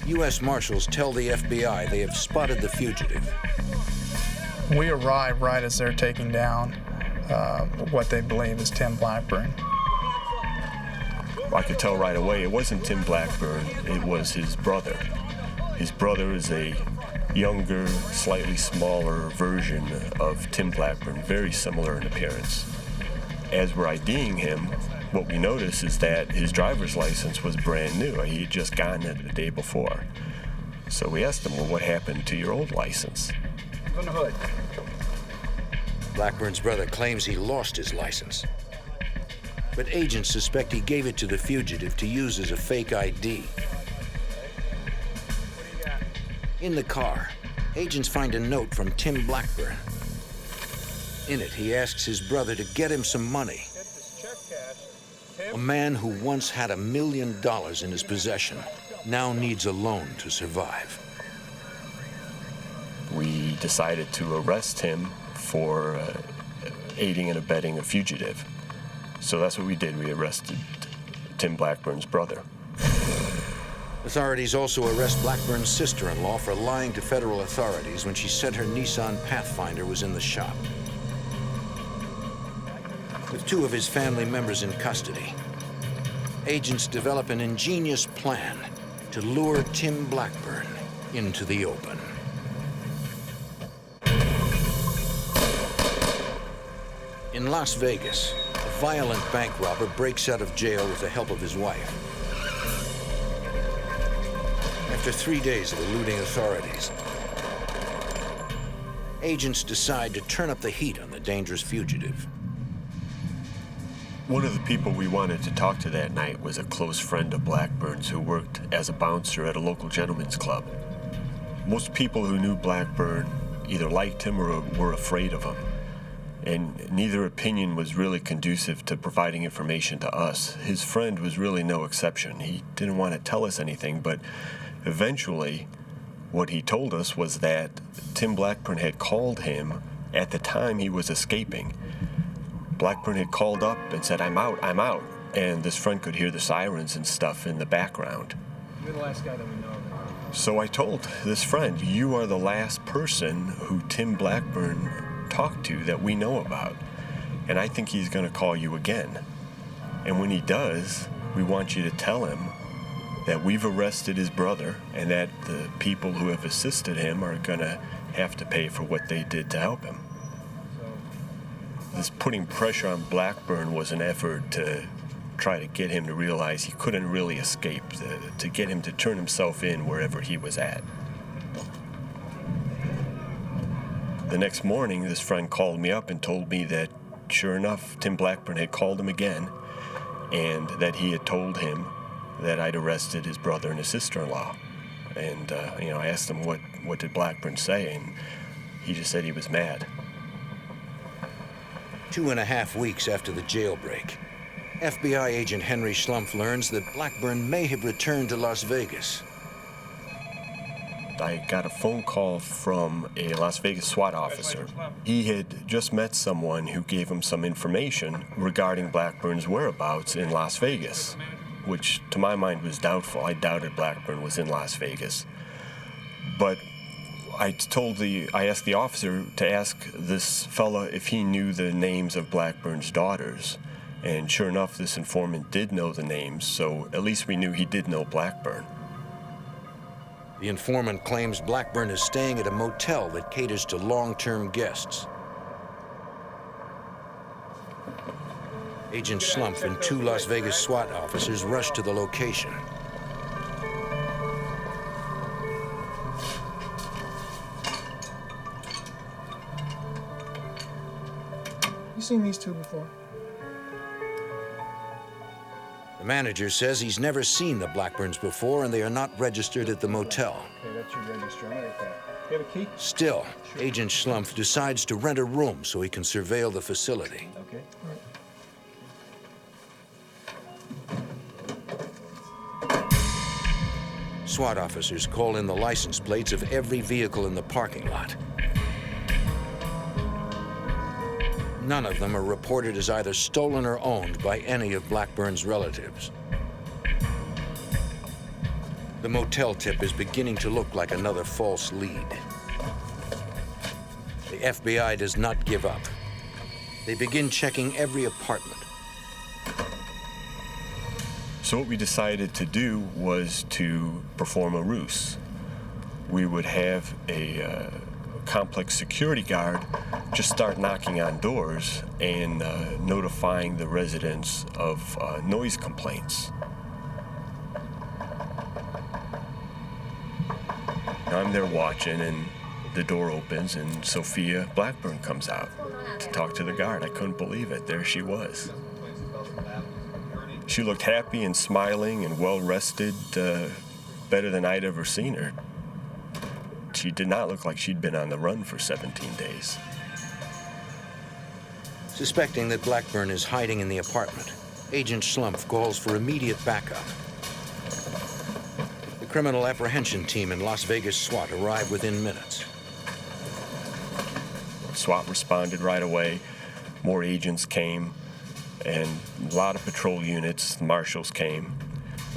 U.S. Marshals tell the FBI they have spotted the fugitive. We arrive right as they're taking down what they believe is Tim Blackburn. I could tell right away it wasn't Tim Blackburn, it was his brother. His brother is a younger, slightly smaller version of Tim Blackburn, very similar in appearance. As we're IDing him, what we notice is that his driver's license was brand new. He had just gotten it the day before. So we asked him, well, what happened to your old license? On the hood. Blackburn's brother claims he lost his license. But agents suspect he gave it to the fugitive to use as a fake ID. In the car, agents find a note from Tim Blackburn. In it, he asks his brother to get him some money. A man who once had $1 million in his possession now needs a loan to survive. We decided to arrest him for aiding and abetting a fugitive. So that's what we did. We arrested Tim Blackburn's brother. Authorities also arrest Blackburn's sister-in-law for lying to federal authorities when she said her Nissan Pathfinder was in the shop. With 2 of his family members in custody, agents develop an ingenious plan to lure Tim Blackburn into the open. In Las Vegas, a violent bank robber breaks out of jail with the help of his wife. After 3 days of eluding authorities, agents decide to turn up the heat on the dangerous fugitive. One of the people we wanted to talk to that night was a close friend of Blackburn's who worked as a bouncer at a local gentleman's club. Most people who knew Blackburn either liked him or were afraid of him. And neither opinion was really conducive to providing information to us. His friend was really no exception. He didn't want to tell us anything, but eventually what he told us was that Tim Blackburn had called him at the time he was escaping. Blackburn had called up and said, I'm out. And this friend could hear the sirens and stuff in the background. You're the last guy that we know of. So I told this friend, you are the last person who Tim Blackburn talked to that we know about. And I think he's going to call you again. And when he does, we want you to tell him that we've arrested his brother and that the people who have assisted him are going to have to pay for what they did to help him. This putting pressure on Blackburn was an effort to try to get him to realize he couldn't really escape, to get him to turn himself in wherever he was at. The next morning, this friend called me up and told me that, sure enough, Tim Blackburn had called him again and that he had told him that I'd arrested his brother and his sister-in-law. And, I asked him what did Blackburn say, and he just said he was mad. 2.5 weeks after the jailbreak, FBI agent Henry Schlumpf learns that Blackburn may have returned to Las Vegas. I got a phone call from a Las Vegas SWAT officer. He had just met someone who gave him some information regarding Blackburn's whereabouts in Las Vegas, which to my mind was doubtful. I doubted Blackburn was in Las Vegas. But I asked the officer to ask this fella if he knew the names of Blackburn's daughters. And sure enough, this informant did know the names, so at least we knew he did know Blackburn. The informant claims Blackburn is staying at a motel that caters to long-term guests. Agent Schlumpf and 2 Las Vegas SWAT officers rush to the location. You seen these two before? The manager says he's never seen the Blackburns before and they are not registered at the motel. Okay, that's your register. I'm gonna get that. You have a key? Still, Agent Schlumpf decides to rent a room so he can surveil the facility. Okay. All right. SWAT officers call in the license plates of every vehicle in the parking lot. None of them are reported as either stolen or owned by any of Blackburn's relatives. The motel tip is beginning to look like another false lead. The FBI does not give up. They begin checking every apartment. So what we decided to do was to perform a ruse. We would have a complex security guard just start knocking on doors and notifying the residents of noise complaints. I'm there watching, and the door opens, and Sophia Blackburn comes out to talk to the guard. I couldn't believe it. There she was. She looked happy and smiling and well-rested, better than I'd ever seen her. She did not look like she'd been on the run for 17 days. Suspecting that Blackburn is hiding in the apartment, Agent Schlumpf calls for immediate backup. The criminal apprehension team and Las Vegas SWAT arrive within minutes. SWAT responded right away. More agents came, and a lot of patrol units, marshals came.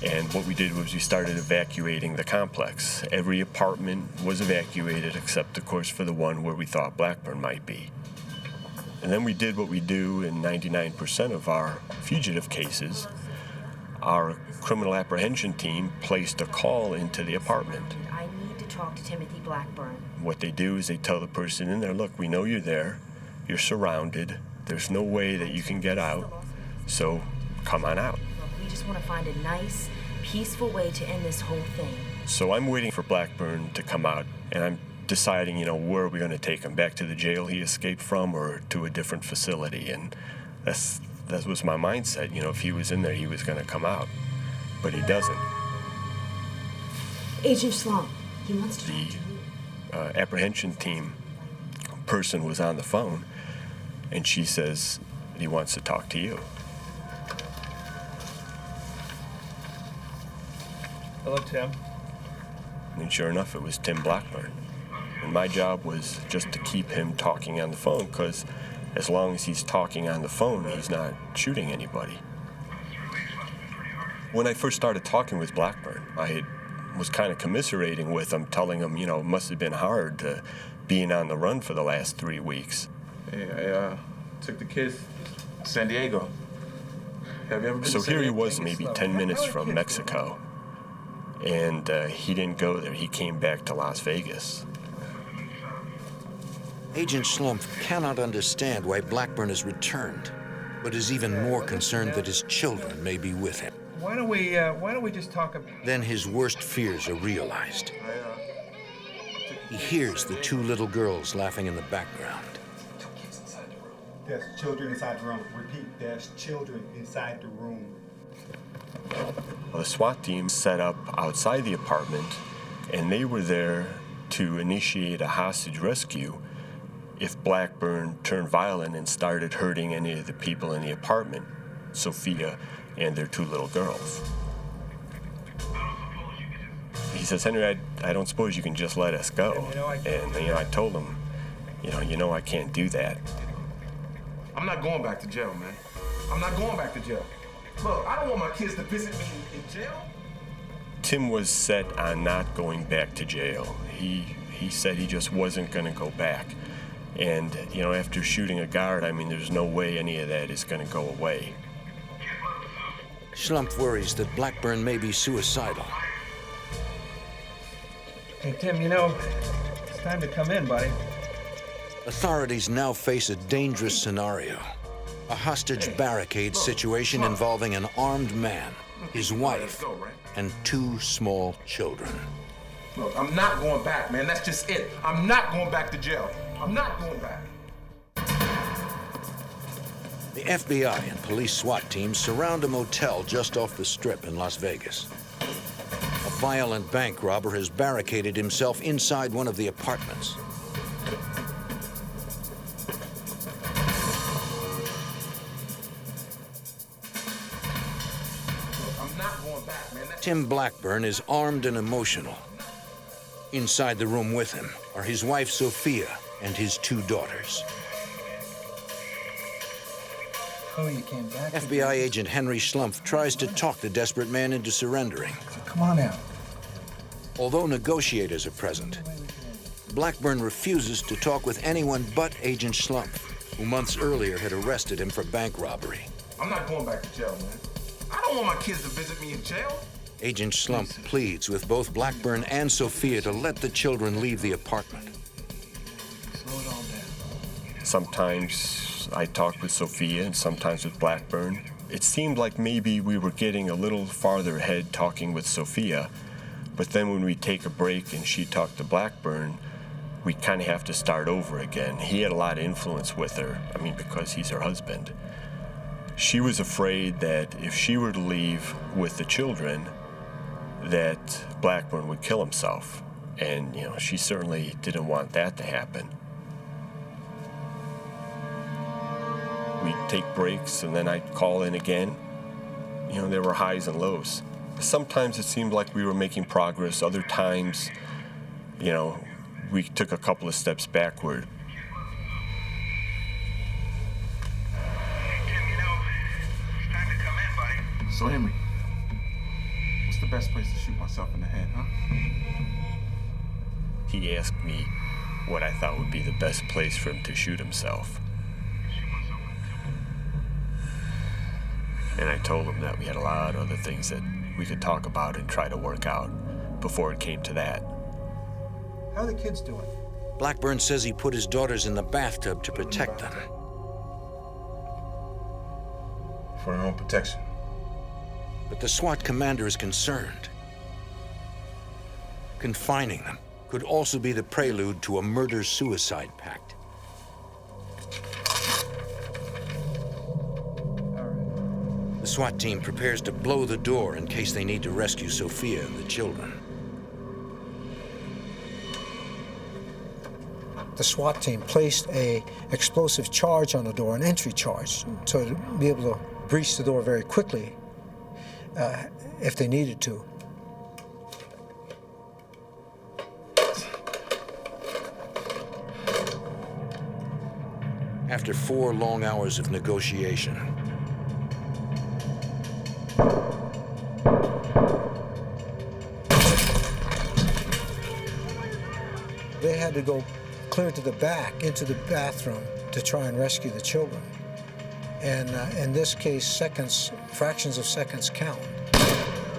And what we did was we started evacuating the complex. Every apartment was evacuated except, of course, for the one where we thought Blackburn might be. And then we did what we do in 99% of our fugitive cases. Our criminal apprehension team placed a call into the apartment. I need to talk to Timothy Blackburn. What they do is they tell the person in there, look, we know you're there. You're surrounded. There's no way that you can get out. So come on out. We just want to find a nice, peaceful way to end this whole thing. So I'm waiting for Blackburn to come out, and I'm deciding, where are we going to take him? Back to the jail he escaped from or to a different facility? And that was my mindset. If he was in there, he was going to come out. But he doesn't. Agent Schlumpf, he wants to talk to you. The apprehension team person was on the phone, and she says he wants to talk to you. Hello, Tim. And sure enough, it was Tim Blackburn. And my job was just to keep him talking on the phone, because as long as he's talking on the phone, he's not shooting anybody. When I first started talking with Blackburn, I was kind of commiserating with him, telling him, it must have been hard being on the run for the last 3 weeks. Hey, I took the kids to San Diego. Have you ever been So to San here he Diego? was, maybe 10 minutes from Mexico. And he didn't go there. He came back to Las Vegas. Agent Schlumpf cannot understand why Blackburn has returned, but is even more concerned that his children may be with him. Why don't we just talk about... Then his worst fears are realized. He hears the 2 little girls laughing in the background. There's children inside the room. Repeat, there's children inside the room. The SWAT team set up outside the apartment, and they were there to initiate a hostage rescue if Blackburn turned violent and started hurting any of the people in the apartment, Sophia and their 2 little girls. He says, Henry, I don't suppose you can just let us go. And I told him, I can't do that. I'm not going back to jail, man. I'm not going back to jail. Look, I don't want my kids to visit me in jail. Tim was set on not going back to jail. He said he just wasn't going to go back. And, after shooting a guard, there's no way any of that is going to go away. Schlumpf worries that Blackburn may be suicidal. Hey, Tim, it's time to come in, buddy. Authorities now face a dangerous scenario. A hostage barricade situation involving an armed man, his wife, and 2 small children. Look, I'm not going back, man. That's just it. I'm not going back to jail. I'm not going back. The FBI and police SWAT teams surround a motel just off the Strip in Las Vegas. A violent bank robber has barricaded himself inside one of the apartments. Tim Blackburn is armed and emotional. Inside the room with him are his wife, Sophia, and his 2 daughters. Oh, you came back? FBI agent Henry Schlumpf tries to talk the desperate man into surrendering. Come on out. Although negotiators are present, Blackburn refuses to talk with anyone but Agent Schlumpf, who months earlier had arrested him for bank robbery. I'm not going back to jail, man. I don't want my kids to visit me in jail. Agent Schlumpf pleads with both Blackburn and Sophia to let the children leave the apartment. Slow it all down. Sometimes I talked with Sophia and sometimes with Blackburn. It seemed like maybe we were getting a little farther ahead talking with Sophia, but then when we take a break and she talked to Blackburn, we kind of have to start over again. He had a lot of influence with her, because he's her husband. She was afraid that if she were to leave with the children, that Blackburn would kill himself. And, she certainly didn't want that to happen. We'd take breaks and then I'd call in again. There were highs and lows. Sometimes it seemed like we were making progress. Other times, we took a couple of steps backward. So, Henry, what's the best place to shoot myself in the head, huh? He asked me what I thought would be the best place for him to shoot himself. And I told him that we had a lot of other things that we could talk about and try to work out before it came to that. How are the kids doing? Blackburn says he put his daughters in the bathtub to protect them. For their own protection. But the SWAT commander is concerned. Confining them could also be the prelude to a murder-suicide pact. The SWAT team prepares to blow the door in case they need to rescue Sophia and the children. The SWAT team placed an explosive charge on the door, an entry charge, so to be able to breach the door very quickly if they needed to. After 4 long hours of negotiation, they had to go clear to the back, into the bathroom, to try and rescue the children. And in this case, fractions of seconds count.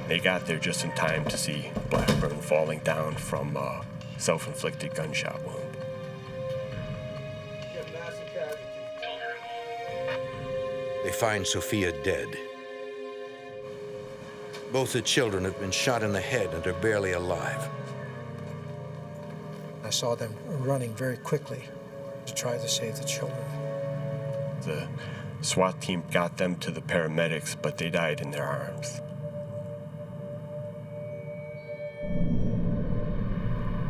They got there just in time to see Blackburn falling down from a self-inflicted gunshot wound. they find Sophia dead. Both the children have been shot in the head and are barely alive. I saw them running very quickly to try to save the children. The SWAT team got them to the paramedics, but they died in their arms.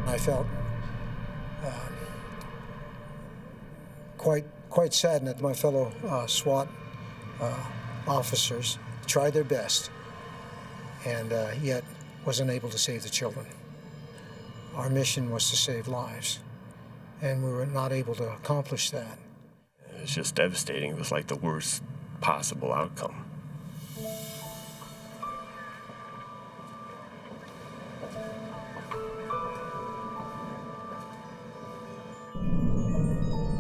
I felt quite saddened that my fellow SWAT officers tried their best and yet wasn't able to save the children. Our mission was to save lives, and we were not able to accomplish that. It was just devastating. It was like the worst possible outcome.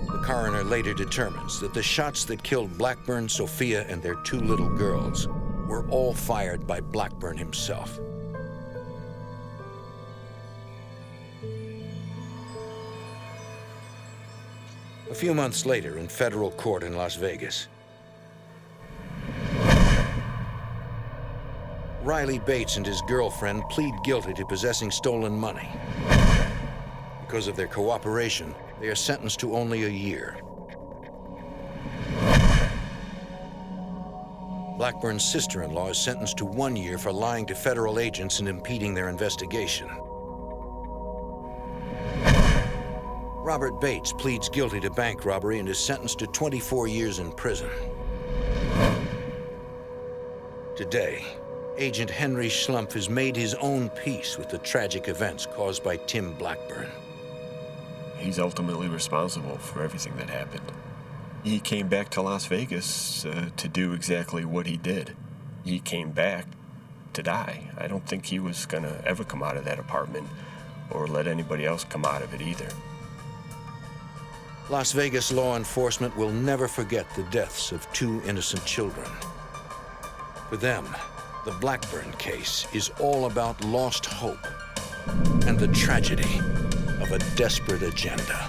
The coroner later determines that the shots that killed Blackburn, Sophia, and their 2 little girls were all fired by Blackburn himself. A few months later, in federal court in Las Vegas, Riley Bates and his girlfriend plead guilty to possessing stolen money. Because of their cooperation, they are sentenced to only a year. Blackburn's sister-in-law is sentenced to 1 year for lying to federal agents and impeding their investigation. Robert Bates pleads guilty to bank robbery and is sentenced to 24 years in prison. Today, Agent Henry Schlumpf has made his own peace with the tragic events caused by Tim Blackburn. He's ultimately responsible for everything that happened. He came back to Las Vegas to do exactly what he did. He came back to die. I don't think he was gonna ever come out of that apartment or let anybody else come out of it either. Las Vegas law enforcement will never forget the deaths of 2 innocent children. For them, the Blackburn case is all about lost hope and the tragedy of a desperate agenda.